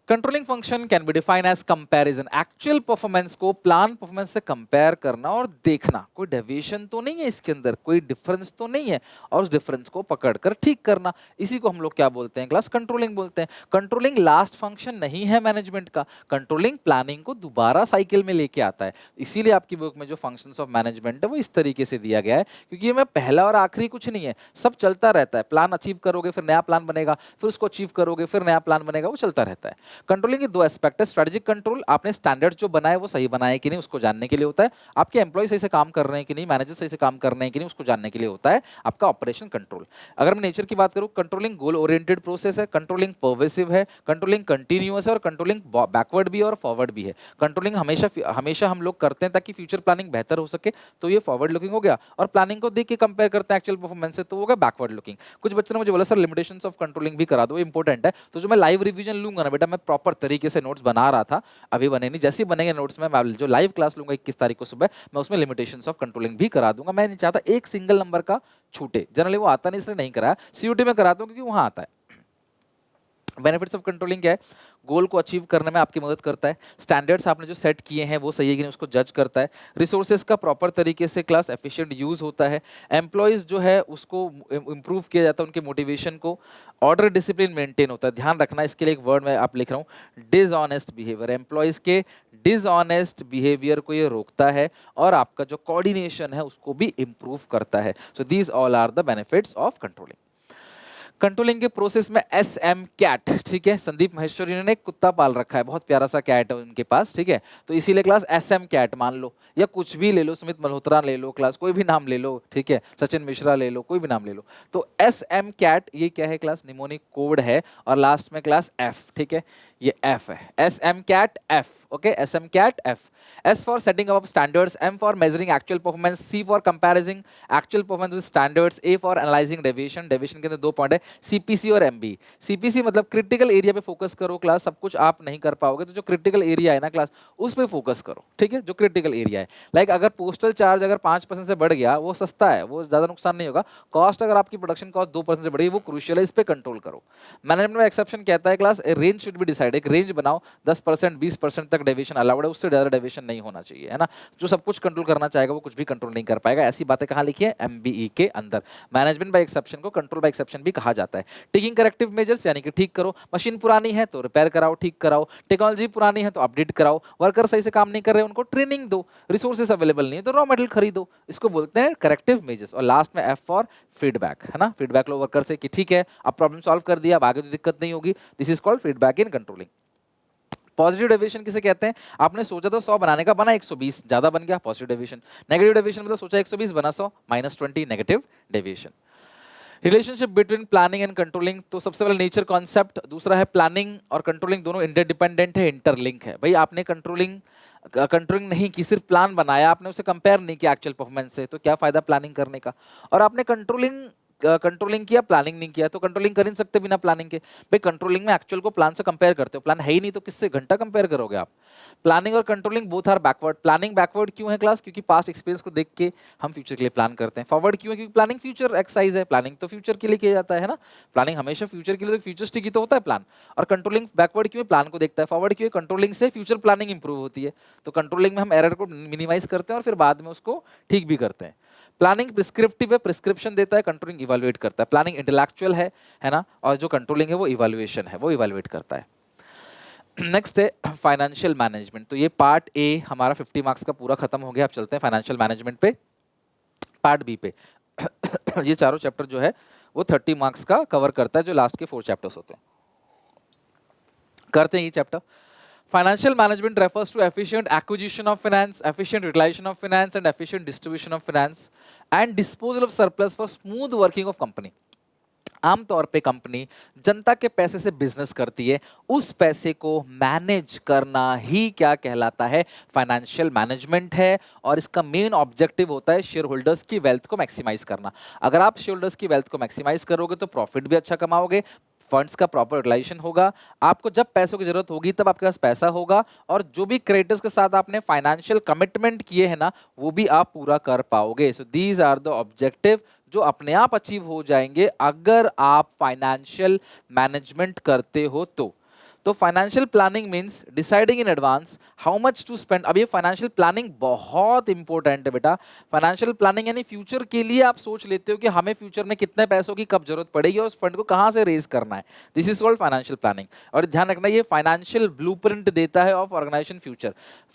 Controlling function can be define as comparison, actual performance को प्लान परफॉर्मेंस से कंपेयर करना और देखना कोई डेविएशन तो नहीं है इसके अंदर, कोई डिफरेंस तो नहीं है, और उस डिफरेंस को पकड़कर ठीक करना, इसी को हम लोग क्या बोलते हैं क्लास? कंट्रोलिंग बोलते हैं। कंट्रोलिंग लास्ट फंक्शन नहीं है मैनेजमेंट का, कंट्रोलिंग प्लानिंग को दोबारा साइकिल में लेके आता है। इसीलिए आपकी बुक में जो फंक्शंस ऑफ मैनेजमेंट है वो इस तरीके से दिया गया है, क्योंकि ये में पहला और आखिरी कुछ नहीं है, सब चलता रहता है। प्लान अचीव करोगे फिर नया प्लान बनेगा, फिर उसको अचीव करोगे फिर नया प्लान बनेगा, वो चलता रहता है। कंट्रोलिंग के दो एस्पेक्ट है, स्ट्रेटेजिक कंट्रोल, आपने स्टैंडर्ड जो बनाए वो सही बनाए कि नहीं उसको जानने के लिए होता है, आपके एम्प्लॉय सही से काम कर रहे हैं कि नहीं, मैनेजर सही से काम कर रहे हैं कि नहीं उसको जानने के लिए होता है आपका ऑपरेशन कंट्रोल। अगर मैं नेचर की बात करूं, कंट्रोलिंग गोल ओरिएंटेड प्रोसेस है, कंट्रोलिंग परवेसिव है, कंट्रोलिंग कंटिन्यूअस है और कंट्रोलिंग बैकवर्ड भी है और फॉरवर्ड भी है। कंट्रोलिंग हमेशा हमेशा हम लोग करते हैं ताकि फ्यूचर प्लानिंग बेहतर हो सके, तो ये फॉरवर्ड लुकिंग हो गया, और प्लानिंग को देख के कंपेयर करते हैं एक्चुअल परफॉर्मेंस से, तो वो होगा बैकवर्ड लुकिंग। कुछ बच्चों ने मुझे बोला सर लिमिटेशंस ऑफ कंट्रोलिंग भी करा दो, इंपॉर्टेंट है, तो जो मैं लाइव रिवीजन लूंगा ना बेटा, मैं प्रॉपर तरीके से नोट्स बना रहा था, अभी बने नहीं, जैसे ही बनेंगे नोट्स में मैं जो लाइव क्लास लूंगा 21 तारीख को सुबह, मैं उसमें लिमिटेशंस ऑफ कंट्रोलिंग भी करा दूंगा। मैं नहीं चाहता एक सिंगल नंबर का छूटे, जनरली वो आता नहीं इसलिए नहीं कराया, सीयूटी में कराता हूं क्योंकि वहां आता है। बेनिफिट्स ऑफ कंट्रोलिंग क्या है, गोल को अचीव करने में आपकी मदद करता है, स्टैंडर्ड्स आपने जो सेट किए हैं वो सही है कि नहीं उसको जज करता है, रिसोर्सेज का प्रॉपर तरीके से क्लास एफिशिएंट यूज होता है, एम्प्लॉयज जो है उसको इंप्रूव किया जाता है, उनके मोटिवेशन को, ऑर्डर डिसिप्लिन मेंटेन होता है। ध्यान रखना इसके लिए एक वर्ड मैं आप लिख रहा हूँ, डिसऑनेस्ट बिहेवियर, एम्प्लॉयज के डिसऑनेस्ट बिहेवियर को ये रोकता है और आपका जो कोऑर्डिनेशन है उसको भी इंप्रूव करता है। So these all are the benefits of controlling. Controlling के प्रोसेस में एस एम कैट, ठीक है, संदीप महेश्वरी ने एक कुत्ता पाल रखा है, बहुत प्यारा सा कैट है उनके पास, ठीक है, तो इसीलिए क्लास एस एम कैट मान लो, या कुछ भी ले लो, सुमित मल्होत्रा ले लो, क्लास कोई भी नाम ले लो, ठीक है, सचिन मिश्रा ले लो, कोई भी नाम ले लो, तो एस एम कैट ये क्या है क्लास, निमोनिक कोड है, और लास्ट में क्लास एफ, ठीक है, ये एफ है, S M cat F, okay, S M cat F. S for setting up standards, M for measuring actual performance, C for comparing actual performance with standards, A for analyzing deviation, deviation के अंदर दो point है, CPC और MB। CPC मतलब critical area पे focus करो class, सब कुछ आप नहीं कर पाओगे, तो जो क्रिटिकल एरिया है ना क्लास उस पे फोकस करो, ठीक है, जो क्रिटिकल एरिया है, लाइक अगर पोस्टल चार्ज अगर 5% से बढ़ गया वो सस्ता है, वो ज्यादा नुकसान नहीं होगा, कॉस्ट अगर आपकी प्रोडक्शन कॉस्ट 2% से बढ़ी वो क्रूशियल है, इस पे कंट्रोल करो। मैनेजमेंट में एक्सेप्शन कहता है class range should be decide, एक रेंज बनाओ, 10% 20% तक डेविएशन अलाउड है, उससे ज्यादा डेविएशन नहीं होना चाहिए, है ना, जो सब कुछ कंट्रोल करना चाहेगा वो कुछ भी कंट्रोल नहीं कर पाएगा, ऐसी बातें कहाँ लिखी है, एमबीई के अंदर। मैनेजमेंट बाय एक्सेप्शन को कंट्रोल बाय एक्सेप्शन भी कहा जाता है। टेकिंग करेक्टिव मेजर्स यानी कि ठीक करो, मशीन पुरानी है तो रिपेयर कराओ, ठीक कराओ, टेक्नोलॉजी पुरानी है तो अपडेट कराओ, वर्कर सही से काम नहीं कर रहे उनको ट्रेनिंग दो, रिसोर्सेज अवेलेबल नहीं है तो रॉ मटेरियल खरीदो, इसको बोलते हैं करेक्टिव मेजर्स। और लास्ट में एफ फॉर फीडबैक, है ना, फीडबैक लो वर्कर से कि ठीक है अब प्रॉब्लम सॉल्व कर दिया, अब आगे तो दिक्कत नहीं होगी, this is called feedback in controlling. Positive deviation किसे कहते हैं, आपने सोचा था 100 बनाने का, बना 120, ज्यादा बन गया, पॉजिटिव डेविएशन। नेगेटिव डेविएशन मतलब सोचा 120 बना 100, -20 negative deviation. Relationship between planning and controlling, तो सबसे पहले नेचर कॉन्सेप्ट, दूसरा है प्लानिंग और कंट्रोलिंग दोनों इंटरडिपेंडेंट है, इंटरलिंक है। भाई आपने कंट्रोलिंग नहीं की, सिर्फ प्लान बनाया, आपने उसे कंपेयर नहीं किया एक्चुअल परफॉर्मेंस से, तो क्या फायदा प्लानिंग करने का। और आपने कंट्रोलिंग किया, प्लानिंग नहीं किया, तो कंट्रोलिंग कर ही नहीं सकते बिना प्लानिंग के। भाई कंट्रोलिंग में एक्चुअल को प्लान से कंपेयर करते हो, प्लान है ही नहीं तो किससे घंटा कंपेयर करोगे आप। प्लानिंग और controlling both are backward. Planning backward क्यों है क्लास, क्योंकि पास्ट एक्सपीरियंस को देख के हम फ्यूचर के लिए प्लान करते हैं। फॉरवर्ड क्यों है, क्योंकि प्लानिंग फ्यूचर एक्सरसाइज है, प्लानिंग तो फ्यूचर के लिए किया जाता है ना, प्लानिंग हमेशा फ्यूचर के लिए, तो फ्यूचरिस्टिक ही तो होता है प्लान। और कंट्रोलिंग बैकवर्ड क्यों है, प्लान को देखता है। फॉरवर्ड क्यों है, कंट्रोलिंग से फ्यूचर प्लानिंग इंप्रूव होती है, तो कंट्रोलिंग में हम एरर को मिनिमाइज करते हैं और फिर बाद में उसको ठीक भी करते हैं। प्लानिंग प्रिस्क्रिप्टिव है, प्रिस्क्रिप्शन देता है, कंट्रोलिंग इवैल्यूएट करता है। प्लानिंग इंटेलेक्चुअल है ना, और जो कंट्रोलिंग है वो इवैल्यूएशन है, वो इवैल्यूएट करता है। नेक्स्ट है फाइनेंशियल मैनेजमेंट, तो ये पार्ट ए हमारा 50 मार्क्स का पूरा खत्म हो गया। अब चलते हैं फाइनेंशियल मैनेजमेंट पे, पार्ट बी पे। ये चारों चैप्टर जो है वो 30 मार्क्स का कवर करता है, जो लास्ट के 4 चैप्टर्स होते हैं। करते हैं ये chapter. Financial management refers to efficient acquisition of finance, efficient utilization of finance, and efficient distribution of finance, and disposal of surplus for smooth working of company. आमतौर पे कंपनी जनता के पैसे से बिजनेस करती है, उस पैसे को मैनेज करना ही क्या कहलाता है, फाइनेंशियल मैनेजमेंट है। और इसका मेन ऑब्जेक्टिव होता है शेयर होल्डर्स की वेल्थ को मैक्सिमाइज करना। अगर आप शेयर होल्डर्स की वेल्थ को मैक्सिमाइज करोगे तो प्रॉफिट भी अच्छा कमाओगे, फंड्स का प्रॉपर यूटिलाइजेशन होगा, आपको जब पैसों की जरूरत होगी तब आपके पास पैसा होगा, और जो भी क्रेडिटर्स के साथ आपने फाइनेंशियल कमिटमेंट किए हैं ना वो भी आप पूरा कर पाओगे। So these are the objective जो अपने आप अचीव हो जाएंगे अगर आप फाइनेंशियल मैनेजमेंट करते हो तो financial planning means deciding in advance how much to spend. अब ये फाइनेंशियल प्लानिंग बहुत इंपॉर्टेंट है बेटा। फाइनेंशियल प्लानिंग यानी फ्यूचर के लिए आप सोच लेते हो कि हमें फ्यूचर में कितने पैसों की कब जरूरत पड़ेगी और उस फंड को कहां से रेज करना है, this is called financial planning. और ध्यान रखना ये फाइनेंशियल ब्लूप्रिंट देता है ऑफ ऑर्गेनाइजेशन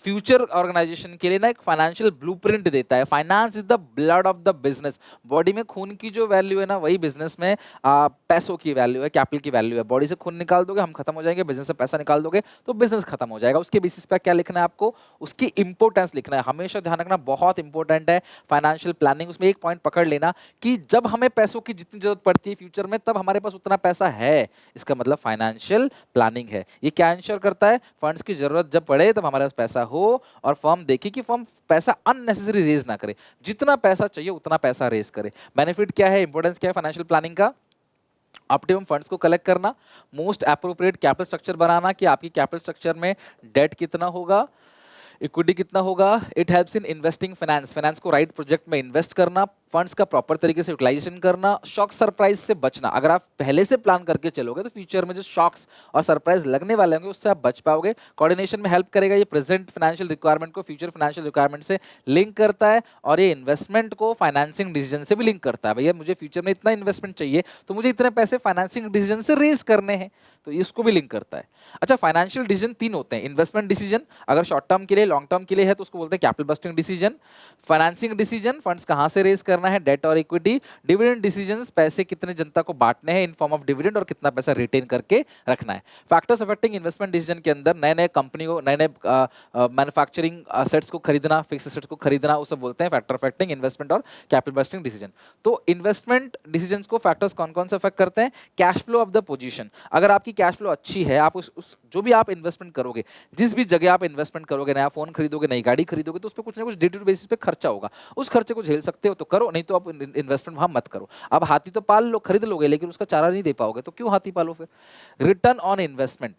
फ्यूचर ऑर्गेनाइजेशन के लिए ना एक फाइनेंशियल ब्लूप्रिंट देता है। Finance is the blood of the business. Body में खून की जो वैल्यू है ना वही बिजनेस में पैसों की वैल्यू है, कैपिटल की वैल्यू है। बॉडी से खून निकाल दोगे हम खत्म हो जाएंगे, बिजनेस बिजनेस से पैसा निकाल दोगे तो बिजनेस खत्म हो जाएगा। उसके बेसिस पे क्या लिखना है आपको, उसकी इंपॉर्टेंस लिखना है। हमेशा ध्यान रखना, बहुत इंपॉर्टेंट है फाइनेंशियल प्लानिंग। उसमें एक पॉइंट पकड़ लेना कि जब हमें पैसों की जितनी जरूरत पड़ती है फ्यूचर में, तब हमारे पास उतना पैसा है, इसका मतलब फाइनेंशियल प्लानिंग है। ये क्या इंश्योर करता है, फंड्स की जरूरत जब पड़े तब हमारे पास पैसा हो, और फर्म देखे कि फर्म पैसा अननेसेसरी रेज ना करे, जितना पैसा चाहिए उतना पैसा रेज करे। बेनिफिट क्या है, इंपॉर्टेंस क्या है फाइनेंशियल प्लानिंग का, ऑप्टिमम फंड्स को कलेक्ट करना, मोस्ट एप्रोप्रिएट कैपिटल स्ट्रक्चर बनाना कि आपकी कैपिटल स्ट्रक्चर में डेट कितना होगा, इक्विटी कितना होगा। It helps in investing finance, finance को राइट प्रोजेक्ट में इन्वेस्ट करना, फंड्स का प्रॉपर तरीके से यूटिलाइजेशन करना, शॉक सरप्राइज से बचना। अगर आप पहले से प्लान करके चलोगे तो फ्यूचर में जो शॉक्स और सरप्राइज लगने वाले होंगे उससे आप बच पाओगे। कोऑर्डिनेशन में हेल्प करेगा, ये प्रेजेंट फाइनेंशियल रिक्वायरमेंट को फ्यूचर फाइनेंशियल रिक्वायरमेंट से लिंक करता है, और ये इन्वेस्टमेंट को फाइनेंसिंग डिसीजन से भी लिंक करता है। भैया मुझे फ्यूचर में इतना इन्वेस्टमेंट चाहिए तो मुझे इतने पैसे फाइनेंसिंग डिसीजन से रेज करने हैं, तो इसको भी लिंक करता है। अच्छा, फाइनेंशियल डिसीजन तीन होते हैं, इन्वेस्टमेंट डिसीजन अगर शॉर्ट टर्म के लिए, लॉन्ग टर्म के लिए है तो उसको बोलते हैं capital budgeting decision, financing decision funds कहां से रेज करना है, डेट और इक्विटी, डिविडेंड डिसीजंस पैसे कितने जनता को बांटने हैं इन फॉर्म ऑफ डिविडेंड और कितना पैसा रिटेन करके रखना है। फैक्टर्स अफेक्टिंग इन्वेस्टमेंट डिसीजन के अंदर नए नए कंपनी को, नए नए मैन्युफैक्चरिंग असेट्स को खरीदना, फिक्स असेट्स को खरीदना, उसे बोलते हैं फैक्टर अफेक्टिंग इन्वेस्टमेंट और कैपिटल बस्टिंग डिसीजन। तो इन्वेस्टमेंट डिसीजंस को फैक्टर्स कौन कौन से अफेक्ट करते हैं, cash flow of the position, अगर आपकी कैश फ्लो अच्छी है, आप उस जो भी आप इन्वेस्टमेंट करोगे, जिस भी जगह आप इन्वेस्टमेंट करोगे, नया फोन खरीदोगे, नई गाड़ी खरीदोगे, तो उस पर कुछ ना कुछ डे टू डे बेसिस पे खर्चा होगा, उस खर्चे को झेल सकते हो तो करो, नहीं तो आप इन्वेस्टमेंट वहां मत करो। अब हाथी तो पाल लो, खरीद लोगे, लेकिन उसका चारा नहीं दे पाओगे, तो क्यों हाथी पालो फिर। Return on investment,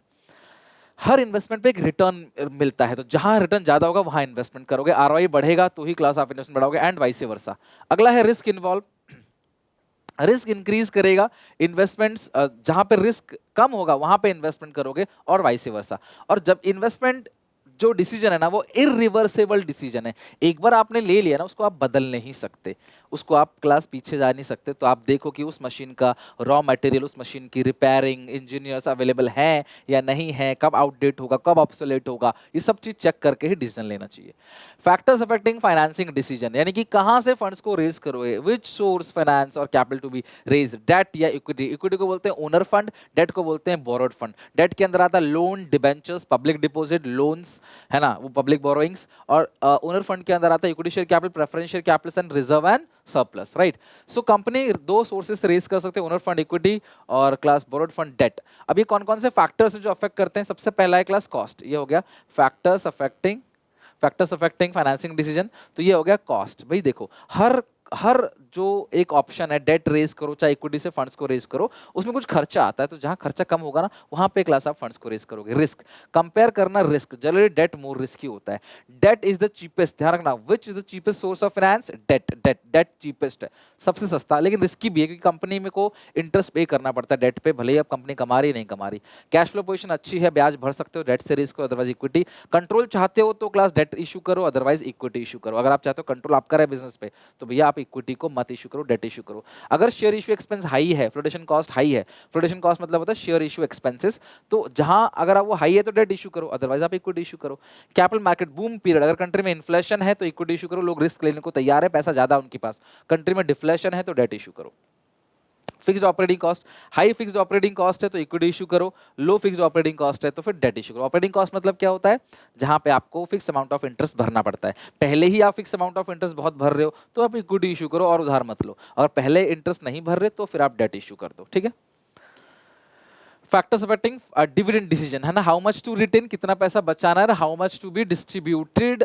her investment पे एक रिटर्न मिलता है, तो जहां रिटर्न ज्यादा होगा वहां इन्वेस्टमेंट करोगे, आरओआई बढ़ेगा तो ही क्लास ऑफ इन्वेस्टमेंट बढ़ाओगे, एंड वाइस वर्सा। अगला है रिस्क इन्वॉल्व, रिस्क इंक्रीज करेगा, इन्वेस्टमेंट्स जहां पे रिस्क कम होगा वहां पे इन्वेस्टमेंट करोगे, और वाइस वर्सा। और जब इन्वेस्टमेंट जो डिसीजन है ना वो इरिवर्सेबल डिसीजन है, एक बार आपने ले लिया ना उसको आप बदल नहीं सकते, उसको आप क्लास पीछे जा नहीं सकते। तो आप देखो कि उस मशीन का रॉ मटेरियल, उस मशीन की रिपेयरिंग इंजीनियर्स अवेलेबल हैं या नहीं है, कब आउटडेट होगा, कब ऑब्सोलेट होगा, ये सब चीज चेक करके ही डिसीजन लेना चाहिए। फैक्टर्स अफेक्टिंग फाइनेंसिंग डिसीजन, यानी कि कहां से फंड्स को रेज करोगे, विच सोर्स फाइनेंस और capital to be raise, debt या इक्विटी। इक्विटी को बोलते हैं ओनर फंड, डेट को बोलते हैं बोरोड फंड। डेट के अंदर आता है loan, debentures, public deposit, loans, है ना, वो पब्लिक बोरोइंग्स। और ओनर फंड के अंदर आता है equity share capital, preference share capital and reserve and surplus, right. So company दो सोर्सेस से रेज कर सकते हैं, ओनर फंड इक्विटी और क्लास बोरोड फंड डेट। अब ये कौन कौन से फैक्टर्स हैं जो अफेक्ट करते हैं, सबसे पहला है क्लास कॉस्ट, ये हो गया फैक्टर्स अफेक्टिंग फाइनेंसिंग डिसीजन, तो ये हो गया कॉस्ट। भाई देखो, हर हर जो एक ऑप्शन है, डेट रेज करो चाहे इक्विटी से फंड्स को रेज करो, उसमें कुछ खर्चा आता है, तो जहां खर्चा कम होगा ना वहां पे क्लास आप फंड्स को रेज करोगे। रिस्क कंपेयर करना, risk generally debt more risky होता है, डेट इज द चीपेस्ट, ध्यान रखना, which is the cheapest source of finance, debt cheapest है, सबसे सस्ता, लेकिन रिस्की भी है क्योंकि कंपनी में को इंटरेस्ट पे करना पड़ता है डेट पे, भले ही आप कंपनी कमा रही नहीं कमा रही। कैश फ्लो पोजीशन अच्छी है, ब्याज भर सकते हो, डेट से रेज करो, अदरवाइज इक्विटी। कंट्रोल चाहते हो तो क्लास डेट इशू करो, अदरवाइज इक्विटी इशू करो। अगर आप चाहते हो कंट्रोल आपका रहे बिजनेस पे तो भैया आप इक्विटी को मत इशू करो, डेट इशू करो। अगर शेयर इशू एक्सपेंस हाई है, फ्लोटेशन कॉस्ट हाई है, फ्लोटेशन कॉस्ट मतलब होता है शेयर इशू एक्सपेंसेस, तो जहां अगर आप वो हाई है तो डेट इशू करो, अदरवाइज आप इक्विटी इशू करो। कैपिटल मार्केट बूम पीरियड, अगर कंट्री में इन्फ्लेशन है तो इक्विटी इशू करो, लोग रिस्क लेने को तैयार है, पैसा ज्यादा उनके पास। कंट्री में डिफ्लेशन है तो डेट इशू करो। Fixed operating cost, high fixed operating cost है तो इक्विटी इशू करो, लो फिक्स्ड ऑपरेटिंग कॉस्ट है तो फिर डेट इशू करो। ऑपरेटिंग कॉस्ट मतलब क्या होता है, जहां पे आपको फिक्स अमाउंट ऑफ इंटरेस्ट भरना पड़ता है, पहले ही आप फिक्स अमाउंट ऑफ इंटरेस्ट बहुत भर रहे हो तो आप इक्विटी इशू करो और उधार मत लो, और पहले इंटरेस्ट नहीं भर रहे तो फिर आप डेट इशू कर दो, ठीक है। फैक्टर्स अफेक्टिंग डिविडेंड डिसीजन है ना, हाउ मच टू रिटेन, कितना पैसा बचाना है, how much to be distributed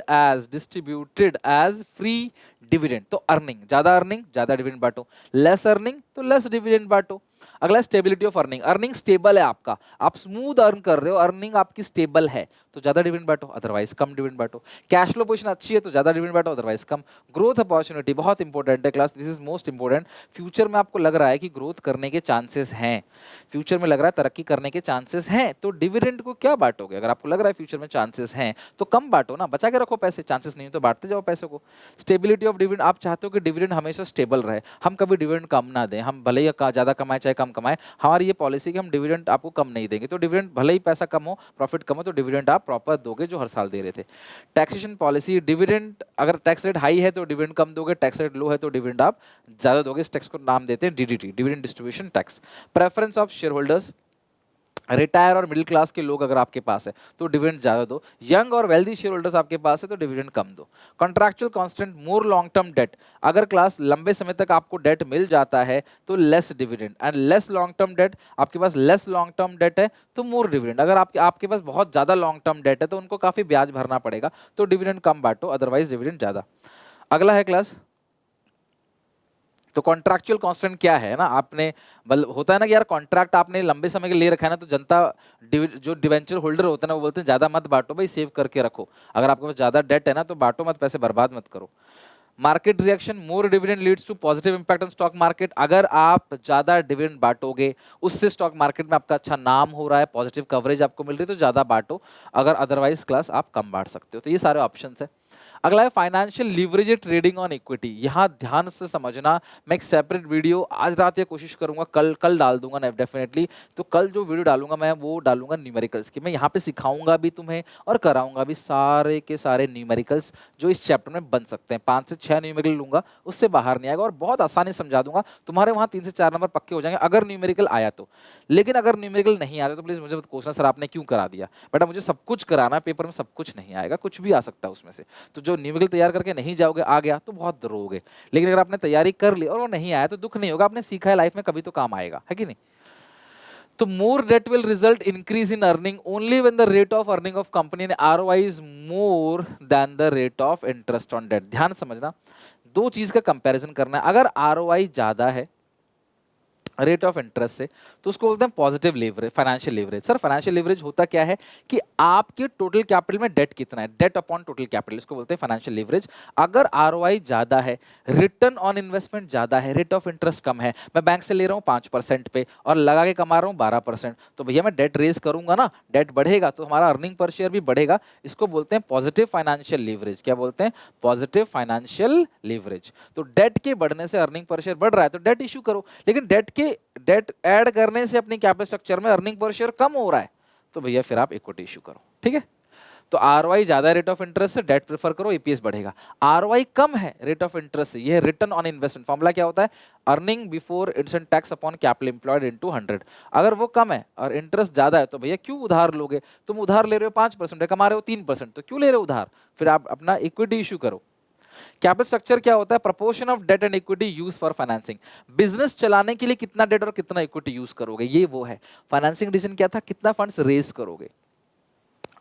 as free dividend, तो अर्निंग ज्यादा डिविडेंड बांटो, लेस अर्निंग तो लेस डिविडेंड बांटो। अगला stability of earning, earning stable है आपका, आप स्मूथ अर्न कर रहे हो, अर्निंग आपकी स्टेबल है तो ज्यादा डिविडेंड बांटो, अदरवाइज कम डिविडेंड बांटो। कैश फ्लो पोजीशन अच्छी है तो ज्यादा डिविडेंड बांटो, अदरवाइज कम। ग्रोथ अपॉर्चुनिटी बहुत इंपॉर्टेंट है class, this is most important. Future में आपको लग रहा है कि ग्रोथ करने के चांसेस हैं, फ्यूचर में लग रहा है तरक्की करने के चांसेस हैं, तो डिविडेंड को क्या बांटोगे। अगर आपको लग रहा है फ्यूचर में चांसेस हैं तो कम बांटो ना, बचा के रखो पैसे, चांसेस नहीं तो बांटते जाओ पैसे को। स्टेबिलिटी ऑफ डिविडेंड, आप चाहते हो कि डिविडेंड हमेशा स्टेबल रहे, हम कभी डिविडेंड कम ना दें, हम भले ही ज्यादा कमाए चाहे कम कमाए, हमारी ये पॉलिसी कि हम डिविडेंड आपको कम नहीं देंगे, तो डिविडेंड भले ही पैसा कम हो, प्रॉफिट कम हो, तो डिविडेंड आप प्रॉपर दोगे जो हर साल दे रहे थे। टैक्सेशन पॉलिसी, डिविडेंड अगर टैक्स रेट हाई है तो डिविडेंड कम दोगे, टैक्स रेट लो है तो डिविडेंड आप ज्यादा दोगे, इस टैक्स को नाम देते हैं DDT, dividend distribution tax. Preference of share holders, retire और मिडिल क्लास के लोग अगर आपके पास है तो डिविडेंड ज्यादा दो, यंग और वेल्दी शेयर होल्डर्स आपके पास है तो डिविडेंड कम दो। Contractual constant more long term debt, अगर क्लास लंबे समय तक आपको डेट मिल जाता है तो less dividend, and less long term debt, आपके पास लेस लॉन्ग टर्म डेट है तो मोर डिविडेंड। अगर आपके आपके पास बहुत ज्यादा लॉन्ग टर्म डेट है तो उनको काफी ब्याज भरना पड़ेगा, तो डिविडेंड कम बांटो, अदरवाइज डिविडेंड ज्यादा। अगला है क्लास, तो कॉन्ट्रैक्चुअल कांस्टेंट क्या है ना, आपने होता है ना कि यार कॉन्ट्रैक्ट आपने लंबे समय के लिए रखा है ना, तो जनता जो डिवेंचर होल्डर होते हैं ना वो बोलते हैं ज्यादा मत बांटो भाई, सेव करके रखो, अगर आपके पास ज्यादा डेट है ना तो बांटो मत, पैसे बर्बाद मत करो। Market reaction, more dividend leads to positive impact on stock market, अगर आप ज्यादा डिविडेंड बांटोगे उससे स्टॉक मार्केट में आपका अच्छा नाम हो रहा है, पॉजिटिव कवरेज आपको मिल रही है तो ज्यादा बांटो, अगर अदरवाइज क्लास आप कम बांट सकते हो। तो ये सारे ऑप्शन है। अगला है financial leverage trading on equity, यहां ध्यान से समझना, मैं एक सेपरेट वीडियो आज रात ये कोशिश करूंगा, कल कल डाल दूंगा ना डेफिनेटली, तो कल जो वीडियो डालूंगा मैं वो डालूंगा न्यूमेरिकल्स की, मैं यहाँ पे सिखाऊंगा भी तुम्हें और कराऊंगा भी सारे के सारे न्यूमेरिकल्स जो इस चैप्टर में बन सकते हैं। 5 से 6 न्यूमेरिकल लूंगा, उससे बाहर नहीं आएगा और बहुत आसानी से समझा दूंगा, तुम्हारे वहां 3 से 4 नंबर पक्के हो जाएंगे अगर न्यूमेरिकल आया तो। लेकिन अगर न्यूमेरिकल नहीं आया तो प्लीज मुझे क्वेश्चन सर आपने क्यों करा दिया, बेटा मुझे सब कुछ कराना, पेपर में सब कुछ नहीं आएगा, कुछ भी आ सकता है उसमें से, तो जो न्यूमेरिकल तैयार करके नहीं जाओगे आ गया तो बहुत रोगे, लेकिन अगर आपने तैयारी कर ली और वो नहीं आया तो दुख नहीं होगा, आपने सीखा है लाइफ में, कभी तो काम आएगा, है कि नहीं। तो more debt will result increase in earning only when the rate of earning of company and ROI is more than the rate of interest on debt. ध्यान समझना, दो चीज का कंपैरिजन करना है, अगर आरओआई ज्यादा है रेट ऑफ इंटरेस्ट से तो उसको बोलते हैं positive leverage, financial leverage. Sir financial leverage होता क्या है कि आपके टोटल कैपिटल में डेट कितना है, डेट अपॉन टोटल कैपिटल, इसको बोलते हैं फाइनेंशियल लीवरेज। अगर आरओआई ज्यादा है, रिटर्न ऑन इन्वेस्टमेंट ज्यादा है, रेट ऑफ इंटरेस्ट कम है, मैं बैंक से ले रहा हूँ 5% पे और लगा के कमा रहा हूँ 12%, तो भैया मैं डेट रेज करूंगा ना, डेट बढ़ेगा तो हमारा अर्निंग पर शेयर भी बढ़ेगा, इसको बोलते हैं पॉजिटिव फाइनेंशियल लीवरेज। क्या बोलते हैं, पॉजिटिव फाइनेंशियल लीवरेज। तो डेट के बढ़ने से अर्निंग पर शेयर बढ़ रहा है तो डेट इशू करो, लेकिन डेट ऐड करने से अपनी कैपिटल स्ट्रक्चर में अर्निंग पर शेयर कम हो रहा है तो भैया फिर आप इक्विटी इशू करो, ठीक है। तो आरओआई ज्यादा रेट ऑफ इंटरेस्ट से डेट प्रेफर करो, ईपीएस बढ़ेगा। आरओआई कम है रेट ऑफ इंटरेस्ट से, यह रिटर्न ऑन इन्वेस्टमेंट, फॉर्मूला क्या होता है, earning before interest tax upon capital employed into 100। अगर वो कम है और इंटरेस्ट ज्यादा है तो भैया क्यों उधार लोगे, तुम उधार ले रहे हो 5% कमा रहे हो 3%, तो क्यों ले रहे हो उधार, फिर आप अपना इक्विटी इशू करो। कैपिटल स्ट्रक्चर क्या होता है, proportion of debt and equity use for financing, business चलाने के लिए कितना डेट और कितना इक्विटी यूज करोगे, ये वो है। फाइनेंसिंग डिसीजन क्या था, कितना फंड्स रेज करोगे।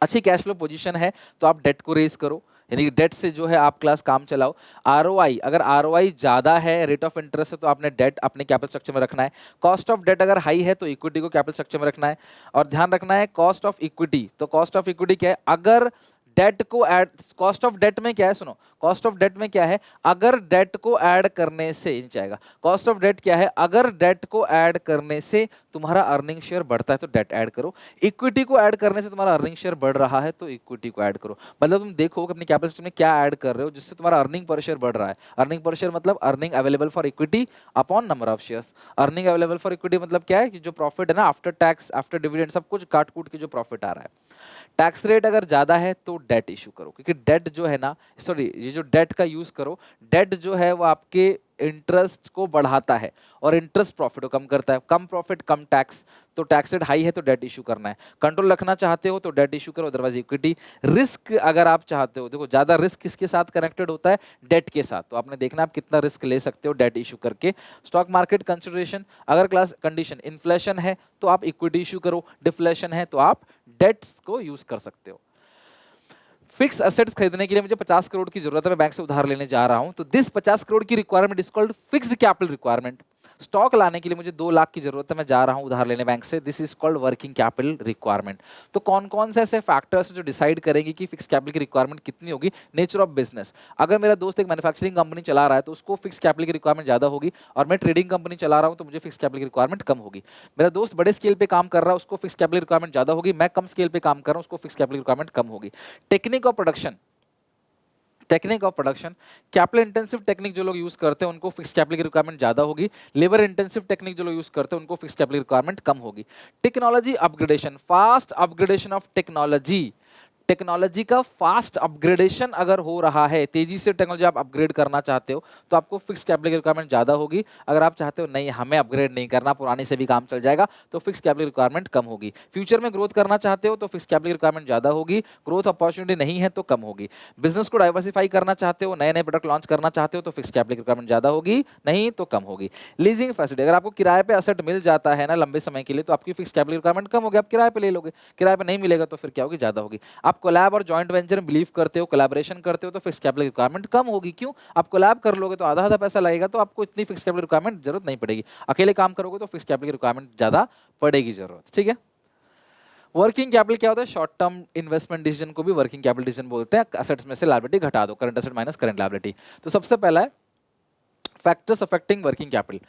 अच्छी कैश फ्लो पोजीशन है तो आप डेट को रेज करो, यानी डेट से जो है आप क्लास काम चलाओ। आरओआई, अगर आरओआई ज्यादा है रेट ऑफ इंटरेस्ट है तो आपने डेट अपने कैपिटल स्ट्रक्चर में रखना है। कॉस्ट ऑफ डेट अगर हाई है तो इक्विटी को कैपिटल स्ट्रक्चर में रखना है। और ध्यान रखना है कॉस्ट ऑफ इक्विटी, तो कॉस्ट ऑफ इक्विटी क्या है, अगर डेट को ऐड, कॉस्ट ऑफ डेट में क्या है, सुनो कॉस्ट ऑफ डेट में क्या है, अगर डेट को ऐड करने से नीचे आएगा, कॉस्ट ऑफ डेट क्या है, अगर डेट को ऐड करने से तुम्हारा अर्निंग शेयर बढ़ता है तो डेट ऐड करो, इक्विटी को ऐड करने से तुम्हारा अर्निंग शेयर बढ़ रहा है तो इक्विटी को ऐड करो। मतलब तुम देखो कि अपनी कैपिटल स्ट्रक्चर में क्या ऐड कर रहे हो जिससे तुम्हारा अर्निंग पर शेयर बढ़ रहा है। अर्निंग पर शेयर मतलब earning available for equity upon number of shares. Earning available for equity मतलब क्या है कि जो प्रॉफिट है ना आफ्टर टैक्स आफ्टर डिविडेंड सब कुछ काट कूट के जो प्रॉफिट आ रहा है। टैक्स रेट अगर ज्यादा है तो डेट इशू करो, क्योंकि डेट जो है ना, सॉरी ये जो डेट का यूज करो, डेट जो है वो आपके इंटरेस्ट को बढ़ाता है और इंटरेस्ट प्रॉफिट को कम करता है, कम प्रॉफिट कम टैक्स, तो टैक्स रेट हाई है तो डेट इशू करना है। कंट्रोल रखना चाहते हो तो डेट इशू करो, अदरवाइज इक्विटी। रिस्क अगर आप चाहते हो, देखो ज्यादा रिस्क किसके साथ कनेक्टेड होता है, डेट के साथ, तो आपने देखना आप कितना रिस्क ले सकते हो डेट इशू करके। स्टॉक मार्केट कंसिडरेशन, अगर क्लास कंडीशन इन्फ्लेशन है तो आप इक्विटी इशू करो, डिफ्लेशन है तो आप डेट्स को यूज कर सकते हो। फिक्स असेट्स खरीदने के लिए मुझे 50 करोड़ की जरूरत है, मैं बैंक से उधार लेने जा रहा हूं, तो दिस 50 करोड़ की requirement is called fixed capital requirement. Stock लाने के लिए मुझे 2 लाख की जरूरत है, मैं जा रहा हूं उधार लेने बैंक से, this is called working capital requirement. तो कौन कौन से ऐसे फैक्टर्स जो डिसाइड करेंगे कि फिक्स कैपिटल की रिक्वायरमेंट कितनी होगी, नेचर ऑफ बिजनेस। अगर मेरा दोस्त एक मैन्युफैक्चरिंग कंपनी चला रहा है तो उसको फिक्स कैपिटल की रिक्वायरमेंट ज्यादा होगी, और मैं ट्रेडिंग कंपनी चला रहा हूं तो मुझे फिक्स कैपिटल की रिक्वायरमेंट कम होगी। मेरा दोस्त बड़े स्केल पे काम कर रहा है उसको फिक्स कैपिटल रिक्वायरमेंट ज्यादा होगी, मैं कम स्केल पे काम कर रहा हूं उसको फिक्स कैपिटल रिक्वायरमेंट कम होगी। Technique of production, technique of production, capital intensive technique जो लोग यूज करते हैं उनको फिक्स कैपिटल की रिक्वायरमेंट ज्यादा होगी, लेबर इंटेंसिव टेक्निक जो लोग यूज करते हैं उनको फिक्स कैपिटल की रिक्वायरमेंट कम होगी। Technology upgradation, fast upgradation of technology, technology का फास्ट अपग्रेडेशन अगर हो रहा है, तेजी से टेक्नोलॉजी आप अपग्रेड करना चाहते हो, तो आपको फिक्स कैपिटल की रिक्वायरमेंट ज्यादा होगी। अगर आप चाहते हो नहीं हमें अपग्रेड नहीं करना, पुराने से भी काम चल जाएगा, तो फिक्स कैपिटल रिक्वायरमेंट कम होगी। फ्यूचर में ग्रोथ करना चाहते हो तो फिक्स कैपिटल रिक्वायरमेंट ज्यादा होगी, ग्रोथ अपॉर्चुनिटी नहीं है तो कम होगी। बिजनेस को डाइवर्सिफाई करना चाहते हो, नए नए प्रोडक्ट लॉन्च करना चाहते हो, तो फिक्स कैपिटल रिक्वायरमेंट ज्यादा होगी, नहीं तो कम होगी। लीजिंग फैसिलिटी, अगर आपको किराए पे असेट मिल जाता है ना लंबे समय के लिए, तो आपकी फिक्स कैपिटल रिक्वायरमेंट कम होगी, आप किराए पे ले लोगे। किराए पे नहीं मिलेगा तो फिर क्या होगी, ज्यादा होगी। आप कोलैब और जॉइंट वेंचर में बिलीव करते हो, कोलैबोरेशन करते हो, तो फिक्स कैपिटल रिक्वायरमेंट कम होगी। क्यों? आप कोलैब कर लोगे तो आधा आधा पैसा लगेगा, तो आपको इतनी फिक्स कैपिटल रिक्वायरमेंट जरूरत नहीं पड़ेगी। अकेले काम करोगे तो फिक्स कैपिटल रिक्वायरमेंट ज्यादा पड़ेगी जरूरत, ठीक है। वर्किंग कैपिटल क्या होता है? शॉर्ट टर्म इन्वेस्टमेंट डिसीजन को भी वर्किंग कैपिटल डिसीजन बोलते हैं। असेट्स में से लायबिलिटी घटा दो, current asset minus current liability. तो सबसे पहला है फैक्टर्स अफेक्टिंग वर्किंग कैपिटल।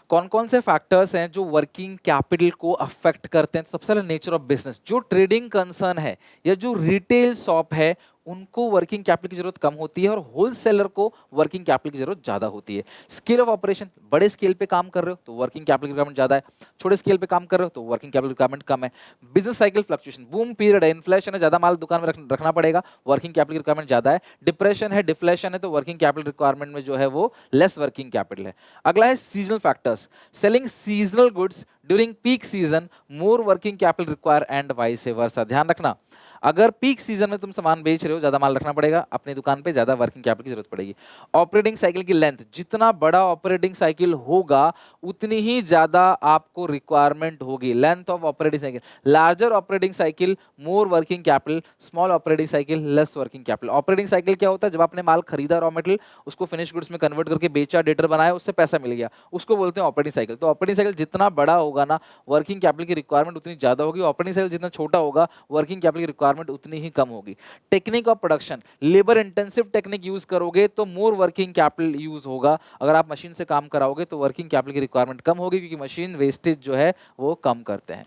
कौन कौन से फैक्टर्स हैं जो वर्किंग कैपिटल को अफेक्ट करते हैं? तो सबसे पहले नेचर ऑफ बिजनेस, जो ट्रेडिंग कंसर्न है या जो रिटेल शॉप है उनको वर्किंग कैपिटल की जरूरत कम होती है, और होलसेलर को वर्किंग कैपिटल की जरूरत ज्यादा होती है। स्केल ऑफ ऑपरेशन, बड़े स्केल पे काम कर रहे हो तो वर्किंग कैपिटल की रिक्वायरमेंट ज्यादा है, छोटे स्केल पे काम कर रहे हो तो वर्किंग कैपिटल रिक्वायरमेंट कम है। Business cycle fluctuation, boom period है, इन्फ्लेशन है, ज्यादा माल दुकान में रखना पड़ेगा, वर्किंग कैपिटल की रिक्वायरमेंट ज्यादा है। डिप्रेशन है, डिफ्लेशन है, तो वर्किंग कैपिटल रिक्वायरमेंट में जो है वो लेस वर्किंग कैपिटल है। अगला है seasonal factors, selling seasonal goods during peak season, more working capital require and vice वर्सा। ध्यान रखना, अगर पीक सीजन में तुम सामान बेच रहे हो, ज्यादा माल रखना पड़ेगा अपनी दुकान पे, ज्यादा वर्किंग कैपिटल की जरूरत पड़ेगी। ऑपरेटिंग साइकिल की लेंथ, जितना बड़ा ऑपरेटिंग साइकिल होगा उतनी ही ज्यादा आपको रिक्वायरमेंट होगी। Length of operating cycle, larger operating cycle more working capital, small operating cycle less working capital. Operating cycle क्या होता है? जब आपने माल खरीदा रॉ मटेरियल, उसको फिनिश गुड्स में कन्वर्ट करके बेचा, डेटर बनाया, उससे पैसा मिल गया, उसको बोलते हैं ऑपरेटिंग साइकिल। तो ऑपरेटिंग साइकिल जितना बड़ा होगा ना, वर्किंग कैपिटल की रिक्वायरमेंट उतनी ज्यादा होगी। ऑपरेटिंग साइकिल जितना छोटा होगा, वर्किंग कैपिटल की रिक्वायरमेंट उतनी ही कम होगी। Technique of production, labour intensive technique use करोगे तो मोर वर्किंग कैपिटल यूज होगा। अगर आप मशीन से काम कराओगे तो वर्किंग कैपिटल की रिक्वायरमेंट कम होगी, क्योंकि मशीन वेस्टेज जो है वो कम करते हैं।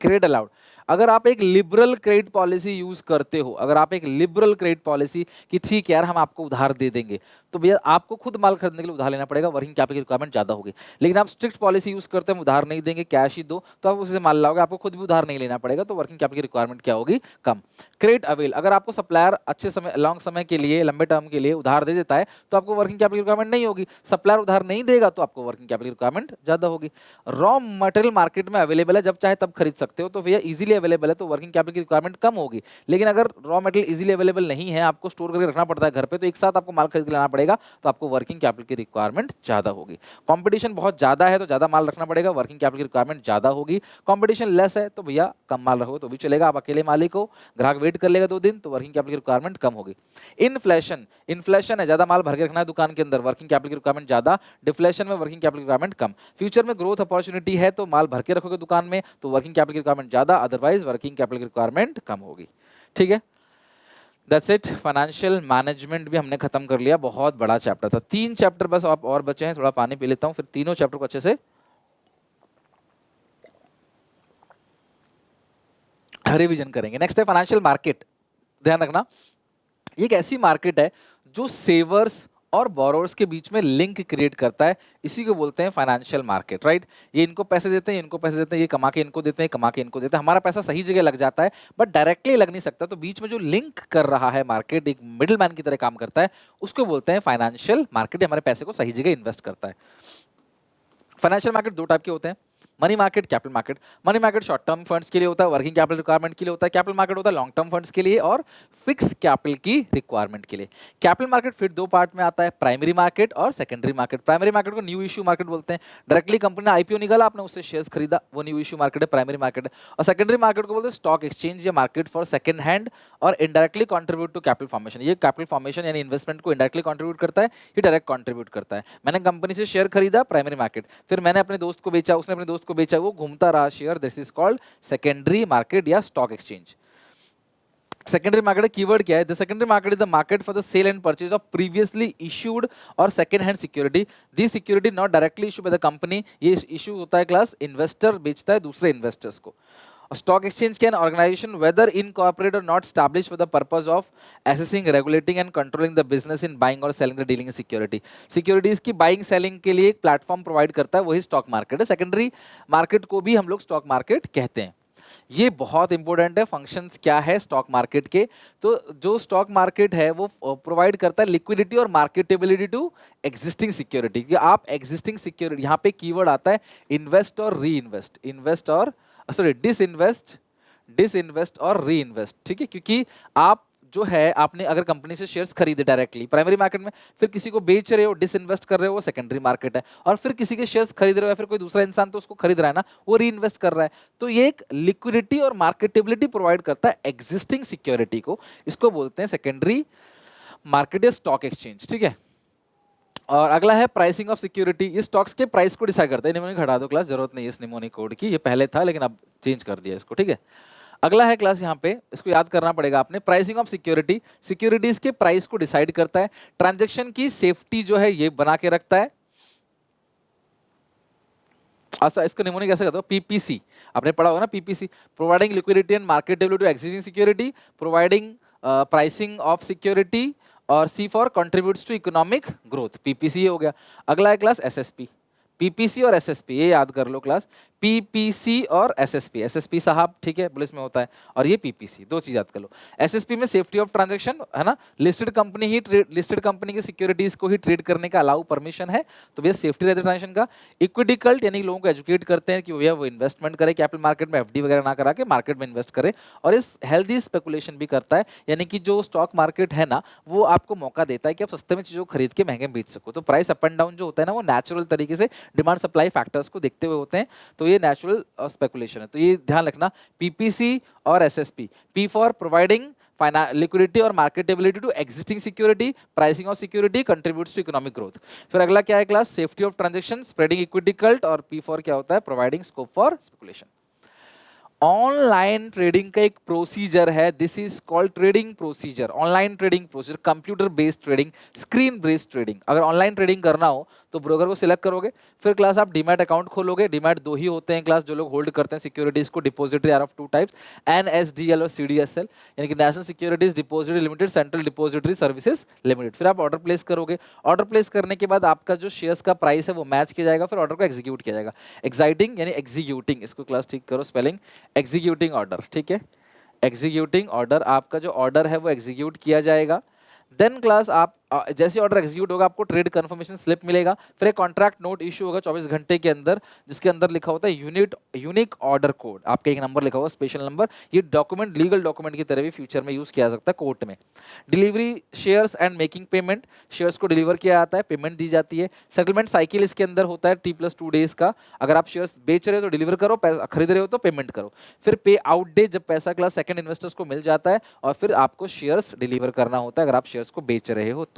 क्रेडिट अलाउड, अगर आप एक लिबरल क्रेडिट पॉलिसी यूज करते हो, अगर आप एक लिबरल क्रेडिट पॉलिसी कि ठीक है यार हम आपको उधार दे देंगे, तो भैया आपको खुद माल खरीदने के लिए उधार लेना पड़ेगा, वर्किंग कैपिटल की रिक्वायरमेंट ज्यादा होगी। लेकिन आप स्ट्रिक्ट पॉलिसी यूज करते हैं, उधार नहीं देंगे कैश ही दो, तो आप उसी से माल लाओगे, आपको खुद भी उधार नहीं लेना पड़ेगा, तो वर्किंग कैपिटल की रिक्वायरमेंट क्या होगी? कम। क्रेडिट अवेल, अगर आपको सप्लायर अच्छे समय लॉन्ग समय के लिए, लंबे टर्म के लिए उधार दे देता है, तो आपको वर्किंग कैपिटल की रिक्वायरमेंट नहीं होगी। सप्लायर उधार नहीं देगा तो आपको वर्किंग कैपिटल की रिक्वायरमेंट ज्यादा होगी। रॉ मटेरियल मार्केट में अवेलेबल है, जब चाहे तब खरीद सकते हो, तो भैया इजीली अवेलेबल है, तो वर्किंग कैपिटल की रिक्वायरमेंट कम होगी। लेकिन अगर रॉ मटेरियल इजीली अवेलेबल नहीं है, आपको स्टोर करके रखना पड़ता है घर पे, तो एक साथ आपको माल खरीद के लाना पड़ेगा, तो आपको वर्किंग कैपिटल की रिक्वायरमेंट ज्यादा होगी। कंपटीशन बहुत ज्यादा है तो ज्यादा माल रखना पड़ेगा, वर्किंग कैपिटल की रिक्वायरमेंट ज्यादा होगी। कंपटीशन लेस है तो भैया कम माल रखो तो भी चलेगा, आप अकेले मालिक हो, ग्राहक वेट कर लेगा 2 दिन, तो वर्किंग कैपिटल की रिक्वायरमेंट कम होगी। इन्फ्लेशन, इन्फ्लेशन है, ज्यादा माल भर के रखना है दुकान के अंदर, वर्किंग कैपिटल की रिक्वायरमेंट ज्यादा। डिफ्लेशन में वर्किंग कैपिटल की रिक्वायरमेंट कम। फ्यूचर में ग्रोथ अपॉर्चुनिटी है तो माल भर के रखोगे दुकान में, तो वर्किंग कैपिटल की रिक्वायरमेंट ज्यादा, अदरवाइज वर्किंग कैपिटल की रिक्वायरमेंट कम होगी। ठीक है, दैट्स इट। फाइनेंशियल मैनेजमेंट भी हमने खत्म कर लिया, बहुत बड़ा चैप्टर था। 3 चैप्टर बस आप और बचे हैं, थोड़ा पानी पी लेता हूं, फिर तीनों चैप्टर को अच्छे से रिवीजन करेंगे। नेक्स्ट है फाइनेंशियल मार्केट। ध्यान रखना, ये एक ऐसी मार्केट है जो सेवर्स और बोरोवर्स के बीच में लिंक क्रिएट करता है, इसी को बोलते हैं फाइनेंशियल मार्केट, राइट। ये इनको पैसे देते हैं, इनको पैसे देते हैं, ये कमा के इनको देते हैं, कमा के इनको देते हैं, हमारा पैसा सही जगह लग जाता है, बट डायरेक्टली लग नहीं सकता, तो बीच में जो लिंक कर रहा है मार्केट, एक मिडिल मैन की तरह काम करता है, उसको बोलते हैं फाइनेंशियल मार्केट। हमारे पैसे को सही जगह इन्वेस्ट करता है। फाइनेंशियल मार्केट 2 टाइप के होते हैं, money market, capital market. Money market short term funds के लिए होता है, वर्किंग कैपिटल रिक्वायरमेंट के लिए होता है। कैपिटल मार्केट होता है लॉन्ग टर्म फंड्स के लिए और फिक्स कैपिटल की रिक्वायरमेंट के लिए। कैपिटल मार्केट फिर 2 पार्ट में आता है, प्राइमरी मार्केट और सेकेंडरी मार्केट। प्राइमरी मार्केट को न्यू इश्यू मार्केट बोलते हैं, डायरेक्टली कंपनी ने आईपीओ निकाला, आपने उससे शेयर्स खरीदा, वो न्यू इश्यू मार्केट है, प्राइमरी मार्केट है। और सेकेंडरी मार्केट को बोलते हैं स्टॉक एक्सचेंज या मार्केट फॉर सेकंड हैंड और indirectly contribute to capital formation. ये कैपिटल फॉर्मेशन यानी इन्वेस्टमेंट को इनडायरेक्टली कंट्रीब्यूट करता है, ये डायरेक्ट कंट्रीब्यूट करता है। मैंने कंपनी से शेयर खरीदा, प्राइमरी मार्केट, फिर मैंने अपने दोस्त को बेचा, उसने अपने दोस्त को बेचा, वो घूमता रहा share, this is called secondary market या stock exchange. Secondary market keyword क्या है? The secondary market is the market for the sale and purchase of previously issued और second hand security. This security not directly issue by the company, ये issue होता है class investor बेचता है दूसरे investors को। Stock exchange can organization whether incorporated और not established for the purpose of assessing, regulating and controlling the business in buying or selling the dealing in security। Securities की buying selling के लिए एक platform provide करता है, वही stock market है। Secondary market को भी हम लोग स्टॉक मार्केट कहते हैं। ये बहुत इंपॉर्टेंट है। फंक्शंस क्या है स्टॉक मार्केट के? तो जो स्टॉक मार्केट है वो प्रोवाइड करता है लिक्विडिटी और मार्केटेबिलिटी टू एग्जिस्टिंग सिक्योरिटी। कि आप एग्जिस्टिंग सिक्योरिटी, यहाँ पे कीवर्ड आता है इन्वेस्ट और री इन्वेस्ट, इन्वेस्ट और सॉरी डिसइन्वेस्ट, डिसइन्वेस्ट और री इन्वेस्ट, ठीक है। क्योंकि आप जो है आपने अगर कंपनी से शेयर्स खरीदे डायरेक्टली प्राइमरी मार्केट में, फिर किसी को बेच रहे हो, डिसइन्वेस्ट कर रहे हो, वो सेकेंडरी मार्केट है, और फिर किसी के शेयर्स खरीद रहे हो या फिर कोई दूसरा इंसान तो उसको खरीद रहा है ना, वो री इन्वेस्ट कर रहा है। तो ये एक लिक्विडिटी और मार्केटेबिलिटी प्रोवाइड करता है एग्जिस्टिंग सिक्योरिटी को, इसको बोलते हैं सेकेंडरी मार्केट या स्टॉक एक्सचेंज, ठीक है। और अगला है प्राइसिंग ऑफ सिक्योरिटी। ये स्टॉक्स के प्राइस को डिसाइड करता है। निमोनिक हटा दो क्लास, जरूरत नहीं है इस निमोनिक कोड की, ये पहले था लेकिन अब चेंज कर दिया इसको, ठीक है। अगला है क्लास यहाँ पे, इसको याद करना पड़ेगा आपने, प्राइसिंग ऑफ सिक्योरिटी। सिक्योरिटीज के प्राइस को डिसाइड करता है। ट्रांजैक्शन की सेफ्टी जो है ये बना के रखता है। अच्छा, इसको निमोनिक कैसे कहते हो? पीपीसी, आपने पढ़ा होगा ना PPC, providing liquidity and marketability to existing security, providing pricing of security, और C for contributes to economic growth, PPC हो गया। अगला है क्लास एसएसपी। पीपीसी और एसएसपी ये याद कर लो क्लास, पीपीसी और एसएसपी। एसएसपी साहब ठीक है पुलिस में होता है, और ये पीपीसी, दो चीज याद कर लो। एसएसपी में सेफ्टी ऑफ ट्रांजैक्शन है ना, लिस्टेड कंपनी ही लिस्टेड कंपनी की सिक्योरिटीज को ही ट्रेड करने का अलाउ परमिशन है, तो भैया सेफ्टी रहती है ट्रांजैक्शन का। इक्विटी कल्ट यानी लोगों को एजुकेट करते हैं कि भैया वो इन्वेस्टमेंट करे कैपिटल मार्केट में, एफडी वगैरह ना करा के मार्केट में इन्वेस्ट करे। और इस हेल्दी स्पेकुलेशन भी करता है, यानी कि जो स्टॉक मार्केट है ना वो आपको मौका देता है कि आप सस्ते में चीजों को खरीद के महंगे में बेच सको। तो प्राइस अप एंड डाउन जो होता है ना वो नेचुरल तरीके से डिमांड सप्लाई फैक्टर्स को देखते हुए होते हैं, तो ये नेचुरल स्पेकुलेशन है। तो ये ध्यान रखना, पीपीसी और SSP. P for providing liquidity और marketability to existing security, pricing of security contributes to economic growth. फिर अगला क्या है class, safety of transaction, spreading equity cult, और पी फॉर क्या होता है, providing scope for speculation. Online trading का एक प्रोसीजर है, this is called trading procedure. Online trading procedure, computer based trading, screen based trading. अगर ऑनलाइन ट्रेडिंग करना हो तो ब्रोकर को सिलेक्ट करोगे, फिर क्लास आप डीमैट अकाउंट खोलोगे। डीमैट दो ही होते हैं क्लास जो लोग होल्ड करते हैं सिक्योरिटीज को, depository are of two types, NSDL और सीडीएसएल, यानी कि national securities depository limited, central depository services limited. फिर आप ऑर्डर प्लेस करोगे। ऑर्डर प्लेस करने के बाद आपका जो शेयर्स का प्राइस है वो मैच किया जाएगा, फिर ऑर्डर को एग्जीक्यूट किया जाएगा। एक्साइटिंग यानी एग्जीक्यूटिंग, इसको क्लास ठीक करो स्पेलिंग, एग्जीक्यूटिंग ऑर्डर, ठीक है। एग्जीक्यूटिंग ऑर्डर, आपका जो ऑर्डर है वो एग्जीक्यूट किया जाएगा। देन क्लास आप जैसे ऑर्डर एग्जीक्यूट होगा आपको ट्रेड कंफर्मेशन स्लिप मिलेगा, फिर एक कॉन्ट्रैक्ट नोट इशू होगा 24 घंटे के अंदर, जिसके अंदर लिखा होता है यूनिक ऑर्डर कोड, आपका एक नंबर लिखा होगा स्पेशल नंबर। ये डॉक्यूमेंट लीगल डॉक्यूमेंट की तरह भी फ्यूचर में यूज किया जा सकता है कोर्ट में। Delivery shares and making payment, shares को डिलीवर किया जाता है, पेमेंट दी जाती है। सेटलमेंट साइकिल इसके अंदर होता है T+2 डेज का, अगर आप शेयर्स बेच रहे हो तो डिलीवर करो, पैसा खरीद रहे हो तो पेमेंट करो। फिर पे आउट डे, जब पैसा क्लास सेकंड इन्वेस्टर्स को मिल जाता है, और फिर आपको शेयर्स डिलीवर करना होता है अगर आप शेयर्स को बेच रहे हो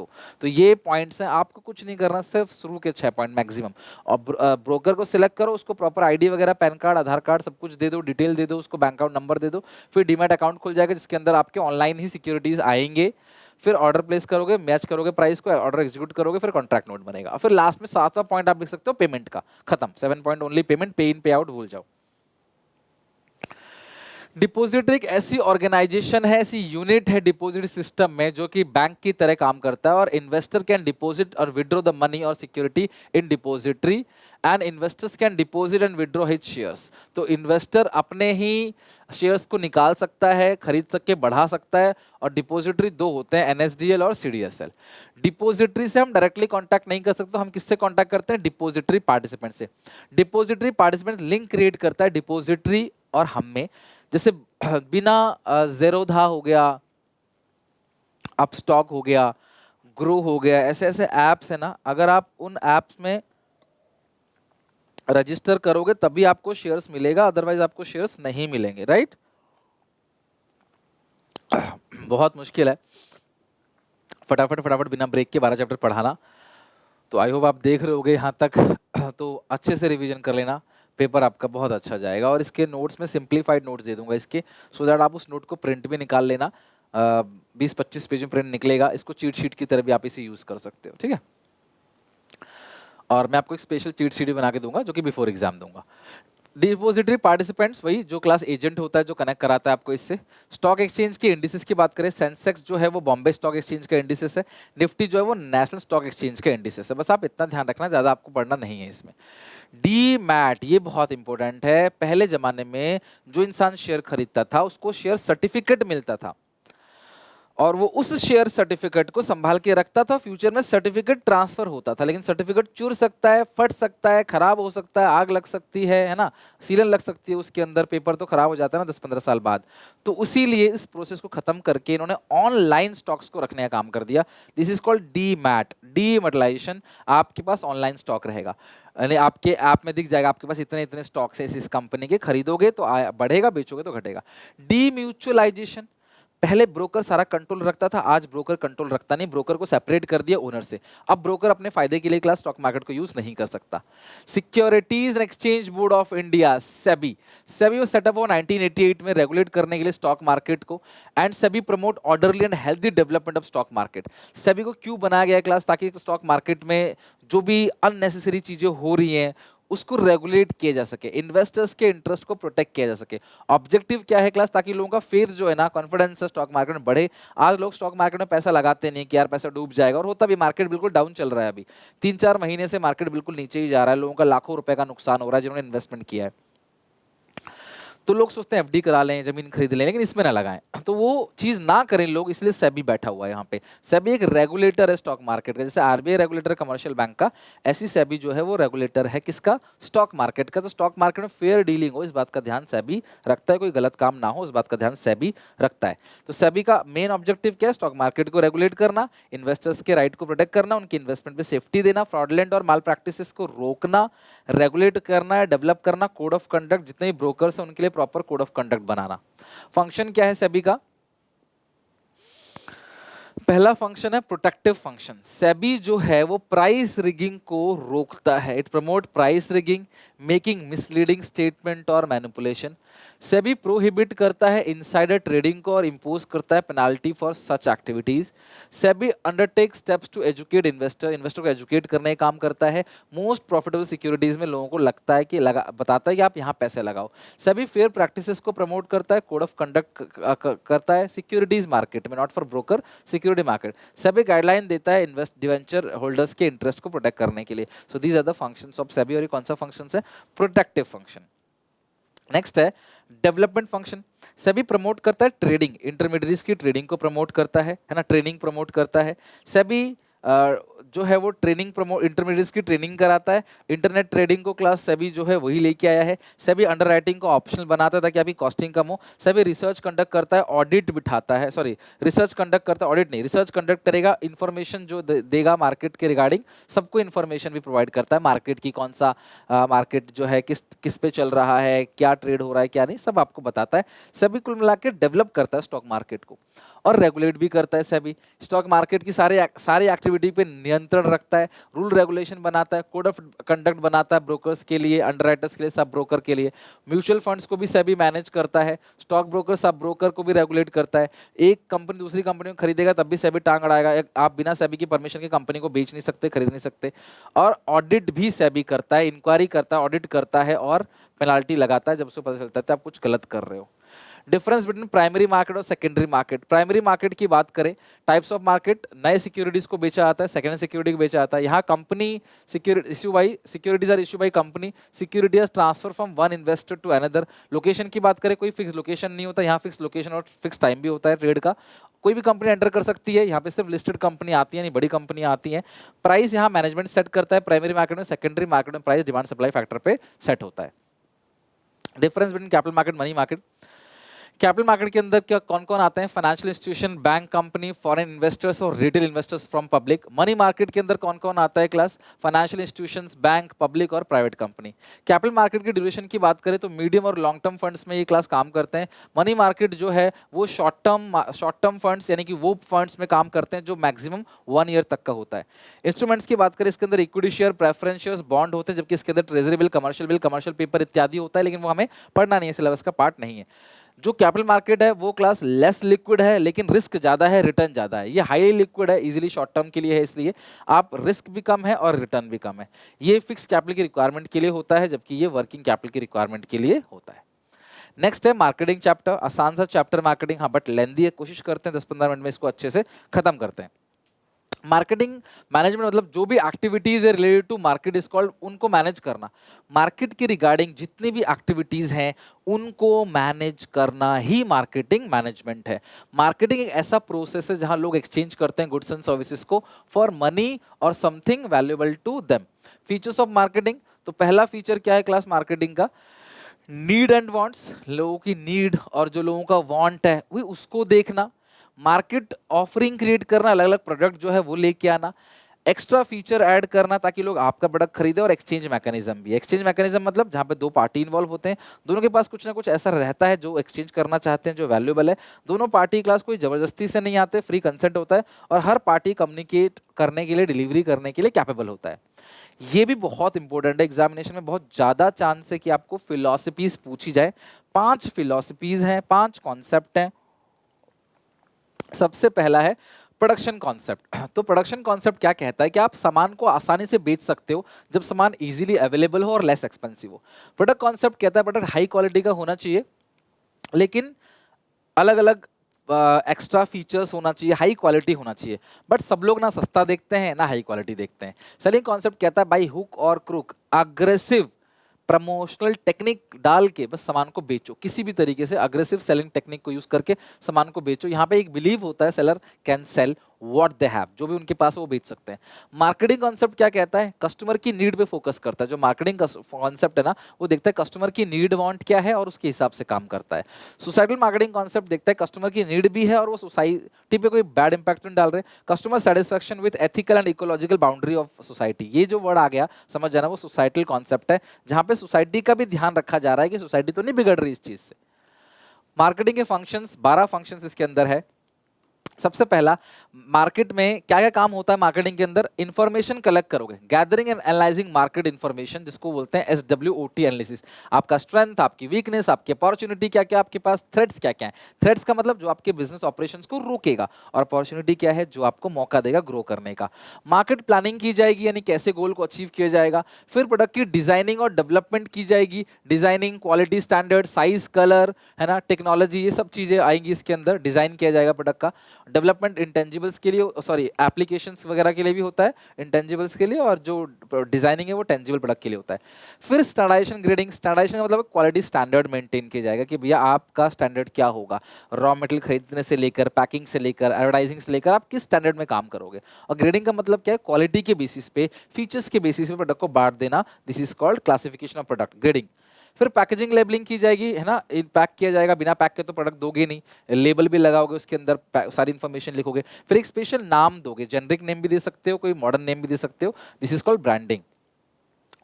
तो ये पॉइंट्स हैं, आपको कुछ नहीं करना, सिर्फ शुरू के 6 पॉइंट मैक्सिमम। और ब्रोकर को सिलेक्ट करो, उसको प्रॉपर आईडी वगैरह, पैन कार्ड, आधार कार्ड सब कुछ दे दो, डिटेल दे दो, उसको बैंक अकाउंट नंबर दे दो, फिर डीमैट अकाउंट खुल जाएगा जिसके अंदर आपके ऑनलाइन ही सिक्योरिटीज आएंगे। फिर ऑर्डर प्लेस करोगे, मैच करोगे प्राइस को, ऑर्डर एग्जीक्यूट करोगे, फिर कॉन्ट्रैक्ट नोट बनेगा। फिर लास्ट में 7वां पॉइंट आप लिख सकते हो पेमेंट का, खत्म। 7 पॉइंट ओनली पेमेंट, पे इन पे आउट भूल जाओ। डिपॉजिटरी एक ऐसी ऑर्गेनाइजेशन है, ऐसी यूनिट है डिपॉजिट सिस्टम में जो कि बैंक की तरह काम करता है, और इन्वेस्टर कैन डिपॉजिट और विड्रॉ द मनी और security in depository, and investors can deposit and withdraw his shares. तो इन्वेस्टर अपने ही शेयर्स को निकाल सकता है, खरीद सके, बढ़ा सकता है। और डिपॉजिटरी दो होते हैं, एनएसडीएल और सीडीएसएल। डिपॉजिटरी से हम डायरेक्टली कांटेक्ट नहीं कर सकते, हम किससे कांटेक्ट करते हैं, डिपॉजिटरी पार्टिसिपेंट से। डिपॉजिटरी पार्टिसिपेंट लिंक क्रिएट करता है डिपॉजिटरी और हम में, जैसे बिना ज़ेरोधा हो गया, अपस्टॉक हो गया, ग्रो हो गया, ऐसे ऐसे ऐप्स है ना, अगर आप उन ऐप्स में रजिस्टर करोगे तभी आपको शेयर्स मिलेगा, अदरवाइज आपको शेयर्स नहीं मिलेंगे, राइट। बहुत मुश्किल है फटाफट फटाफट बिना ब्रेक के 12 चैप्टर पढ़ाना, तो आई होप आप देख रहे होगे यहाँ तक। तो अच्छे से रिवीजन कर लेना, पेपर आपका बहुत अच्छा जाएगा। और इसके नोट्स में सिंप्लीफाइड नोट्स दे दूंगा इसके, सो दैट आप उस नोट को प्रिंट भी निकाल लेना। 20-25 पेज में प्रिंट निकलेगा, इसको चीट शीट की तरह भी आप इसे यूज कर सकते हो, ठीक है। और मैं आपको एक स्पेशल चीट शीट भी बना के दूंगा जो कि बिफोर एग्जाम दूंगा। डिपॉजिटरी पार्टिसिपेंट्स, वही जो क्लास एजेंट होता है जो कनेक्ट कराता है आपको इससे। स्टॉक एक्सचेंज के इंडिसेस की बात करें, सेंसेक्स जो है वो बॉम्बे स्टॉक एक्सचेंज का इंडिसेस है, निफ्टी जो है वो नेशनल स्टॉक एक्सचेंज का इंडिसेस है। बस आप इतना ध्यान रखना, ज़्यादा आपको पढ़ना नहीं है इसमें। डी मैट, ये बहुत इंपॉर्टेंट है। पहले जमाने में जो इंसान शेयर खरीदता था उसको शेयर सर्टिफिकेट मिलता था और वो उस शेयर सर्टिफिकेट को संभाल के रखता था। फ्यूचर में सर्टिफिकेट ट्रांसफर होता था, लेकिन सर्टिफिकेट चुर सकता है, फट सकता है, खराब हो सकता है, आग लग सकती है ना, सीलन लग सकती है उसके अंदर, पेपर तो खराब हो जाता है ना 10-15 साल बाद। तो उसीलिए इस प्रोसेस को खत्म करके इन्होंने ऑनलाइन स्टॉक्स को रखने का काम कर दिया। This is called demat, dematerialization. आपके पास ऑनलाइन स्टॉक रहेगा, यानी आपके ऐप में दिख जाएगा आपके पास इतने इतने स्टॉक्स है इस कंपनी के, खरीदोगे तो बढ़ेगा, बेचोगे तो घटेगा। डीम्यूचुअलाइजेशन, पहले ब्रोकर सारा कंट्रोल रखता था, आज ब्रोकर कंट्रोल रखता नहीं, ब्रोकर को सेपरेट कर दिया ओनर से। अब ब्रोकर अपने फायदे के लिए क्लास स्टॉक मार्केट को यूज नहीं कर सकता। Securities and exchange board of India, SEBI, SEBI वो सेटअप हुआ 1988 में रेगुलेट करने के लिए स्टॉक मार्केट को। And SEBI promote orderly and healthy development of stock market. SEBI को क्यों बनाया गया क्लास, ताकि स्टॉक मार्केट में जो भी अननेसेसरी चीजें हो रही हैं उसको रेगुलेट किया जा सके, इन्वेस्टर्स के इंटरेस्ट को प्रोटेक्ट किया जा सके। ऑब्जेक्टिव क्या है क्लास, ताकि लोगों का फेथ जो है ना, कॉन्फिडेंस है स्टॉक मार्केट में बढ़े। आज लोग स्टॉक मार्केट में पैसा लगाते नहीं कि यार पैसा डूब जाएगा, और होता भी मार्केट बिल्कुल डाउन चल रहा है। अभी 3-4 महीने से मार्केट बिल्कुल नीचे ही जा रहा है, लोगों का लाखों रुपए का नुकसान हो रहा है जिन्होंने इन्वेस्टमेंट किया है। तो लोग सोचते हैं एफडी करा लें, जमीन खरीद लें, लेकिन इसमें ना लगाएं, तो वो चीज ना करें लोग, इसलिए सेबी बैठा हुआ है यहाँ पे। सेबी एक रेगुलेटर है स्टॉक मार्केट का, जैसे आरबीआई रेगुलेटर कमर्शियल बैंक का, ऐसी सेबी जो है वो रेगुलेटर है किसका, स्टॉक मार्केट का। तो स्टॉक मार्केट में फेयर डीलिंग हो, इस बात का ध्यान सेबी रखता है, कोई गलत काम ना हो इस बात का ध्यान सेबी रखता है। तो सेबी का मेन ऑब्जेक्टिव क्या है, स्टॉक मार्केट को रेगुलेट करना, इन्वेस्टर्स के राइट को प्रोटेक्ट करना, उनकी इन्वेस्टमेंट पे सेफ्टी देना, फ्रॉडलेंट और माल प्रैक्टिसेस को रोकना, रेगुलेट करना, डेवलप करना कोड ऑफ कंडक्ट, जितने भी ब्रोकर्स हैं उनके लिए proper code of conduct banana. Function क्या है सेबी का, पहला फंक्शन है प्रोटेक्टिव फंक्शन। सेबी जो है वो प्राइस रिगिंग को रोकता है, it promote price rigging, making misleading statement और मैनिपुलेशन। सेबी प्रोहिबिट करता है इनसाइडर ट्रेडिंग को और इंपोज करता है penalty for such activities. SEBI undertake steps to educate investor, investor को एजुकेट करने का काम करता है। मोस्ट प्रॉफिटेबल सिक्योरिटीज में लोगों को लगता है कि बताता है कि आप यहाँ पैसे लगाओ। सेबी फेयर प्रैक्टिसेस को प्रमोट करता है, कोड ऑफ कंडक्ट करता है सिक्योरिटीज मार्केट में, not for broker, security market. SEBI guideline देता है इन्वेस्ट डिवेंचर होल्डर्स के इंटरेस्ट को प्रोटेक्ट करने के लिए। So these are the functions of SEBI, और ये कौन सा फंक्शन है, प्रोटेक्टिव फंक्शन। नेक्स्ट है डेवलपमेंट फंक्शन। सेबी प्रमोट करता है ट्रेडिंग, इंटरमीडिएट्स की ट्रेडिंग को प्रमोट करता है ना, ट्रेनिंग प्रमोट करता है। सेबी जो है वो ट्रेनिंग प्रमोट, इंटरमीडिएट्स की ट्रेनिंग कराता है। इंटरनेट ट्रेडिंग को क्लास सेबी जो है वही लेके आया है। सेबी अंडरराइटिंग को ऑप्शनल बनाता है ताकि आपकी कॉस्टिंग कम हो। सेबी रिसर्च कंडक्ट करता है, ऑडिट बिठाता है, सॉरी रिसर्च कंडक्ट करता है, ऑडिट नहीं, रिसर्च कंडक्ट करेगा, इन्फॉर्मेशन जो देगा मार्केट के रिगार्डिंग, सबको इन्फॉर्मेशन भी प्रोवाइड करता है, मार्केट की कौन सा मार्केट जो है किस किस पे चल रहा है, क्या ट्रेड हो रहा है क्या नहीं, सब आपको बताता है। सेबी कुल मिला के डेवलप करता है स्टॉक मार्केट को और रेगुलेट भी करता है। सेबी स्टॉक मार्केट की सारी एक्टिविटी पे नियंत्रण रखता है, रूल रेगुलेशन बनाता है, कोड ऑफ कंडक्ट बनाता है ब्रोकर्स के लिए, अंडरराइटर्स के लिए, सब ब्रोकर के लिए। म्यूचुअल फंड्स को भी सेबी मैनेज करता है, स्टॉक ब्रोकर सब ब्रोकर को भी रेगुलेट करता है। एक कंपनी दूसरी कंपनी में खरीदेगा तब भी सेबी टांग अड़ाएगा, आप बिना सेबी की परमिशन की कंपनी को बेच नहीं सकते, खरीद नहीं सकते। और ऑडिट भी सेबी करता है, इंक्वायरी करता है, ऑडिट करता है और पेनाल्टी लगाता है जब उसे पता चलता है आप कुछ गलत कर रहे हो। डिफरेंस बिटवीन प्राइमरी मार्केट और सेकेंडरी मार्केट। प्राइमरी मार्केट की बात करें, टाइप्स ऑफ मार्केट, नए सिक्योरिटीज को बेचा जाता है, सेकेंडरी सिक्योरिटी को बेचा जाता है। यहाँ company securities are issue by company, security are transfer from one investor to another. Location की बात करें, कोई फिक्स लोकेशन नहीं होता, यहाँ फिक्स लोकेशन और फिक्स टाइम भी होता है ट्रेड का। कोई भी कंपनी एंटर कर सकती है, यहाँ पे सिर्फ लिस्टेड कंपनी आती है, नहीं बड़ी कंपनियां आती हैं। प्राइस यहाँ मैनेजमेंट सेट करता है प्राइमरी मार्केट में, सेकेंडरी मार्केट में प्राइस डिमांड सप्लाई फैक्टर पे सेट होता है। Difference between capital market, money market. Capital market के अंदर क्या कौन कौन आते हैं, financial institution, bank, company, foreign investors और retail investors from public. Money market के अंदर कौन कौन आता है class, financial institutions, bank, public और प्राइवेट कंपनी। कैपिटल मार्केट की ड्यूरेशन की बात करें तो मीडियम और लॉन्ग टर्म फंड्स में ये क्लास काम करते हैं। मनी मार्केट जो है वो शॉर्ट टर्म फंड्स यानी कि वो फंड्स में काम करते हैं जो मैक्सिमम 1 ईयर तक का होता है। इंस्ट्रूमेंट्स की बात करें, इसके अंदर equity share, preference shares, bond होते हैं, जबकि इसके अंदर ट्रेजरी बिल, कमर्शियल पेपर इत्यादि होता है, लेकिन वो हमें पढ़ना नहीं है, सिलेबस का पार्ट नहीं है। जो कैपिटल मार्केट है वो क्लास लेस लिक्विड है, लेकिन रिस्क ज्यादा है, रिटर्न ज्यादा है। ये हाईली लिक्विड है, इजीली शॉर्ट टर्म के लिए है, इसलिए आप रिस्क भी कम है और रिटर्न भी कम है। ये फिक्स कैपिटल की रिक्वायरमेंट के लिए होता है, जबकि ये वर्किंग कैपिटल की रिक्वायरमेंट के लिए होता है। नेक्स्ट है मार्केटिंग चैप्टर, आसान सा चैप्टर मार्केटिंग, हाँ बट लेंदी है, कोशिश करते हैं 10-15 मिनट में इसको अच्छे से खत्म करते हैं। मार्केटिंग मैनेजमेंट मतलब जो भी एक्टिविटीज है related to market is called, उनको मैनेज करना। मार्केट के रिगार्डिंग जितनी भी एक्टिविटीज हैं उनको मैनेज करना ही मार्केटिंग मैनेजमेंट है। मार्केटिंग एक ऐसा प्रोसेस है जहां लोग एक्सचेंज करते हैं गुड्स एंड सर्विसेज को फॉर मनी और something valuable to them. Features of marketing, तो पहला फीचर क्या है क्लास मार्केटिंग का, नीड एंड वांट्स, लोगों की नीड और जो लोगों का वांट है वो उसको देखना। मार्केट ऑफरिंग क्रिएट करना, अलग अलग प्रोडक्ट जो है वो लेके आना। एक्स्ट्रा फीचर ऐड करना ताकि लोग आपका प्रोडक्ट खरीदे। और एक्सचेंज मैकेनिज्म भी, एक्सचेंज मैकेनिज्म मतलब जहां पे दो पार्टी इन्वॉल्व होते हैं, दोनों के पास कुछ ना कुछ ऐसा रहता है जो एक्सचेंज करना चाहते हैं जो वैल्यूएबल है। दोनों पार्टी क्लास कोई जबरदस्ती से नहीं आते, फ्री कंसेंट होता है और हर पार्टी कम्युनिकेट करने के लिए, डिलीवरी करने के लिए कैपेबल होता है। ये भी बहुत इंपॉर्टेंट है, एग्जामिनेशन में बहुत ज्यादा चांस है कि आपको फिलॉसफीज पूछी जाए। 5 फिलॉसफीज हैं, 5 कॉन्सेप्ट हैं। सबसे पहला है प्रोडक्शन कॉन्सेप्ट। तो प्रोडक्शन कॉन्सेप्ट क्या कहता है कि आप सामान को आसानी से बेच सकते हो जब सामान इजीली अवेलेबल हो और लेस एक्सपेंसिव हो। प्रोडक्ट कॉन्सेप्ट कहता है प्रोडक्ट हाई क्वालिटी का होना चाहिए, लेकिन अलग अलग एक्स्ट्रा फीचर्स होना चाहिए, हाई क्वालिटी होना चाहिए। बट सब लोग ना सस्ता देखते हैं ना हाई क्वालिटी देखते हैं। सेलिंग कॉन्सेप्ट कहता है बाई हुक और क्रुक, अग्रेसिव प्रमोशनल टेक्निक डाल के बस सामान को बेचो, किसी भी तरीके से अग्रेसिव सेलिंग टेक्निक को यूज करके सामान को बेचो। यहाँ पे एक बिलीव होता है seller can sell what they have, जो भी उनके पास है वो बेच सकते हैं। मार्केटिंग कॉन्सेप्ट क्या कहता है, कस्टमर की नीड पे फोकस करता है। जो मार्केटिंग का कॉन्सेप्ट है ना, वो देखता है कस्टमर की नीड वांट क्या है और उसके हिसाब से काम करता है। सोसाइटल मार्केटिंग कॉन्सेप्ट देखता है कस्टमर की नीड भी है और वो सोसाइटी पे कोई बैड इंपैक्ट नहीं डाल रहे। Customer satisfaction with ethical and ecological boundary of society, ये जो वर्ड आ गया समझ जाना, वो सोसाइटल कॉन्सेप्ट है जहां पे सोसाइटी का भी ध्यान रखा जा रहा है कि सोसाइटी तो नहीं बिगड़ रही इस चीज से। मार्केटिंग के फंक्शंस, 12 फंक्शंस इसके अंदर है। सबसे पहला, मार्केट में क्या क्या काम होता है मार्केटिंग के अंदर, इंफॉर्मेशन कलेक्ट करोगे, gathering and analysing market information, जिसको बोलते हैं SWOT एनालिसिस। आपका स्ट्रेंथ, आपकी वीकनेस, आपकी अपॉर्चुनिटी क्या क्या आपके पास, थ्रेट्स क्या क्या है। थ्रेट्स का मतलब जो आपके बिजनेस ऑपरेशंस को रोकेगा, और अपॉर्चुनिटी क्या है जो आपको मौका देगा ग्रो करने का। मार्केट प्लानिंग की जाएगी, यानी कैसे गोल को अचीव किया जाएगा। फिर प्रोडक्ट की डिजाइनिंग और डेवलपमेंट की जाएगी, designing, quality standard, size, colour, है ना, टेक्नोलॉजी, ये सब चीजें आएंगी इसके अंदर। डिजाइन किया जाएगा प्रोडक्ट का। डेवलपमेंट इंटेंजिबल्स के लिए, सॉरी एप्लीकेशंस वगैरह के लिए भी होता है, इंटेंजिबल्स के लिए, और जो डिजाइनिंग है वो टेंजिबल प्रोडक्ट के लिए होता है। फिर स्टैंडर्डाइजेशन ग्रेडिंग, स्टैंडर्डाइजेशन का मतलब क्वालिटी स्टैंडर्ड मेंटेन किया जाएगा कि भैया आपका स्टैंडर्ड क्या होगा, रॉ मटेरियल खरीदने से लेकर, पैकिंग से लेकर, एडवर्टाइजिंग से लेकर, आप किस स्टैंडर्ड में काम करोगे। और ग्रेडिंग का मतलब क्या है, क्वालिटी के बेसिस पे, फीचर्स के बेसिस पे प्रोडक्ट को बांट देना, this is called classification of product, grading. फिर पैकेजिंग लेबलिंग की जाएगी, है ना, पैक किया जाएगा, बिना पैक के तो प्रोडक्ट दोगे नहीं, लेबल भी लगाओगे उसके अंदर, सारी इन्फॉर्मेशन लिखोगे। फिर एक स्पेशल नाम दोगे, जेनरिक नेम भी दे सकते हो, कोई मॉडर्न नेम भी दे सकते हो, दिस इज कॉल्ड ब्रांडिंग।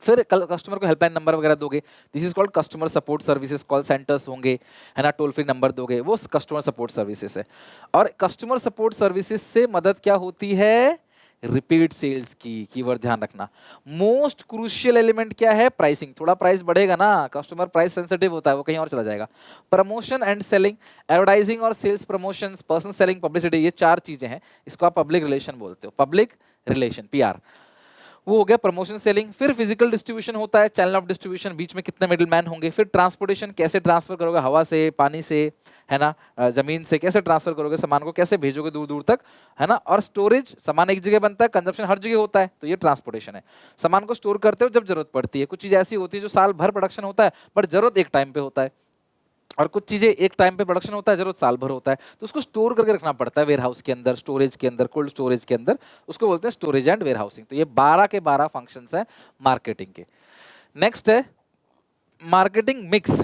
फिर कस्टमर को हेल्पलाइन नंबर वगैरह दोगे, this is called customer support services, call centres होंगे, है ना, टोल फ्री नंबर दोगे, वो कस्टमर सपोर्ट सर्विसेज है। और कस्टमर सपोर्ट सर्विसेज से मदद क्या होती है, रिपीट सेल्स की, कीवर्ड ध्यान रखना। मोस्ट क्रूशियल एलिमेंट क्या है, प्राइसिंग, थोड़ा प्राइस बढ़ेगा ना, कस्टमर प्राइस सेंसिटिव होता है, वो कहीं और चला जाएगा। प्रमोशन एंड सेलिंग, एडवर्टाइजिंग और sales promotions, personal selling, publicity, ये 4 चीजें हैं, इसको आप पब्लिक रिलेशन बोलते हो, पब्लिक रिलेशन, PR, वो हो गया प्रमोशन सेलिंग। फिर फिजिकल डिस्ट्रीब्यूशन होता है, चैनल ऑफ डिस्ट्रीब्यूशन, बीच में कितने मिडलमैन होंगे। फिर ट्रांसपोर्टेशन, कैसे ट्रांसफर करोगे, हवा से, पानी से, है ना, जमीन से कैसे ट्रांसफर करोगे, सामान को कैसे भेजोगे दूर दूर तक, है ना। और स्टोरेज, सामान एक जगह बनता है, कंजप्शन हर जगह होता है, तो ये ट्रांसपोर्टेशन है। सामान को स्टोर करते हो जब जरूरत पड़ती है, कुछ चीज ऐसी होती है जो साल भर प्रोडक्शन होता है बट जरूरत एक टाइम पे होता है, और कुछ चीजें एक टाइम पे प्रोडक्शन होता है, जरूरत साल भर होता है, तो उसको स्टोर करके रखना पड़ता है वेयर हाउस के अंदर, स्टोरेज के अंदर, कोल्ड स्टोरेज के अंदर, उसको बोलते हैं स्टोरेज एंड वेयर हाउसिंग। तो ये 12 के 12 फंक्शंस हैं मार्केटिंग के। नेक्स्ट है मार्केटिंग मिक्स।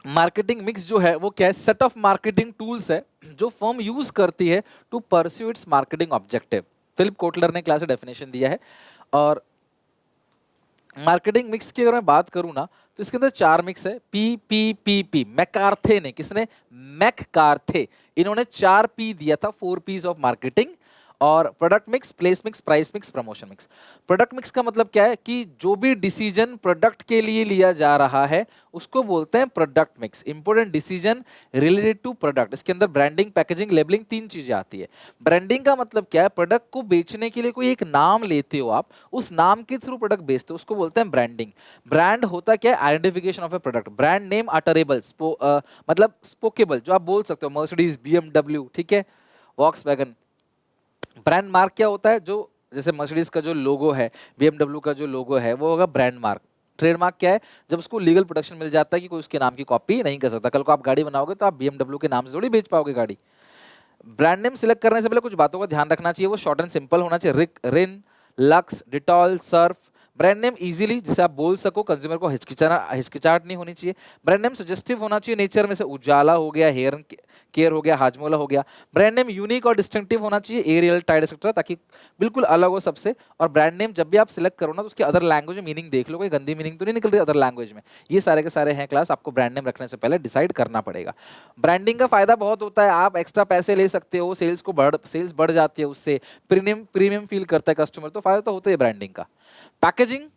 मार्केटिंग मिक्स जो है वो क्या है, सेट ऑफ मार्केटिंग टूल्स है जो फर्म यूज करती है to pursue its marketing objective. Philip Kotler ने क्लास में डेफिनेशन दिया है। और मार्केटिंग मिक्स की अगर मैं बात करूं ना, तो इसके अंदर 4 मिक्स है, PPPP, मैकार्थे ने, किसने, मैकार्थे, इन्होंने 4 P दिया था, 4 P's ऑफ मार्केटिंग। और product mix, place mix, price mix, promotion mix. Product mix का मतलब क्या है कि जो भी डिसीजन प्रोडक्ट के लिए लिया जा रहा है उसको बोलते हैं product mix. Important decision related to product, इसके अंदर ब्रांडिंग, पैकेजिंग, लेबलिंग, 3 चीजें आती है। ब्रांडिंग का मतलब क्या है, प्रोडक्ट को बेचने के लिए कोई एक नाम लेते हो आप, उस नाम के थ्रू प्रोडक्ट बेचते हो, उसको बोलते हैं ब्रांडिंग। ब्रांड होता क्या है, identification of a product, brand name utterable, मतलब स्पोकेबल, जो आप बोल सकते हो, मर्सिडीज, BMW, ठीक है, वॉक्सवैगन, ब्रांड मार्क क्या होता है? जो जैसे मर्सिडीज का जो लोगो है, BMW का जो लोगो है, वो होगा ब्रांड मार्क। ट्रेडमार्क क्या है? जब उसको लीगल प्रोटेक्शन मिल जाता है कि कोई उसके नाम की कॉपी नहीं कर सकता। कल को आप गाड़ी बनाओगे तो आप BMW के नाम से थोड़ी बेच पाओगे गाड़ी। ब्रांड नेम सिलेक्ट करने से पहले कुछ बातों का ध्यान रखना चाहिए। वो शॉर्ट एंड सिंपल होना चाहिए। रिक, Rin, Lux, Dettol, Surf. Brand name easily जिसे आप बोल सको, कंज्यूमर को हिचकिचाहट नहीं होनी चाहिए। ब्रांड नेम सजेस्टिव होना चाहिए नेचर में से, उजाला हो गया, हेयर केयर हो गया, हाजमोला हो गया। ब्रांड नेम यूनिक और डिस्टिंक्टिव होना चाहिए, एरियल, टाइड एक्सेट्रा, ताकि बिल्कुल अलग हो सबसे। और ब्रांड नेम जब भी आप सिलेक्ट करो ना तो उसके अदर लैंग्वेज में मीनिंग देख लो, कोई गंदी मीनिंग तो नहीं निकल रही अदर लैंग्वेज में। ये सारे के सारे हैं क्लास, आपको ब्रांड नेम रखने से पहले डिसाइड करना पड़ेगा। ब्रांडिंग का फायदा बहुत होता है, आप एक्स्ट्रा पैसे ले सकते हो, सेल्स बढ़ जाती है उससे, प्रीमियम प्रीमियम फील करता है कस्टमर, तो फायदा तो होता है ब्रांडिंग का। पैकेजिंग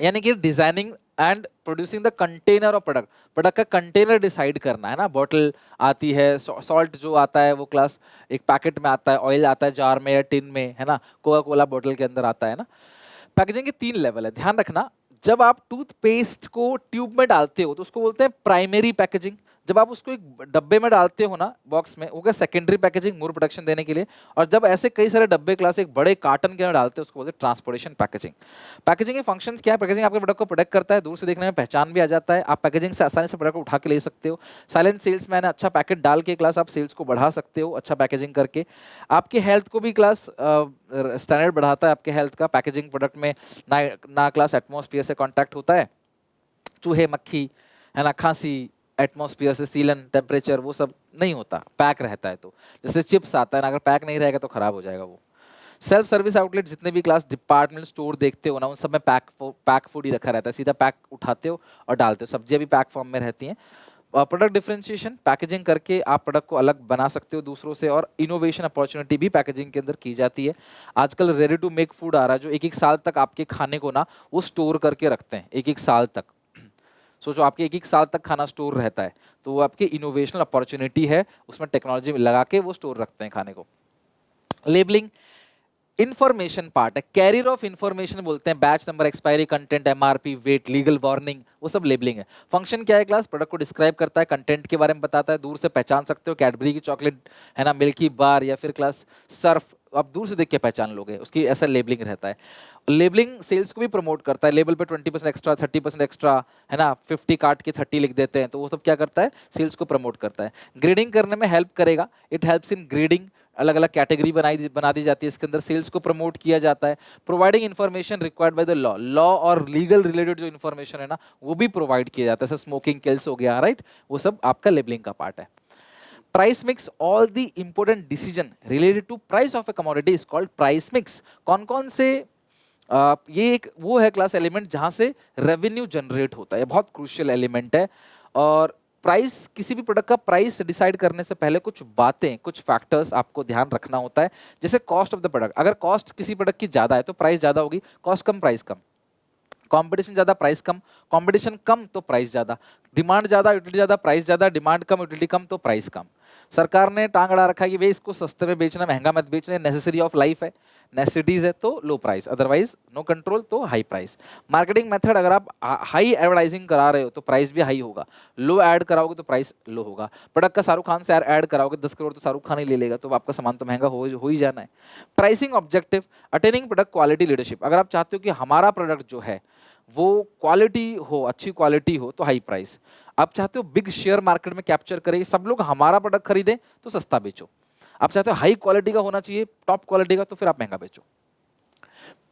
यानी कि designing and producing the container of product. Product का कंटेनर डिसाइड करना है ना। बॉटल आती है, सॉल्ट जो आता है वो क्लास एक पैकेट में आता है, ऑयल आता है जार में या टिन में, है ना, कोका कोला बॉटल के अंदर आता है ना। पैकेजिंग के 3 लेवल है, ध्यान रखना। जब आप टूथपेस्ट को ट्यूब में डालते हो तो उसको बोलते हैं प्राइमरी पैकेजिंग। जब आप उसको एक डब्बे में डालते हो ना, बॉक्स में, वो क्या सेकेंडरी पैकेजिंग, मोर प्रोटेक्शन देने के लिए। और जब ऐसे कई सारे डब्बे क्लास एक बड़े कार्टन के अंदर डालते हो उसको बोलते हैं ट्रांसपोर्टेशन पैकेजिंग। पैकेजिंग के फंक्शंस क्या है? पैकेजिंग आपके प्रोडक्ट को प्रोटेक्ट करता है, दूर से देखने में पहचान भी आ जाता है, आप पैकेजिंग से आसानी से प्रोडक्ट को उठा के ले सकते हो। साइलेंट सेल्समैन है, अच्छा पैकेट डाल के क्लास आप सेल्स को बढ़ा सकते हो अच्छा पैकेजिंग करके। आपके हेल्थ को भी क्लास स्टैंडर्ड बढ़ाता है आपके हेल्थ का। पैकेजिंग प्रोडक्ट में ना क्लास एटमॉस्फेयर से कांटेक्ट होता है, चूहे मक्खी, है ना, खांसी, एटमॉस्फेयर से सीलन, टेम्परेचर, वो सब नहीं होता, पैक रहता है। तो जैसे चिप्स आता है ना, अगर पैक नहीं रहेगा तो खराब हो जाएगा वो। सेल्फ सर्विस आउटलेट जितने भी क्लास डिपार्टमेंट स्टोर देखते हो ना, उन सब में पैक फूड ही रखा रहता है, सीधा पैक उठाते हो और डालते हो। सब्जियां भी पैक फॉर्म में रहती हैं। प्रोडक्ट डिफरेंशिएशन, पैकेजिंग करके आप प्रोडक्ट को अलग बना सकते हो दूसरों से। और इनोवेशन अपॉर्चुनिटी भी पैकेजिंग के अंदर की जाती है। आजकल रेडी टू मेक फूड आ रहा है जो एक एक साल तक आपके खाने को ना वो स्टोर करके रखते हैं, एक एक साल तक। सोचो आपके एक एक साल तक खाना स्टोर रहता है, तो वो आपकी इनोवेशनल अपॉर्चुनिटी है, उसमें टेक्नोलॉजी लगा के वो स्टोर रखते हैं खाने को। लेबलिंग इंफॉर्मेशन पार्ट है, कैरियर ऑफ इंफॉर्मेशन बोलते हैं, batch number, expiry, content, MRP, weight, legal warning, वो सब लेबलिंग है। फंक्शन क्या है क्लास? प्रोडक्ट को डिस्क्राइब करता है, कंटेंट के बारे में बताता है, दूर से पहचान सकते हो, कैडबरी की चॉकलेट, है ना, मिल्की बार या फिर क्लास सर्फ, आप दूर से देख के पहचान लोगे, उसकी ऐसा लेबलिंग रहता है। लेबलिंग सेल्स को भी प्रमोट करता है, लेबल पे 20% एक्स्ट्रा, 30% एक्स्ट्रा, है ना, 50 काट के 30 लिख देते हैं, तो वो सब क्या करता है? सेल्स को प्रमोट करता है। ग्रेडिंग करने में हेल्प करेगा, इट हेल्प्स इन ग्रेडिंग, अलग अलग कैटेगरी बना दी जाती है इसके अंदर, सेल्स को प्रमोट किया जाता है। Providing information required by the law, law और लीगल रिलेटेड जो इन्फॉर्मेशन है ना वो भी प्रोवाइड किया जाता है, जैसे स्मोकिंग किल्स हो गया, राइट, वो सब आपका लेबलिंग का पार्ट है। Price mix, all the important decision related to price of a commodity is called price mix. कौन कौन से ये एक वो है क्लास एलिमेंट जहां से रेवेन्यू जनरेट होता है, बहुत क्रूशियल एलिमेंट है। और प्राइस, किसी भी प्रोडक्ट का प्राइस डिसाइड करने से पहले कुछ बातें, कुछ फैक्टर्स आपको ध्यान रखना होता है। जैसे कॉस्ट ऑफ द प्रोडक्ट, अगर कॉस्ट किसी प्रोडक्ट की ज्यादा है तो प्राइस ज्यादा होगी, कॉस्ट कम प्राइस कम। कंपटीशन ज्यादा प्राइस कम, कंपटीशन कम तो प्राइस ज्यादा। डिमांड ज्यादा यूटिलिटी ज्यादा, प्राइस ज्यादा, डिमांड कम यूटिलिटी कम तो प्राइस कम। सरकार ने टांग अड़ा रखा है कि भाई इसको सस्ते में बेचना, महंगा मत बेचना, नेसेसरी ऑफ लाइफ है, नेसेसिटीज है तो low price, otherwise no control तो हाई प्राइस। मार्केटिंग मेथड, अगर आप हाई एडवर्टाइजिंग करा रहे हो तो प्राइस भी हाई होगा, लो ऐड कराओगे तो प्राइस लो होगा। प्रोडक्ट का शाहरुख खान से ऐड कराओगे 10 करोड़ तो शाहरुख खान ही ले लेगा, तो आपका सामान तो महंगा हो ही जाना है। Pricing objective, attaining product quality leadership, अगर आप चाहते हो कि हमारा प्रोडक्ट जो है वो क्वालिटी हो, अच्छी क्वालिटी हो तो हाई प्राइस। आप चाहते हो बिग शेयर मार्केट में कैप्चर करे, सब लोग हमारा प्रोडक्ट खरीदें तो सस्ता बेचो। आप चाहते हो हाई क्वालिटी का होना चाहिए, टॉप क्वालिटी का, तो फिर आप महंगा बेचो।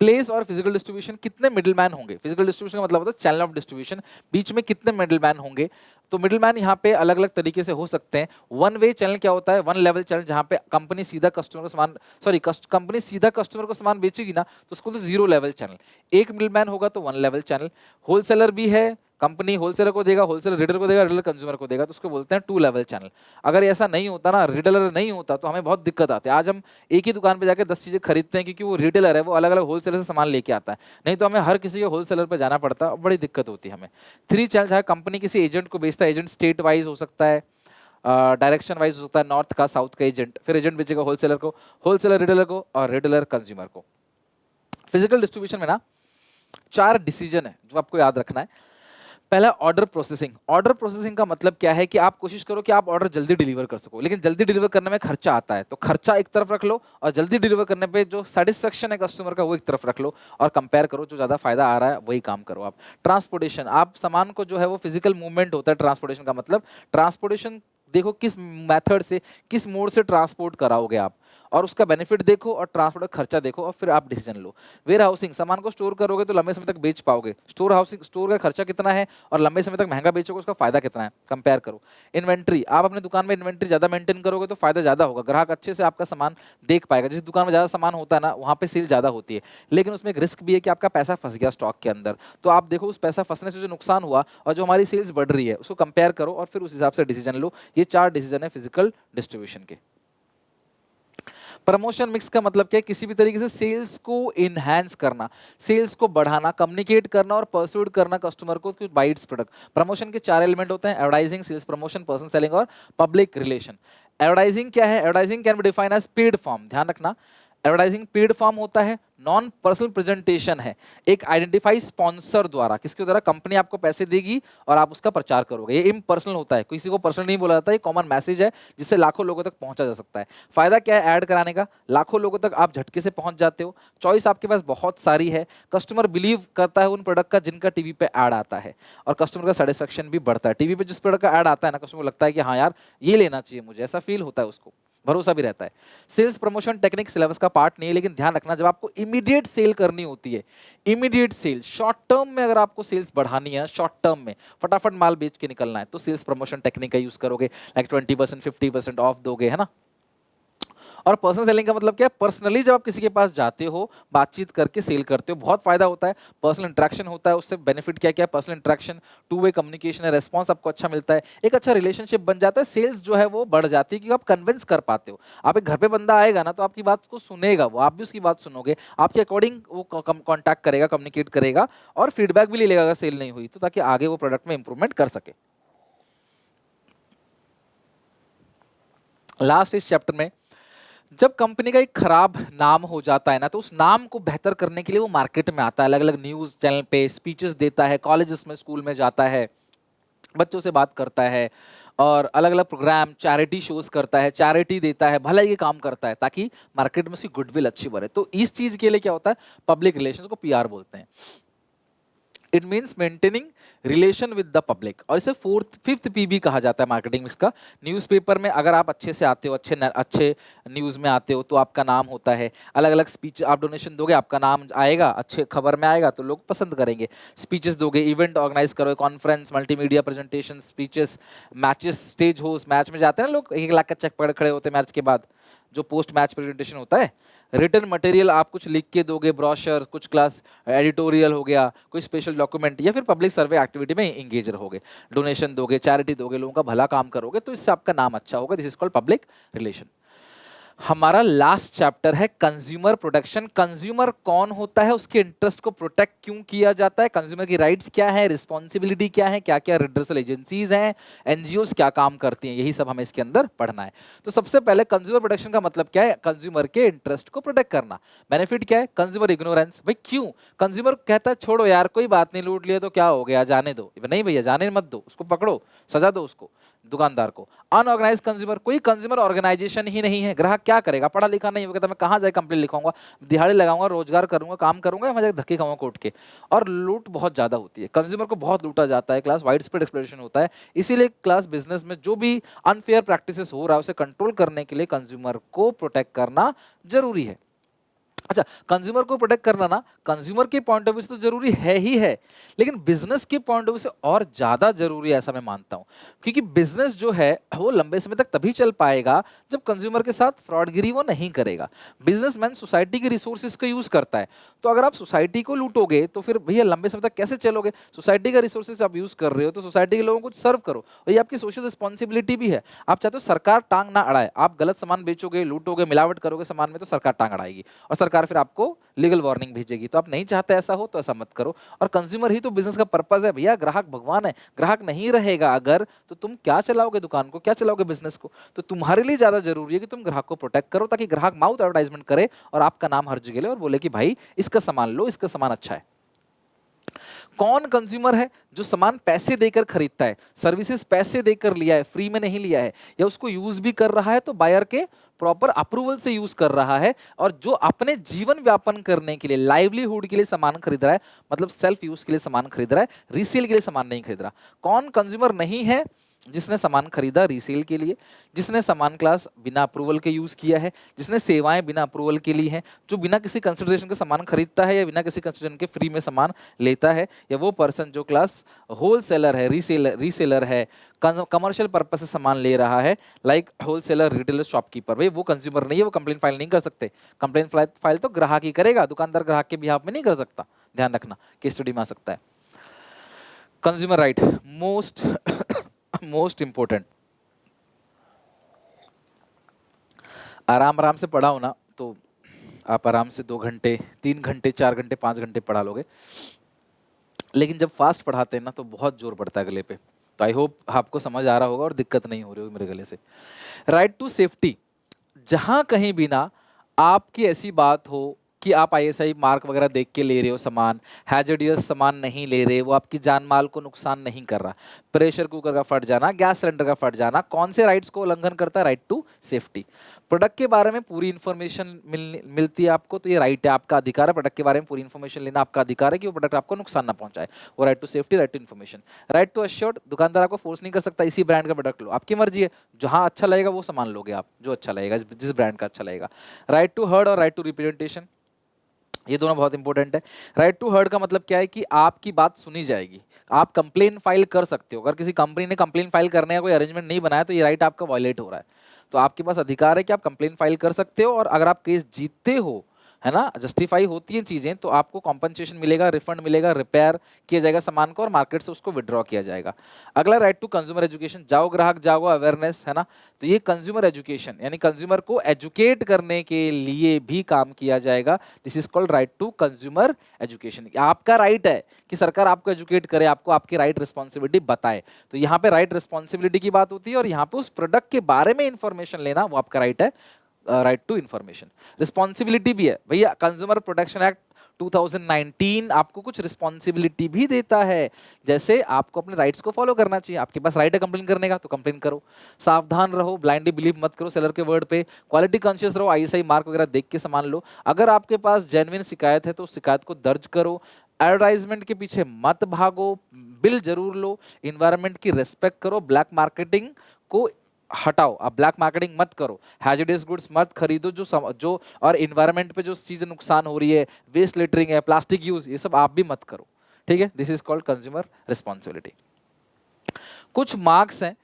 प्लेस और फिजिकल डिस्ट्रीब्यूशन, कितने मिडिलमैन होंगे? फिजिकल डिस्ट्रीब्यूशन का मतलब होता है चैनल ऑफ डिस्ट्रीब्यूशन, बीच में कितने मिडिलमैन होंगे। तो मिडिलमैन यहाँ पे अलग अलग तरीके से हो सकते हैं। वन वे चैनल क्या होता है? वन लेवल चैनल, जहाँ पे कंपनी सीधा कस्टमर को सामान, कंपनी सीधा कस्टमर को सामान बेचेगी ना तो उसको तो जीरो लेवल चैनल। एक मिडिलमैन होगा तो वन लेवल चैनल। होलसेलर भी है, कंपनी होलसेलर को देगा, होलसेलर रिटेलर को देगा, रिटेलर कंज्यूमर को देगा, तो उसको बोलते हैं टू लेवल चैनल। अगर ऐसा नहीं होता ना, रिटेलर नहीं होता, तो हमें बहुत दिक्कत आती है। आज हम एक ही दुकान पे जाकर 10 चीजें खरीदते हैं क्योंकि वो रिटेलर है, वो अलग अलग होलसेलर से सामान लेके आता है, नहीं तो हमें हर किसी के होलसेलर पे जाना पड़ता है, बड़ी दिक्कत होती है हमें। थ्री चैनल है, कंपनी किसी एजेंट को बेचता है, एजेंट स्टेट वाइज हो सकता है, डायरेक्शन वाइज हो सकता है, नॉर्थ का, साउथ का एजेंट, फिर एजेंट बेचेगा होलसेलर को, होलसेलर रिटेलर को, और रिटेलर कंज्यूमर को। फिजिकल डिस्ट्रीब्यूशन में ना 4 डिसीजन है जो आपको याद रखना है। पहला ऑर्डर प्रोसेसिंग। ऑर्डर प्रोसेसिंग का मतलब क्या है कि आप कोशिश करो कि आप ऑर्डर जल्दी डिलीवर कर सको, लेकिन जल्दी डिलीवर करने में खर्चा आता है, तो खर्चा एक तरफ रख लो और जल्दी डिलीवर करने पे जो सेटिस्फेक्शन है कस्टमर का वो एक तरफ रख लो और कंपेयर करो, जो ज्यादा फायदा आ रहा है वही काम करो आप। ट्रांसपोर्टेशन, आप सामान को जो है वो फिजिकल मूवमेंट होता है ट्रांसपोर्टेशन का मतलब, ट्रांसपोर्टेशन देखो किस मेथड से, किस मोड से ट्रांसपोर्ट कराओगे आप, और उसका बेनिफिट देखो और ट्रांसपोर्ट का खर्चा देखो और फिर आप डिसीजन लो। वेयर हाउसिंग, सामान को स्टोर करोगे तो लंबे समय तक बेच पाओगे, स्टोर हाउसिंग, स्टोर का खर्चा कितना है और लंबे समय तक महंगा बेचोगे उसका फायदा कितना है, कंपेयर करो। इन्वेंट्री, आप अपने दुकान में इन्वेंट्री ज्यादा मेंटेन करोगे तो फायदा ज्यादा होगा, ग्राहक अच्छे से आपका सामान देख पाएगा। जिस दुकान में ज्यादा सामान होता है ना वहां पे सेल ज्यादा होती है, लेकिन उसमें एक रिस्क भी है कि आपका पैसा फंस गया स्टॉक के अंदर, तो आप देखो उस पैसा फंसने से जो नुकसान हुआ और जो हमारी सेल्स बढ़ रही है उसको कंपेयर करो और फिर उस हिसाब से डिसीजन लो। ये 4 डिसीजन है फिजिकल डिस्ट्रीब्यूशन के। प्रमोशन मिक्स का मतलब क्या है, किसी भी तरीके से सेल्स को इनहैंस करना, सेल्स को बढ़ाना, कम्युनिकेट करना और परस्यूड करना कस्टमर को कुछ बाइट्स प्रोडक्ट। प्रमोशन के 4 एलिमेंट होते हैं, advertising, sales promotion, person selling और पब्लिक रिलेशन। एडवर्टाइजिंग क्या है, advertising can be defined as paid form, ध्यान रखना एडवर्टाइजिंग पेड फॉर्म होता है, नॉन पर्सनल प्रेजेंटेशन है, एक आइडेंटिफाई स्पॉन्सर द्वारा, किसके द्वारा, कंपनी आपको पैसे देगी और आप उसका प्रचार करोगे। ये इम्पर्सनल होता है, किसी को पर्सनल नहीं बोला जाता, ये कॉमन मैसेज है जिससे लाखों लोगों तक पहुंचा जा सकता है। फायदा क्या है ऐड कराने का, लाखों लोगों तक आप झटके से पहुंच जाते हो, चॉइस आपके पास बहुत सारी है, कस्टमर बिलीव करता है उन प्रोडक्ट का जिनका टीवी पे ऐड आता है और कस्टमर का सेटिस्फेक्शन भी बढ़ता है। टीवी पे जिस प्रोडक्ट का ऐड आता है ना, कस्टमर को लगता है कि हाँ यार ये लेना चाहिए मुझे, ऐसा फील होता है, उसको भरोसा भी रहता है। सेल्स प्रमोशन टेक्निक सिलेबस का पार्ट नहीं है, लेकिन ध्यान रखना जब आपको इमीडिएट सेल करनी होती है, इमीडिएट सेल, शॉर्ट टर्म में अगर आपको सेल्स बढ़ानी है, शॉर्ट टर्म में फटाफट माल बेच के निकलना है, तो सेल्स प्रमोशन टेक्निक का यूज करोगे, लाइक 20% 50% ऑफ दोगे, है ना। और पर्सनल सेलिंग का मतलब क्या है, पर्सनली जब आप किसी के पास जाते हो, बातचीत करके सेल करते हो, बहुत फायदा होता है, पर्सनल इंटरेक्शन होता है, उससे बेनिफिट क्या क्या है, personal interaction, two way communication है, रेस्पॉन्स आपको अच्छा मिलता है, एक अच्छा रिलेशनशिप बन जाता है, सेल्स जो है वो बढ़ जाती है क्योंकि आप कन्विंस कर पाते हो। आप एक घर पे बंदा आएगा ना तो आपकी बात को सुनेगा वो, आप भी उसकी बात सुनोगे, आपके अकॉर्डिंग वो कॉन्टैक्ट करेगा, कम्युनिकेट करेगा और फीडबैक भी ले लेगा अगर सेल नहीं हुई तो, ताकि आगे वो प्रोडक्ट में इंप्रूवमेंट कर सके। लास्ट इस चैप्टर में, जब कंपनी का एक खराब नाम हो जाता है ना, तो उस नाम को बेहतर करने के लिए वो मार्केट में आता है, अलग अलग न्यूज चैनल पे स्पीचेस देता है, कॉलेजेस में, स्कूल में जाता है, बच्चों से बात करता है और अलग अलग प्रोग्राम, चैरिटी शोज करता है, चैरिटी देता है, भलाई के काम करता है ताकि मार्केट में उसकी गुडविल अच्छी बढ़े। तो इस चीज के लिए क्या होता है, पब्लिक रिलेशंस को पीआर बोलते हैं। It means maintaining relation with the public, और इसे फिफ्थ पी भी कहा जाता है मार्केटिंग मिक्स का। न्यूज़पेपर में अगर आप अच्छे से आते हो, अच्छे न्यूज़ में आते हो तो आपका नाम होता है, अलग अलग स्पीच आप डोनेशन दोगे आपका नाम आएगा, अच्छे खबर में आएगा तो लोग पसंद करेंगे। स्पीचेस दोगे, इवेंट ऑर्गेनाइज करोगे, conference, multimedia presentation, speeches, matches, stage host, match में जाते हैं ना लोग, 1 लाख का चेक पकड़ खड़े होते हैं मैच के बाद, जो पोस्ट मैच प्रेजेंटेशन होता है। रिटर्न मटेरियल आप कुछ लिख के दोगे, ब्रोशर, कुछ क्लास एडिटोरियल हो गया, कोई स्पेशल डॉक्यूमेंट, या फिर पब्लिक सर्वे एक्टिविटी में इंगेज रहोगे, डोनेशन दोगे, चैरिटी दोगे, लोगों का भला काम करोगे, तो इससे आपका नाम अच्छा होगा। This is called public relation. हमारा लास्ट चैप्टर है कंज्यूमर प्रोटेक्शन। कंज्यूमर कौन होता है, उसके इंटरेस्ट को प्रोटेक्ट क्यों किया जाता है, कंज्यूमर की राइट्स क्या है, रिस्पॉन्सिबिलिटी क्या है, क्या क्या रिड्रेसल एजेंसीज हैं, एनजीओ क्या काम करती हैं, यही सब हमें इसके अंदर पढ़ना है। तो सबसे पहले कंज्यूमर प्रोटेक्शन का मतलब क्या है, कंज्यूमर के इंटरेस्ट को प्रोटेक्ट करना। बेनिफिट क्या है, कंज्यूमर इग्नोरेंस, भाई क्यों, कंज्यूमर कहता है छोड़ो यार कोई बात नहीं, लूट लिया तो क्या हो गया, जाने दो, नहीं भैया जाने मत दो, उसको पकड़ो, सजा दो उसको, दुकानदार को। अनऑर्गेनाइज कंज्यूमर, कोई कंज्यूमर ऑर्गेनाइजेशन ही नहीं है, ग्राहक क्या करेगा, पढ़ा लिखा नहीं, वो कहता मैं कहाँ जाए कंप्लेंट लिखाऊंगा, दिहाड़ी लगाऊंगा, रोजगार करूंगा, काम करूंगा, मैं जाकर धक्के खाऊंगा कोर्ट के। और लूट बहुत ज्यादा होती है, कंज्यूमर को बहुत लूटा जाता है, क्लास वाइड स्प्रेड एक्सप्लॉयटेशन होता है। इसीलिए क्लास बिजनेस में जो भी अनफेयर प्रैक्टिसेस हो रहा है उसे कंट्रोल करने के लिए कंज्यूमर को प्रोटेक्ट करना जरूरी है। अच्छा, कंज्यूमर को प्रोटेक्ट करना ना कंज्यूमर के पॉइंट ऑफ व्यू से तो जरूरी है ही है, लेकिन बिजनेस के पॉइंट ऑफ व्यू से और ज्यादा जरूरी है, ऐसा मैं मानता हूं। क्योंकि बिजनेस जो है वो लंबे समय तक तभी चल पाएगा जब कंज्यूमर के साथ फ्रॉडगिरी वो नहीं करेगा। बिजनेसमैन सोसाइटी के रिसोर्सेज का यूज करता है, तो अगर आप सोसाइटी को लूटोगे तो फिर भैया लंबे समय तक कैसे चलोगे। सोसाइटी का रिसोर्सेज आप यूज कर रहे हो तो सोसाइटी के लोगों को सर्व करो, ये आपकी सोशल रिस्पॉन्सिबिलिटी भी है। आप चाहते हो सरकार टांग ना अड़ाए, आप गलत सामान बेचोगे, लूटोगे, मिलावट करोगे सामान में, तो सरकार टांग अड़ाएगी और सरकार फिर आपको लीगल वार्निंग भेजेगी। तो आप नहीं चाहते ऐसा हो तो ऐसा मत करो। और कंज्यूमर ही तो बिजनेस का पर्पस है भैया, ग्राहक भगवान है, ग्राहक नहीं रहेगा अगर तो तुम क्या चलाओगे दुकान को, क्या चलाओगे बिजनेस को। तो तुम्हारे लिए ज्यादा जरूरी है कि तुम ग्राहक को प्रोटेक्ट करो, ताकि ग्राहक माउथ एडवर्टाइजमेंट करे और आपका नाम हर जगह ले और बोले कि भाई इसका सामान लो, इसका सामान अच्छा है। कौन कंज्यूमर है जो सामान पैसे देकर खरीदता है, सर्विसेज पैसे देकर लिया है, फ्री में नहीं लिया है, या उसको यूज भी कर रहा है तो बायर के प्रॉपर अप्रूवल से यूज कर रहा है, और जो अपने जीवन व्यापन करने के लिए, लाइवलीहुड के लिए सामान खरीद रहा है, मतलब सेल्फ यूज के लिए सामान खरीद रहा है, रीसेल के लिए सामान नहीं खरीद रहा। कौन कंज्यूमर नहीं है जिसने सामान खरीदा रीसेल के लिए, जिसने सामान क्लास बिना अप्रूवल के यूज किया है, जिसने सेवाएं बिना अप्रूवल के ली हैं, जो बिना किसी कंसिडरेशन के सामान खरीदता है या बिना किसी कंसिडरेशन के फ्री में सामान लेता है, या वो पर्सन जो क्लास होलसेलर है, रीसेलर है, कमर्शियल पर्पस से सामान ले रहा है, लाइक होलसेलर, रिटेलर, शॉपकीपर। भाई वो कंज्यूमर नहीं है, वो कंप्लेन फाइल नहीं कर सकते। कंप्लेन फाइल तो ग्राहक ही करेगा, दुकानदार ग्राहक के बिहाफ में नहीं कर सकता। ध्यान रखना, केस स्टडी में आ सकता है। Consumer right most important. आराम आराम से पढ़ाओ ना तो आप आराम से 2 घंटे, 3 घंटे, 4 घंटे, 5 घंटे पढ़ा लोगे, लेकिन जब फास्ट पढ़ाते हैं ना तो बहुत जोर पड़ता है गले पे। तो आई होप आपको समझ आ रहा होगा और दिक्कत नहीं हो रही होगी मेरे गले से। राइट टू सेफ्टी, जहां कहीं भी ना आपकी ऐसी बात हो कि आप आईएसआई मार्क वगैरह देख के ले रहे हो सामान, हैजर्डियस सामान नहीं ले रहे, वो आपकी जान माल को नुकसान नहीं कर रहा, प्रेशर कुकर का फट जाना, गैस सिलेंडर का फट जाना, कौन से राइट्स को उल्लंघन करता है? Right to safety. प्रोडक्ट के बारे में पूरी इन्फॉर्मेशन मिलती है आपको, तो ये राइट है, आपका अधिकार है प्रोडक्ट के बारे में पूरी इन्फॉर्मेशन लेना, आपका अधिकार है कि वो प्रोडक्ट आपको नुकसान ना पहुंचाए। वो right to safety, right to information. Right to assured, दुकानदार आपको फोर्स नहीं कर सकता इसी ब्रांड का प्रोडक्ट लो, आपकी मर्जी है, जहां अच्छा लगेगा वो सामान लोगे आप, जो अच्छा लगेगा, जिस ब्रांड का अच्छा लगेगा। राइट टू हर्ड और राइट टू रिप्रेजेंटेशन, ये दोनों बहुत इंपॉर्टेंट है। राइट टू हर्ड का मतलब क्या है कि आपकी बात सुनी जाएगी, आप कंप्लेन फाइल कर सकते हो। अगर किसी कंपनी ने कंप्लेन फाइल करने का कोई अरेंजमेंट नहीं बनाया तो ये राइट आपका वायलेट हो रहा है, तो आपके पास अधिकार है कि आप कंप्लेन फाइल कर सकते हो, और अगर आप केस जीतते हो, है ना, जस्टिफाई होती हैं चीजें, तो आपको कॉम्पनसेशन मिलेगा, रिफंड मिलेगा, रिपेयर किया जाएगा सामान को और मार्केट से उसको विड्रॉ किया जाएगा। अगला राइट टू कंज्यूमर एजुकेशन, जाओ ग्राहक जागो, अवेयरनेस, है ना, तो ये कंज्यूमर एजुकेशन यानी कंज्यूमर को एजुकेट करने के लिए भी काम किया जाएगा। This is called right to consumer education. आपका राइट है कि सरकार आपको एजुकेट करे, आपको आपकी राइट रिस्पॉन्सिबिलिटी बताए, तो यहाँ पे राइट रिस्पॉन्सिबिलिटी की बात होती है, और यहाँ पे उस प्रोडक्ट के बारे में इंफॉर्मेशन लेना वो आपका राइट है, राइट टू इंफॉर्मेशन। रिस्पॉन्सिबिलिटी भी है भैया, कंज्यूमर प्रोटेक्शन एक्ट 2019 आपको कुछ रिस्पॉन्सिबिलिटी भी देता है, जैसे आपको अपने राइट्स को फॉलो करना चाहिए। आपके पास राइट है कंप्लेन करने का तो कंप्लेन करो, सावधान रहो, ब्लाइंडली बिलीव मत करो सेलर के वर्ड पे, क्वालिटी कॉन्शियस रहो, आईएसआई मार्क वगैरह देख के सामान लो। अगर आपके पास जेन्युइन शिकायत है तो शिकायत को दर्ज करो, एडवर्टाइजमेंट के पीछे मत भागो, बिल जरूर लो, इन्वायरमेंट की रिस्पेक्ट करो, ब्लैक मार्केटिंग को हटाओ, आप ब्लैक मार्केटिंग मत करो, हैजर्डस गुड्स मत खरीदो, जो और इन्वायरमेंट पे जो चीजें नुकसान हो रही है, वेस्ट लिटरिंग है, प्लास्टिक यूज, ये सब आप भी मत करो, ठीक है। This is called consumer responsibility. कुछ मार्क्स हैं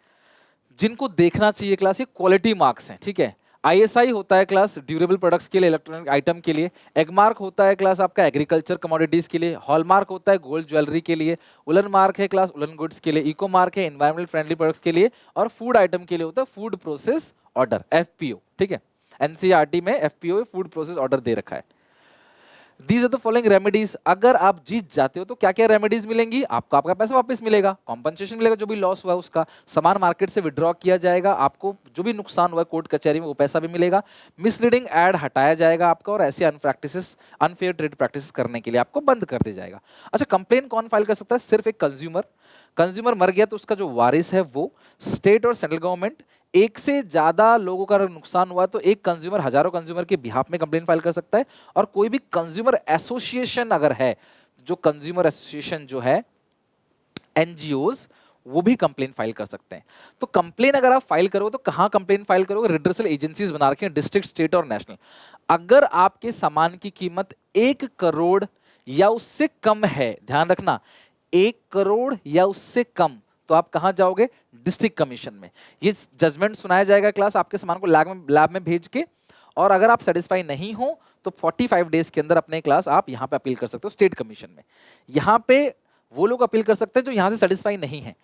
जिनको देखना चाहिए क्लास, ये क्वालिटी मार्क्स हैं, ठीक है। आईएसआई होता है क्लास ड्यूरेबल प्रोडक्ट्स के लिए, इलेक्ट्रॉनिक आइटम के लिए, एगमार्क होता है क्लास आपका एग्रीकल्चर कमोडिटीज के लिए, हॉलमार्क होता है गोल्ड ज्वेलरी के लिए, उलन मार्क है क्लास उलन गुड्स के लिए, इको मार्क है एनवायरमेंटल फ्रेंडली प्रोडक्ट्स के लिए, और फूड आइटम के लिए होता है फूड प्रोसेस ऑर्डर, एफपीओ, ठीक है। एनसीईआरटी में एफपीओ फूड प्रोसेस ऑर्डर दे रखा है। These are the following remedies, अगर आप जीत जाते हो तो क्या क्या रेमेडीज मिलेंगी? आपको आपका पैसा वापस मिलेगा, कॉम्पनसेशन मिलेगा, जो भी लॉस हुआ है उसका, सामान मार्केट से विड्रॉ किया जाएगा, आपको जो भी नुकसान हुआ है कोर्ट कचहरी में वो पैसा भी मिलेगा, मिसलीडिंग एड हटाया जाएगा आपका, और ऐसे अनफेयर ट्रेड प्रैक्टिसेस करने के लिए आपको बंद कर दिया जाएगा। अच्छा, कंप्लेन कौन फाइल कर सकता है? सिर्फ एक कंज्यूमर मर गया तो उसका जो वारिस है वो, स्टेट और सेंट्रल गवर्नमेंट, एक से ज्यादा लोगों का नुकसान हुआ तो एक कंज्यूमर हजारों कंज्यूमर के बिहाफ में कंप्लेन फाइल कर सकता है, और कोई भी कंज्यूमर एसोसिएशन अगर है, जो कंज्यूमर एसोसिएशन जो है, एनजीओज, वो भी कंप्लेन फाइल कर सकते हैं। तो कंप्लेन अगर आप फाइल करोगे तो कहां कंप्लेन फाइल करोगे? रिड्रेसल एजेंसीज बना रखे हैं, डिस्ट्रिक्ट, स्टेट और नेशनल। अगर आपके सामान की कीमत 1 करोड़ या उससे कम है, ध्यान रखना, 1 करोड़ या उससे कम, तो आप कहां जाओगे? डिस्ट्रिक्ट कमीशन में। ये जजमेंट सुनाया जाएगा क्लास आपके सामान को लैब में भेज के, और अगर आप सेटिस्फाई नहीं हो तो 45 डेज के अंदर अपने क्लास आप यहां पे अपील कर सकते हो स्टेट कमीशन में। यहां पे वो लोग अपील कर सकते हैं जो यहां से सेटिस्फाई नहीं है,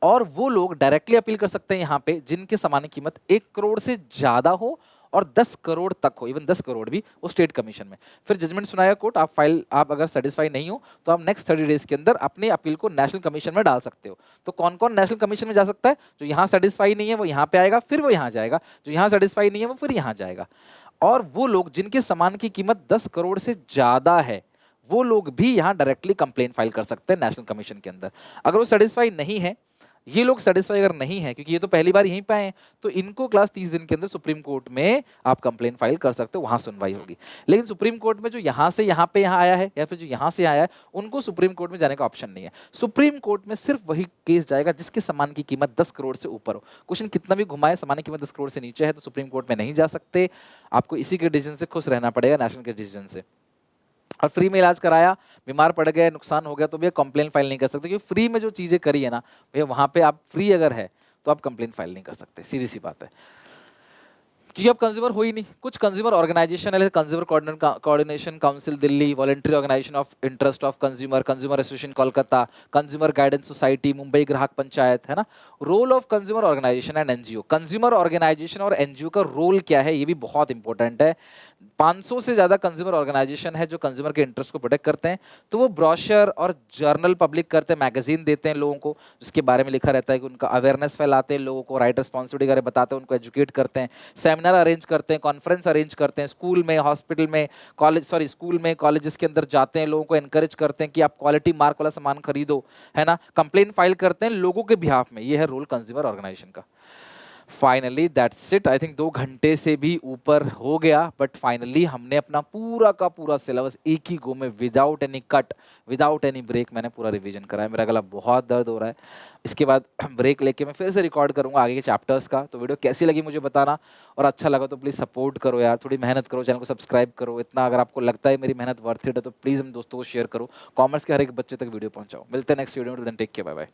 और वो लोग डायरेक्टली अपील कर सकते हैं यहां पे जिनके सामान की कीमत 1 करोड़ से ज्यादा हो और 10 करोड़ तक हो, इवन 10 करोड़ भी, वो स्टेट कमीशन में। फिर जजमेंट सुनाया कोर्ट, आप अगर सेटिस्फाई नहीं हो तो आप नेक्स्ट 30 डेज के अंदर अपने अपील को नेशनल कमीशन में डाल सकते हो। तो कौन कौन नेशनल कमीशन में जा सकता है? जो यहाँ सेटिस्फाई नहीं है वो यहाँ पे आएगा, फिर वो यहाँ जाएगा, जो यहाँ सेटिस्फाई नहीं है वो फिर यहाँ जाएगा। और वो लोग जिनके सामान की कीमत 10 करोड़ से ज्यादा है वो लोग भी यहाँ डायरेक्टली कंप्लेंट फाइल कर सकते हैं नेशनल कमीशन के अंदर। अगर वो सेटिस्फाई नहीं है, ये लोग सेटिस्फाई अगर नहीं है, क्योंकि ये तो पहली बार यहीं पे आए हैं, तो इनको क्लास 30 दिन के अंदर सुप्रीम कोर्ट में आप कंप्लेंट फाइल कर सकते हो, वहां सुनवाई होगी। लेकिन सुप्रीम कोर्ट में जो यहाँ से यहाँ पे यहाँ आया है या फिर जो यहाँ से आया है, उनको सुप्रीम कोर्ट में जाने का ऑप्शन नहीं है। सुप्रीम कोर्ट में सिर्फ वही केस जाएगा जिसके सामान की कीमत 10 करोड़ से ऊपर हो। क्वेश्चन कितना भी घुमाए, सामान की कीमत 10 करोड़ से नीचे है तो सुप्रीम कोर्ट में नहीं जा सकते। आपको इसी के डिसीजन से खुश रहना पड़ेगा, नेशनल के डिसीजन से। और फ्री में इलाज कराया, बीमार पड़ गए, नुकसान हो गया, तो भैया कंप्लेंट फाइल नहीं कर सकते, क्योंकि फ्री में जो चीजें करी है ना भैया, वहां पे आप फ्री अगर है तो आप कंप्लेंट फाइल नहीं कर सकते, सीधी सी बात है। क्योंकि अब कंज्यूमर हो ही नहीं। कुछ कंज्यूमर ऑर्गेनाइजेशन है, consumer coordination council Delhi, voluntary organisation of interest of consumer, consumer association Kolkata, consumer guidance society Mumbai, Grahak Panchayat, है ना। Role of consumer organisation and NGO. Consumer organisation और एनजीओ का रोल क्या है, ये भी बहुत इंपॉर्टेंट है। 500 से ज्यादा कंज्यूमर ऑर्गेनाइजेशन है जो कंज्यूमर के इंटरेस्ट को प्रोटेक्ट करते हैं। तो वो ब्रोशर और जर्नल पब्लिक करते हैं, मैगजीन देते हैं लोगों को, जिसके बारे में लिखा रहता है कि उनका अवेयरनेस फैलाते हैं, लोगों को राइट रिस्पॉन्सिबिलिटी बारे बताते हैं, उनको एजुकेट करते हैं, सेमिनार अरेंज करते हैं, कॉन्फ्रेंस अरेंज करते हैं, स्कूल में, हॉस्पिटल में, स्कूल में, कॉलेजेस के अंदर जाते हैं, लोगों को एनकरेज करते हैं कि आप क्वालिटी मार्क वाला सामान खरीदो, है ना। कंप्लेंट फाइल करते हैं लोगों के बिहाफ में। ये है रोल कंज्यूमर ऑर्गेनाइजेशन का। Finally that's it. I think 2 घंटे से भी ऊपर हो गया, बट फाइनली हमने अपना पूरा का पूरा सिलेबस एक ही गो में, without any cut, without any break, मैंने पूरा रिवीजन करा है। मेरा गला बहुत दर्द हो रहा है। इसके बाद ब्रेक लेके मैं फिर से रिकॉर्ड करूंगा आगे के चैप्टर्स का। तो वीडियो कैसी लगी मुझे बताना, और अच्छा लगा तो प्लीज़ सपोर्ट करो यार, थोड़ी मेहनत करो, चैनल को सब्सक्राइब करो। इतना अगर आपको लगता है मेरी मेहनत वर्थ इट है तो प्लीज़ हम दोस्तों को शेयर करो, कॉमर्स के हर एक बच्चे तक वीडियो पहुंचाओ। मिलते हैं नेक्स्ट वीडियो में, टेक केयर, बाय बाय।